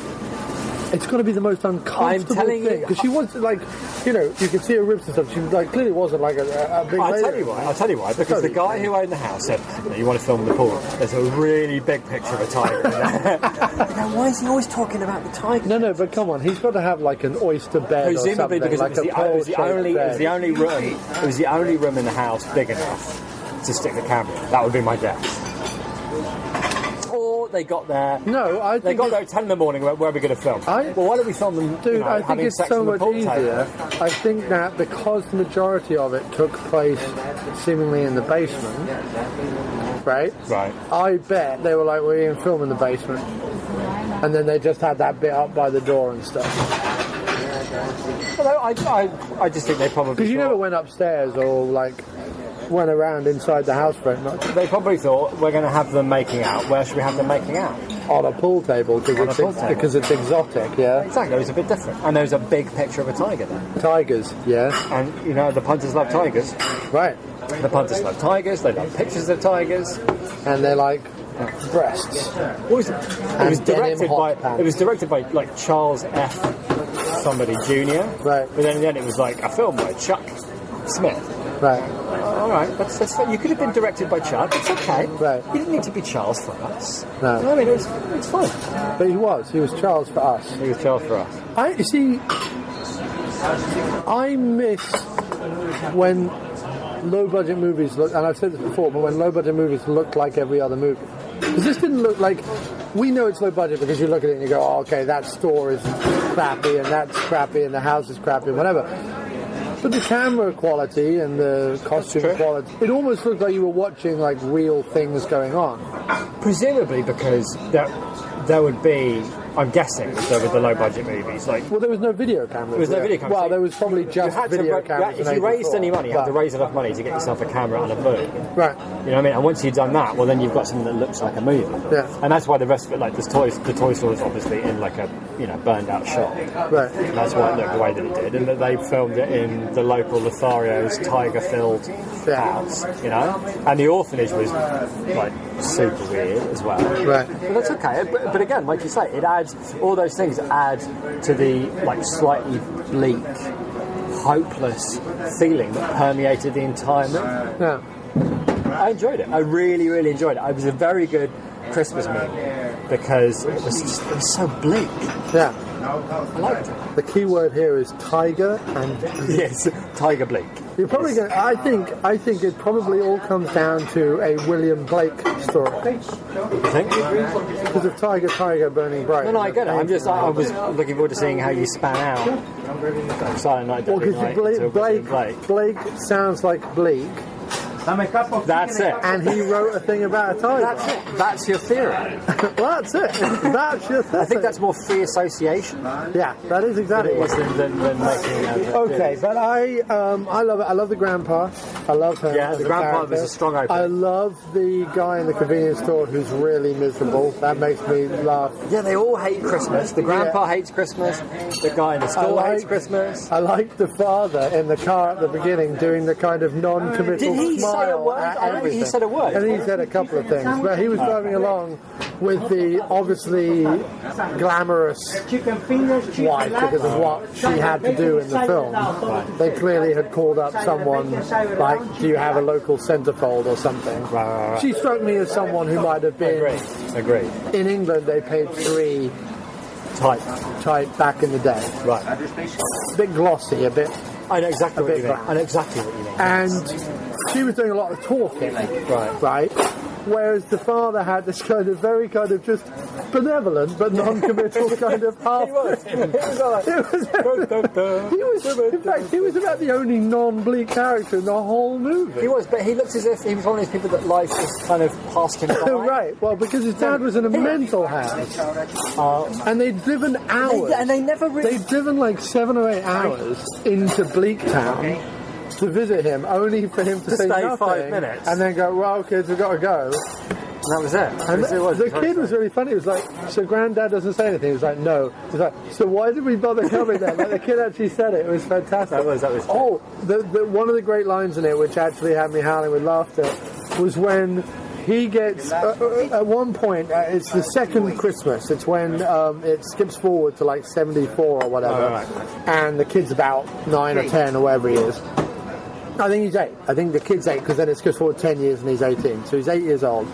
It's got to be the most uncomfortable thing. Because she was like, you can see her ribs and stuff. She clearly wasn't like a big lady. I'll tell you why. Because the guy who owned the house said, you want to film the pool? There's a really big picture of a tiger in there. Why is he always talking about the tiger? No, but come on. He's got to have like an oyster bed Presumably or something. Because like it was the only room in the house big enough to stick the camera in. That would be my guess. They got there. No, they got there at 10 in the morning. Where are we going to film? Well, why don't we film them? Dude, I think it's so much easier. Table? I think that because the majority of it took place seemingly in the basement, right? Right. I bet they were like, we're going to film in the basement, and then they just had that bit up by the door and stuff. Although I just think they probably because you never went upstairs or like went around inside the house very much. They probably thought, we're going to have them making out. Where should we have them making out? On a pool table, because it's exotic, yeah? Exactly, it was a bit different. And there's a big picture of a tiger there. Tigers, yeah. And, the punters love tigers. Right. The punters love tigers, they love pictures of tigers. And they like breasts. It was directed by like Charles F. somebody Jr. Right. But then in the end it was like a film by Chuck Smith. Right. All right, that's fine. You could have been directed by Chuck. It's okay. Right. You didn't need to be Charles for us. No. I mean, it's fine. But he was Charles for us. He was Charles for us. I miss when low-budget movies look, and I've said this before, but when low-budget movies looked like every other movie. Because this didn't look like... We know it's low-budget because you look at it and you go, oh, okay, that store is crappy, and that's crappy, and the house is crappy, and whatever. But the camera quality and the costume quality, it almost looked like you were watching like real things going on. Presumably because there would be, I'm guessing, there were the low-budget movies. Well, there was no video cameras. There was no video cameras. Well, there was probably just video cameras. If you raised any money, you had to raise enough money to get yourself a camera and a boom. Right. You know what I mean? And once you've done that, well, then you've got something that looks like a movie. Yeah. And that's why the rest of it, like the toy store is obviously in like a burned-out shop. Right. And that's why it looked the way that it did, and that they filmed it in the local Lothario's tiger-filled house. And the orphanage was like super weird as well. Right. But that's okay. But again, like you say, it adds all those things add to the like slightly bleak, hopeless feeling that permeated the entire movie. Yeah. I enjoyed it. I really, really enjoyed it. It was a very good Christmas movie because it was so bleak. Yeah. I liked it. The key word here is tiger and yes, tiger bleak. You're probably going. I think it probably all comes down to a William Blake story. You think? Because of Tiger, Burning Bright. No, I get it. I was looking forward to seeing how you span out Silent Night. Well, because Blake sounds like bleak. That's it. And he wrote a thing about a tiger. That's it. That's your theory. Well, that's it. That's your theory. I think that's more free association. Yeah, that is exactly what it is than making okay, but I love it. I love the grandpa. I love her. Yeah, the grandpa was a strong opening. I love the guy in the convenience store who's really miserable. That makes me laugh. Yeah, they all hate Christmas. The grandpa hates Christmas. The guy in the store hates Christmas. I like the father in the car at the beginning doing the kind of non-committal smile. Say a word? I don't think he said a word. And he said a couple of things, but he was driving along with the obviously glamorous wife because of what she had to do in the film. Right. They clearly had called up someone like, do you have a local centerfold or something? Right. She struck me as someone who might have been... Agreed. In England, they paid 3 type back in the day. Right. A bit glossy, a bit... I know exactly what you mean. I know exactly what you mean. And she was doing a lot of talking. Right. Whereas the father had this kind of very kind of just benevolent but non-committal kind of half. He was about the only non-bleak character in the whole movie. He was, but he looked as if he was one of those people that life just kind of passed him by. Right, well, because his dad was in a mental house. And they'd driven hours. They'd driven like 7 or 8 hours into Bleak Town to visit him, only for him to say nothing 5 minutes and then go, well, kids, we've got to go. And that was it. And the kid was really funny. He was like, so Granddad doesn't say anything. He was like, no. He's like, so why did we bother coming then? Like, the kid actually said it. It was fantastic. That was Oh, one of the great lines in it, which actually had me howling with laughter, was when he gets at one point. It's the second Christmas. It's when it skips forward to like 74 or whatever, and the kid's about 9 or 10 or whatever he is. I think he's 8. I think the kid's 8 because then it skips forward 10 years and he's 18. So he's 8 years old,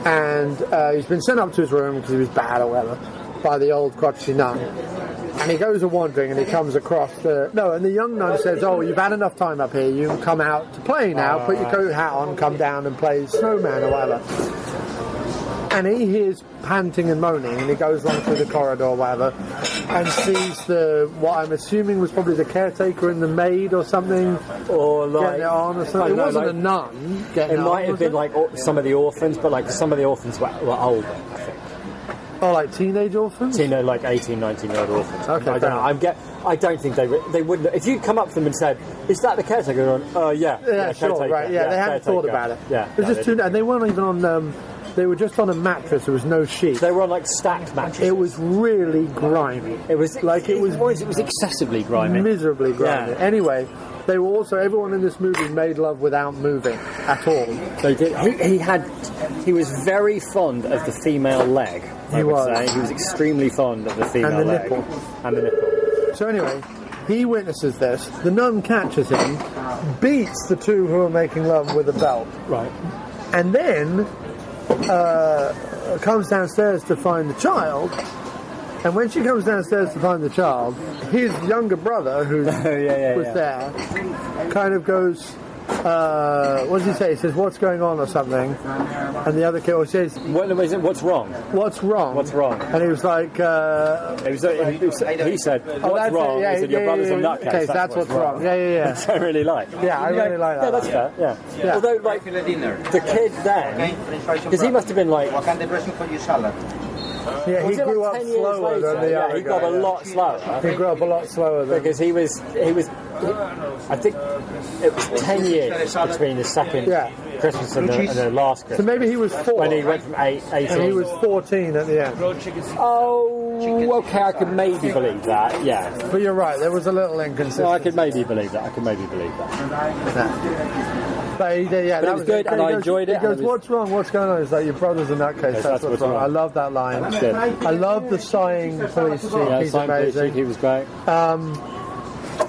and he's been sent up to his room because he was bad or whatever by the old crotchety nun. And he goes a-wandering and he comes across and the young nun says, "Oh, you've had enough time up here, you can come out to play now, put your coat hat on, come down and play snowman or whatever." And he hears panting and moaning, and he goes along through the corridor or whatever, and sees what I'm assuming was probably the caretaker and the maid or something, or like getting it on or something. It wasn't a nun getting it. It might have been like some of the orphans, but like some of the orphans were older, I think. Oh, like teenage orphans? Like 18, 19-year-old orphans. Okay, I don't know. I don't think they wouldn't. If you'd come up to them and said, "Is that the caretaker?" Yeah, sure, right. Yeah, they hadn't thought about it. Yeah, it was just and they weren't even on. They were just on a mattress. There was no sheet. They were on like stacked mattresses. It was really grimy. It was excessively grimy, miserably grimy. Yeah. Anyway. They were also, everyone in this movie made love without moving at all. They did. He was very fond of the female leg. He was extremely fond of the female leg. And the nipple. So anyway, he witnesses this. The nun catches him, beats the two who are making love with a belt. Right. And then comes downstairs to find the child. And when she comes downstairs to find the child, his younger brother, who was there, kind of goes, what does he say? He says, "What's going on?" or something. And the other kid says, "What's wrong? What's wrong? What's wrong?" And he was like, he said, "What's wrong?" He said, "Your brother's a nutcase. Okay, that's what's wrong." Yeah. Which I really like. Yeah, I really like that. Yeah, that's fair. Yeah. Although, like, the kid then, because he must have been like... Yeah, he grew up slower than the other guy. He got a lot slower. He grew up a lot slower than... Because he was I think it was 10 years between the second Christmas and the last Christmas. So maybe he was 4. When he went from 18. And he was 14 at the end. Oh, okay, I could maybe believe that, yeah. But you're right, there was a little inconsistency. No, I could maybe believe that. But it was good, and I enjoyed it. He goes, "What's wrong? What's going on?" He's like, "Your brother's in that case. That's what's wrong." I love that line. That's good. I love the sighing police chief. He's amazing. He was great.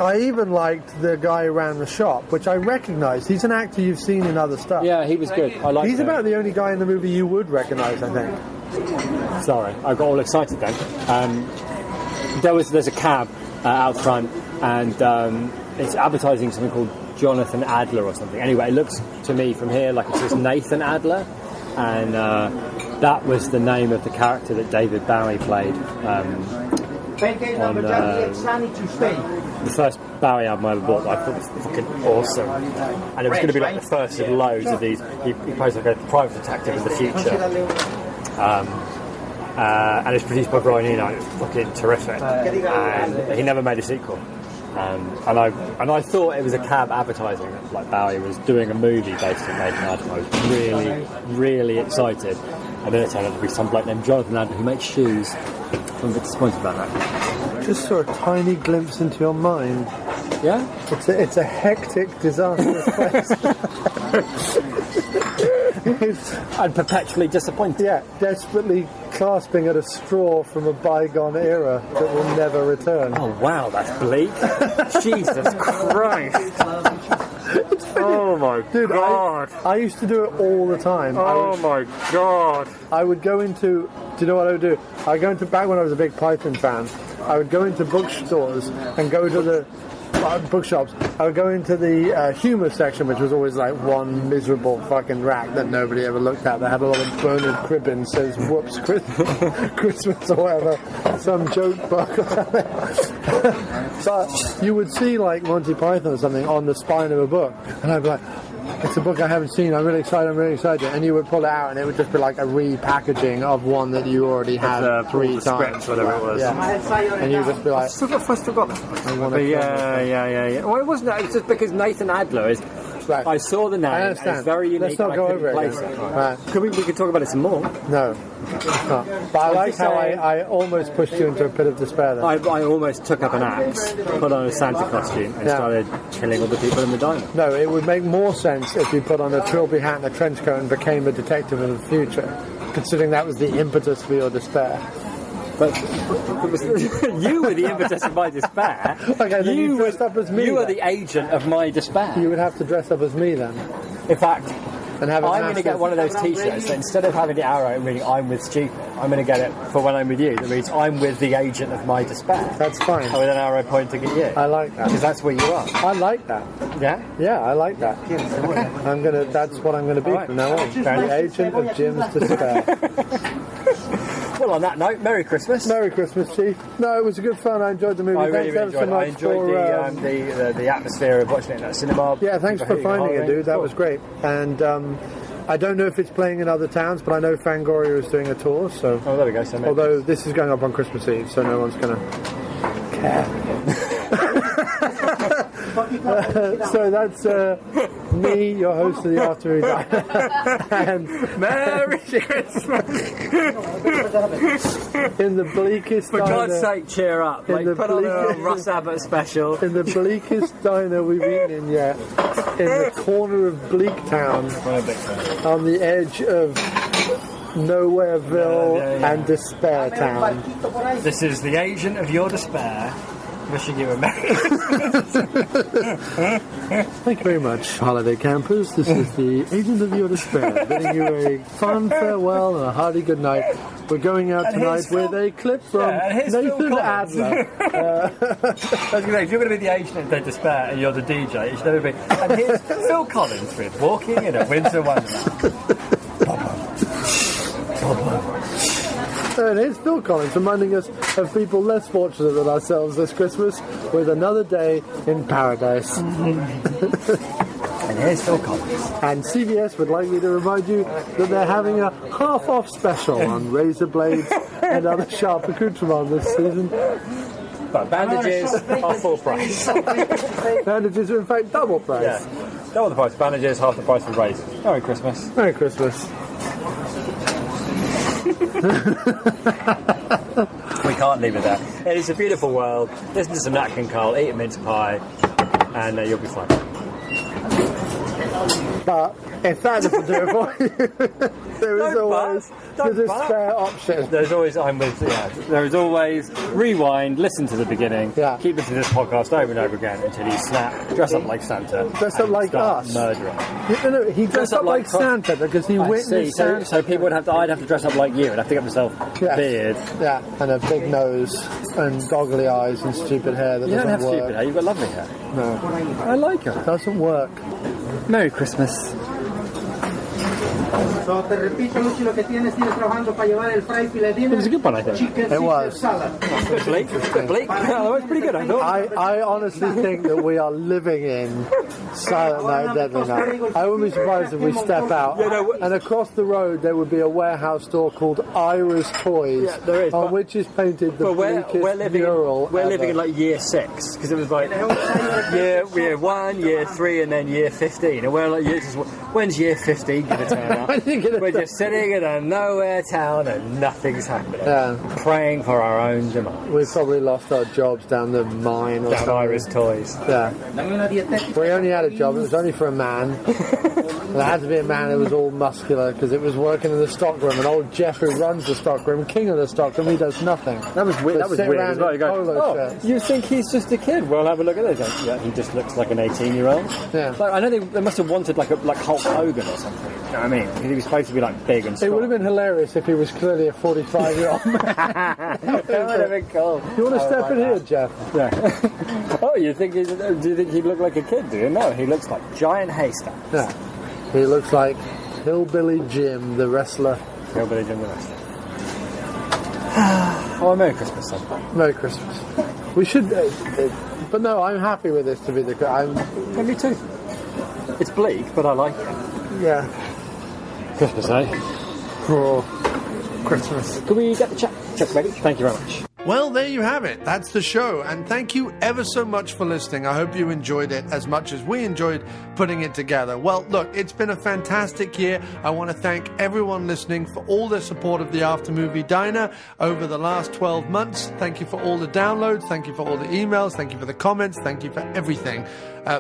I even liked the guy who ran the shop, which I recognised. He's an actor you've seen in other stuff. Yeah, he was good. I liked him. He's about the only guy in the movie you would recognise, I think. Sorry, I got all excited then. There's a cab out front, and it's advertising something called Jonathan Adler or something. Anyway, it looks to me from here like it says Nathan Adler, and that was the name of the character that David Bowie played on the first Bowie album I ever bought. I thought it was fucking awesome, and it was going to be like the first of loads of these. He plays like a private detective in the future, and it's produced by Brian Eno, and it's fucking terrific, and he never made a sequel. And I thought it was a cab advertising, like Bowie was doing a movie based on Nathan Adler. I was really, really excited. And then it turned out to be some bloke named Jonathan Adler who makes shoes. I'm a bit disappointed about that. Just saw a tiny glimpse into your mind. Yeah? It's a hectic, disastrous place. And perpetually disappointed. Yeah, desperately clasping at a straw from a bygone era that will never return. Oh wow, that's bleak. Jesus Christ. Oh my God. I used to do it all the time. Oh my God. I would go into... Do you know what I would do? I would go into... Back when I was a big Python fan, I would go into bookstores and go to the... bookshops. I would go into the humour section, which was always like one miserable fucking rack that nobody ever looked at. That had a lot of Bernard Cribbin says "Whoops, Christmas" or whatever, some joke book or something. But you would see like Monty Python or something on the spine of a book, and I'd be like, "It's a book I haven't seen. I'm really excited." And you would pull it out, and it would just be like a repackaging of one that you already had 3 times, whatever it was. Yeah. And you would just be like, I still got that. Yeah. Well, it wasn't. It's just because Nathan Adler is Right. I saw the name. I And understand. it's very unique. Let's not and go I couldn't over it place again. it. Right. We could talk about it some more. No. It's not. But I like how I almost pushed you into a pit of despair then. I almost took up an axe, put on a Santa costume, and started killing all the people in the diner. No, it would make more sense if you put on a trilby hat and a trench coat and became a detective in the future, considering that was the impetus for your despair. But you were the impetus of my despair. Okay, then you dressed up as me. You were then. the agent of my despair. You would have to dress up as me then. In fact, and have I'm going to get one of those T-shirts that instead of having the arrow reading "I'm with stupid," I'm going to get it for when I'm with you. That reads "I'm with the agent of my despair." That's fine. And with an arrow pointing at you. I like that because that's where you are. I like that. Yeah. Yeah, I like that. That's what I'm going to be from now on. The agent of Jim's despair. Well, on that note, Merry Christmas. Merry Christmas, Chief. No, it was a good fun. I enjoyed the movie. I really, Thanks really ever enjoyed so it. much I enjoyed the atmosphere of watching it in that cinema. Yeah, thanks for finding it, dude. That was great. And I don't know if it's playing in other towns, but I know Fangoria is doing a tour. So, there we go. So although this is going up on Christmas Eve, so no one's going to care. So that's me, your host of the After Movie Diner. And Merry Christmas! In the bleakest For diner, God's sake, cheer up. Like, put on a Russ Abbott special. In the bleakest diner we've eaten in yet, in the corner of Bleak Town, on the edge of Nowhereville and Despair Town. This is the agent of your despair. Wishing you a Merry Thank you very much, holiday campers. This is the agent of your despair, bidding you a fond farewell and a hearty good night. We're going out tonight with a clip from Nathan Adler. If you're going to be the agent of their despair and you're the DJ, it should never be. And here's Phil Collins with Walking in a Winter Wonderland. And here's Phil Collins reminding us of people less fortunate than ourselves this Christmas with Another Day in Paradise. And here's Phil Collins. And CBS would like me to remind you that they're having a half-off special on razor blades and other sharp accoutrements this season. But bandages are full price. Bandages are in fact double price. Yeah, double the price. Bandages, half the price of razors. Merry Christmas. Merry Christmas. We can't leave it there. It is a beautiful world. Listen to some Nat King Cole, eat a mince pie, and you'll be fine. But if that doesn't do it for you, there is always the despair option. There's always there is always rewind, listen to the beginning, keep listening to this podcast over and over again until you snap, dress up like Santa. Dress up like us. Murderer. No, he dressed up like Santa because he witnessed Santa. So people would have to, I'd have to dress up like you, I'd have to get myself a beard. Yeah, and a big nose and goggly eyes and stupid hair that you doesn't don't have work. stupid hair, you've got lovely hair. No. I like it. It doesn't work. Merry Christmas. So te repito, Lucy, lo que tienes trabajando para llevar el fried filet dinner. It was a good one, I think. Chicken It was. salad. Bleak. That was pretty good, I thought. I honestly think that we are living in Silent Night, Deadly Night. I wouldn't be surprised if we step out and across the road there would be a warehouse store called Ira's Toys, on which is painted the bleakest mural We're ever. living in like year 6, because it was like year 1, year 3, and then year 15. And we're like, when's year 15 going to turn up? We're just sitting in a nowhere town and nothing's happening. Yeah. Praying for our own demise. We've probably lost our jobs down the mine or Down something. Ira's Toys. Yeah. We only had a job, it was only for a man. There had to be a man who was all muscular because it was working in the stockroom, and old Jeff who runs the stockroom, king of the stockroom, he does nothing. That was weird. That was weird as well. You go, shirts. you think he's just a kid? Well, have a look at this. Yeah, he just looks like an 18-year-old. Yeah. Like, I know they must have wanted like Hulk Hogan or something. You know what I mean? Because he was supposed to be like big and strong. It would have been hilarious if he was clearly a 45-year-old man. That would have been cool. You want to step in here, Jeff? Yeah. Oh, do you think he looked like a kid? Do you? No, he looks like giant haystack. Yeah. He looks like Hillbilly Jim, the wrestler. Hillbilly Jim, the wrestler. Oh, Merry Christmas, son. Merry Christmas. We should... but no, I'm happy with this to be the... Yeah, me too. It's bleak, but I like it. Yeah. Christmas, eh? For Christmas. Can we get the check ready? Thank you very much. Well, there you have it. That's the show. And thank you ever so much for listening. I hope you enjoyed it as much as we enjoyed putting it together. Well, look, it's been a fantastic year. I want to thank everyone listening for all their support of the After Movie Diner over the last 12 months. Thank you for all the downloads. Thank you for all the emails. Thank you for the comments. Thank you for everything.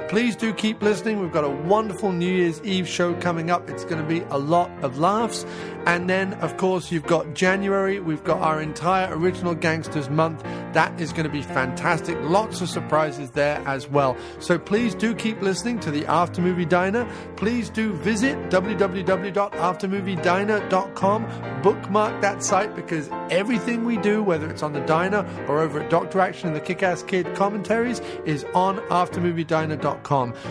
Please do keep listening. We've got a wonderful New Year's Eve show coming up. It's going to be a lot of laughs. And then, of course, you've got January. We've got our entire Original Gangsters month. That is going to be fantastic. Lots of surprises there as well. So please do keep listening to the After Movie Diner. Please do visit www.aftermoviediner.com. Bookmark that site because everything we do, whether it's on the Diner or over at Dr. Action and the Kick-Ass Kid commentaries, is on aftermoviediner.com.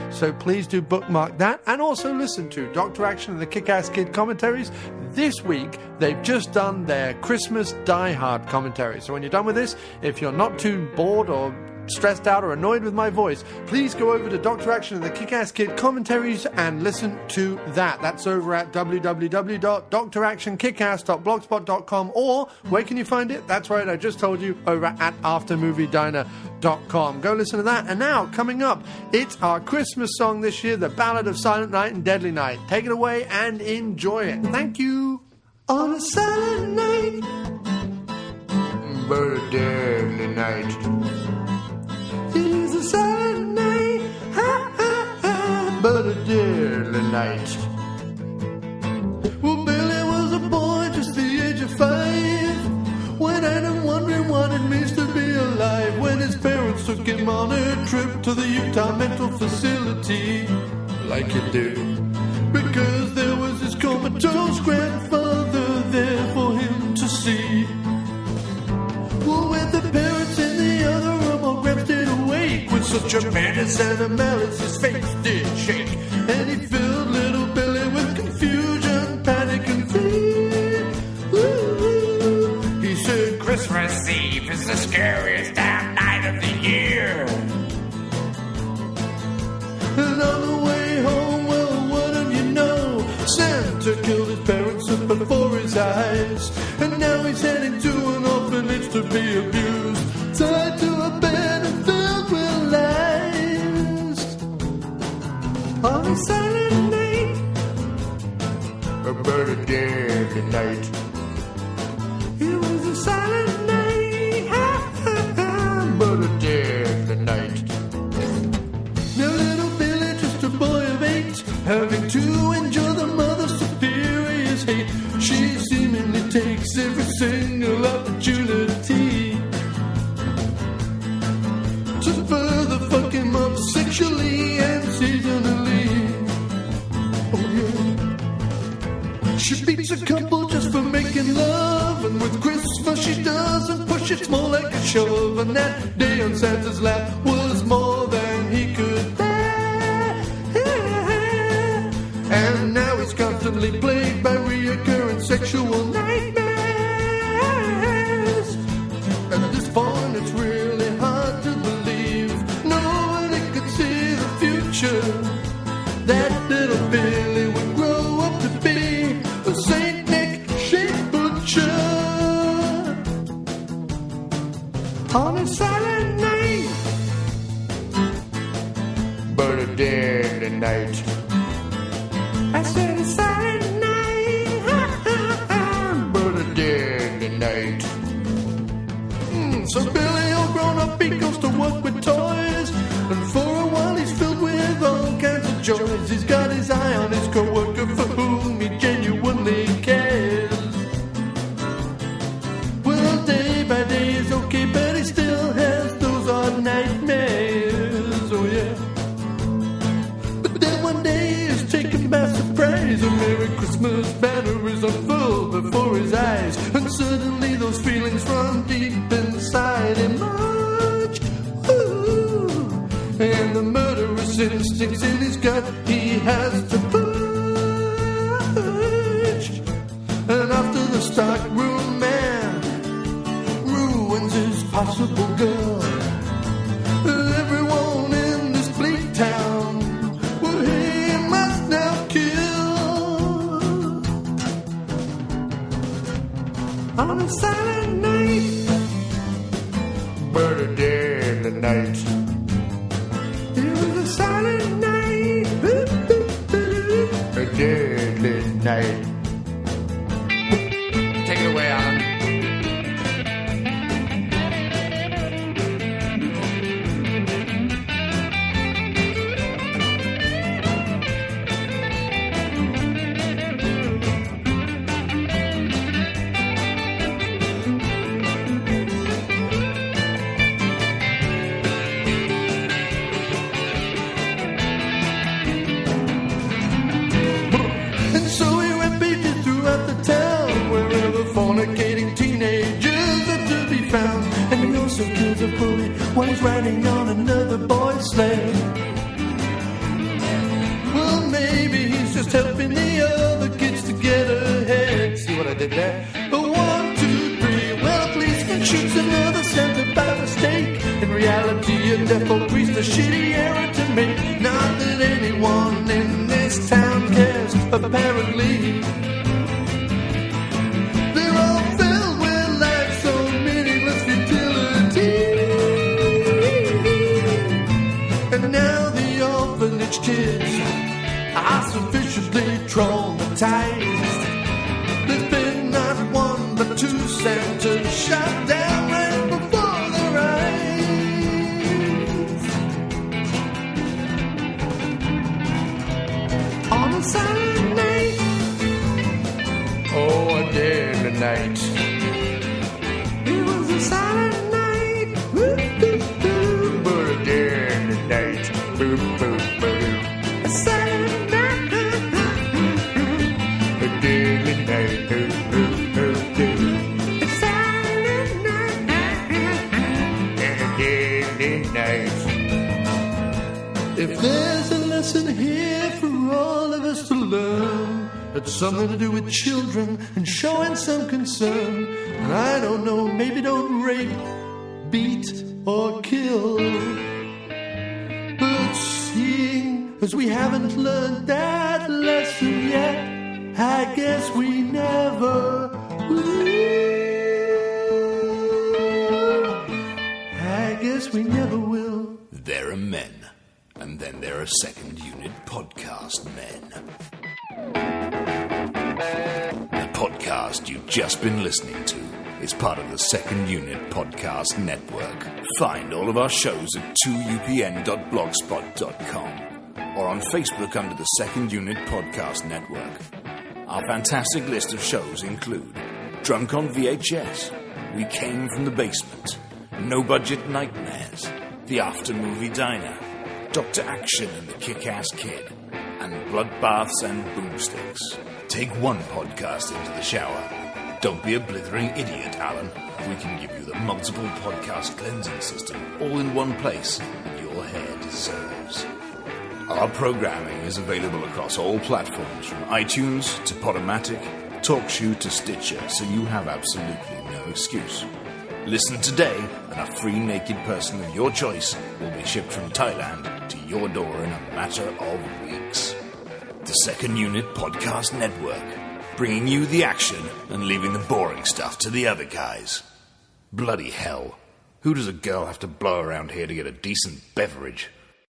So please do bookmark that and also listen to Dr. Action and the Kick-Ass Kid commentaries. This week, they've just done their Christmas Die Hard commentary. So when you're done with this, if you're not too bored or stressed out or annoyed with my voice, please go over to Dr. Action and the Kick-Ass Kid commentaries and listen to that. That's over at www.dractionkickass.blogspot.com, or where can you find it? That's right, I just told you, over at aftermoviediner.com. Go listen to that. And now, coming up, it's our Christmas song this year, The Ballad of Silent Night and Deadly Night. Take it away and enjoy it. Thank you. On a silent night, but a deadly night. It is a silent night, ha, ha, ha, but a deadly night. Well, Billy was a boy just the age of 5, when I'm wondering what it means to be alive, when his parents took him on a trip to the Utah mental facility, like you do, because there was his comatose grandfather there for him to see. Well, with the parents in the other room, old Gramps stayed awake with such a madness and a malice, his face did shake, and he filled little Billy with confusion, panic, and fear. Ooh. He said, Christmas Eve is the scariest damn night of the year. And on the way home, well, wouldn't you know, Santa killed his parents before his eyes, and now he's heading to an orphanage to be abused, tied to a bed and filled with lies. On a silent night, but a deadly night. It was a silent night, ha, ha, ha, but a deadly night. Now little Billy, just a boy of 8, having to endure the mother's superior's hate. She seemingly takes every single opportunity to further fuck him up sexually and seasonally. Oh yeah. She beats a couple just for making love, and with Christmas she doesn't push, it's more like a shove. And that day on Santa's lap was more than he could bear. And now he's constantly plagued by reoccurring sexual nightmares. At this point it's really hard to believe nobody could see the future. That little Billy would grow up to be a Saint Nick shaped butcher. On a silent night, but a deadly night. I said a silent night, ha, ha, ha, but a deadly night. So Billy, all grown up, he goes to work with toys, and for a while he's filled with all kinds of joys. He's got his eye on his co-worker for whom he genuinely cares. Well, day by day is okay, but he still has those odd nightmares, oh yeah. But then one day he is taken by surprise. A Merry Christmas banner is unfurled before his eyes, and suddenly those feelings from deep inside emerge. Ooh. And the murderous instincts in his gut he has to purge. And after the stockroom man ruins his possible girl, everyone in this bleak town, well, he must now kill. On a silent night, but a deadly night. It was a silent night, a deadly night. Take it away, Alan. Fornicating teenagers are to be found, and he also kills a bully while he's riding on another boy's sled. Well, maybe he's just helping the other kids to get ahead. See what I did there? 1, 2, 3. Well, a policeman shoots another Santa by mistake. In reality, a defo priest, a shitty error to make. Not that anyone in this town cares, apparently. Kids are sufficiently traumatized. There's been not one but 2 Santas shot down right before their eyes. On a silent night, oh, a deadly night. It was a silent night, but a deadly night. Boom, boom. If there's a lesson here for all of us to learn, it's something to do with children and showing some concern. And I don't know, maybe don't rape, beat, or kill. But seeing as we haven't learned that lesson yet, I guess we never will. I guess we never will. There are men. And then there are second unit podcast men. The podcast you've just been listening to is part of the Second Unit Podcast Network. Find all of our shows at 2upn.blogspot.com or on Facebook under the Second Unit Podcast Network. Our fantastic list of shows include Drunk on VHS, We Came from the Basement, No Budget Nightmares, The After Movie Diner, Dr. Action and the Kick-Ass Kid, and Bloodbaths and Boomsticks. Take one podcast into the shower. Don't be a blithering idiot, Alan. We can give you the multiple podcast cleansing system all in one place that your hair deserves. Our programming is available across all platforms, from iTunes to Podomatic, TalkShoe to Stitcher, so you have absolutely no excuse. Listen today, and a free naked person of your choice will be shipped from Thailand to your door in a matter of weeks. The Second Unit Podcast Network, bringing you the action and leaving the boring stuff to the other guys. Bloody hell. Who does a girl have to blow around here to get a decent beverage?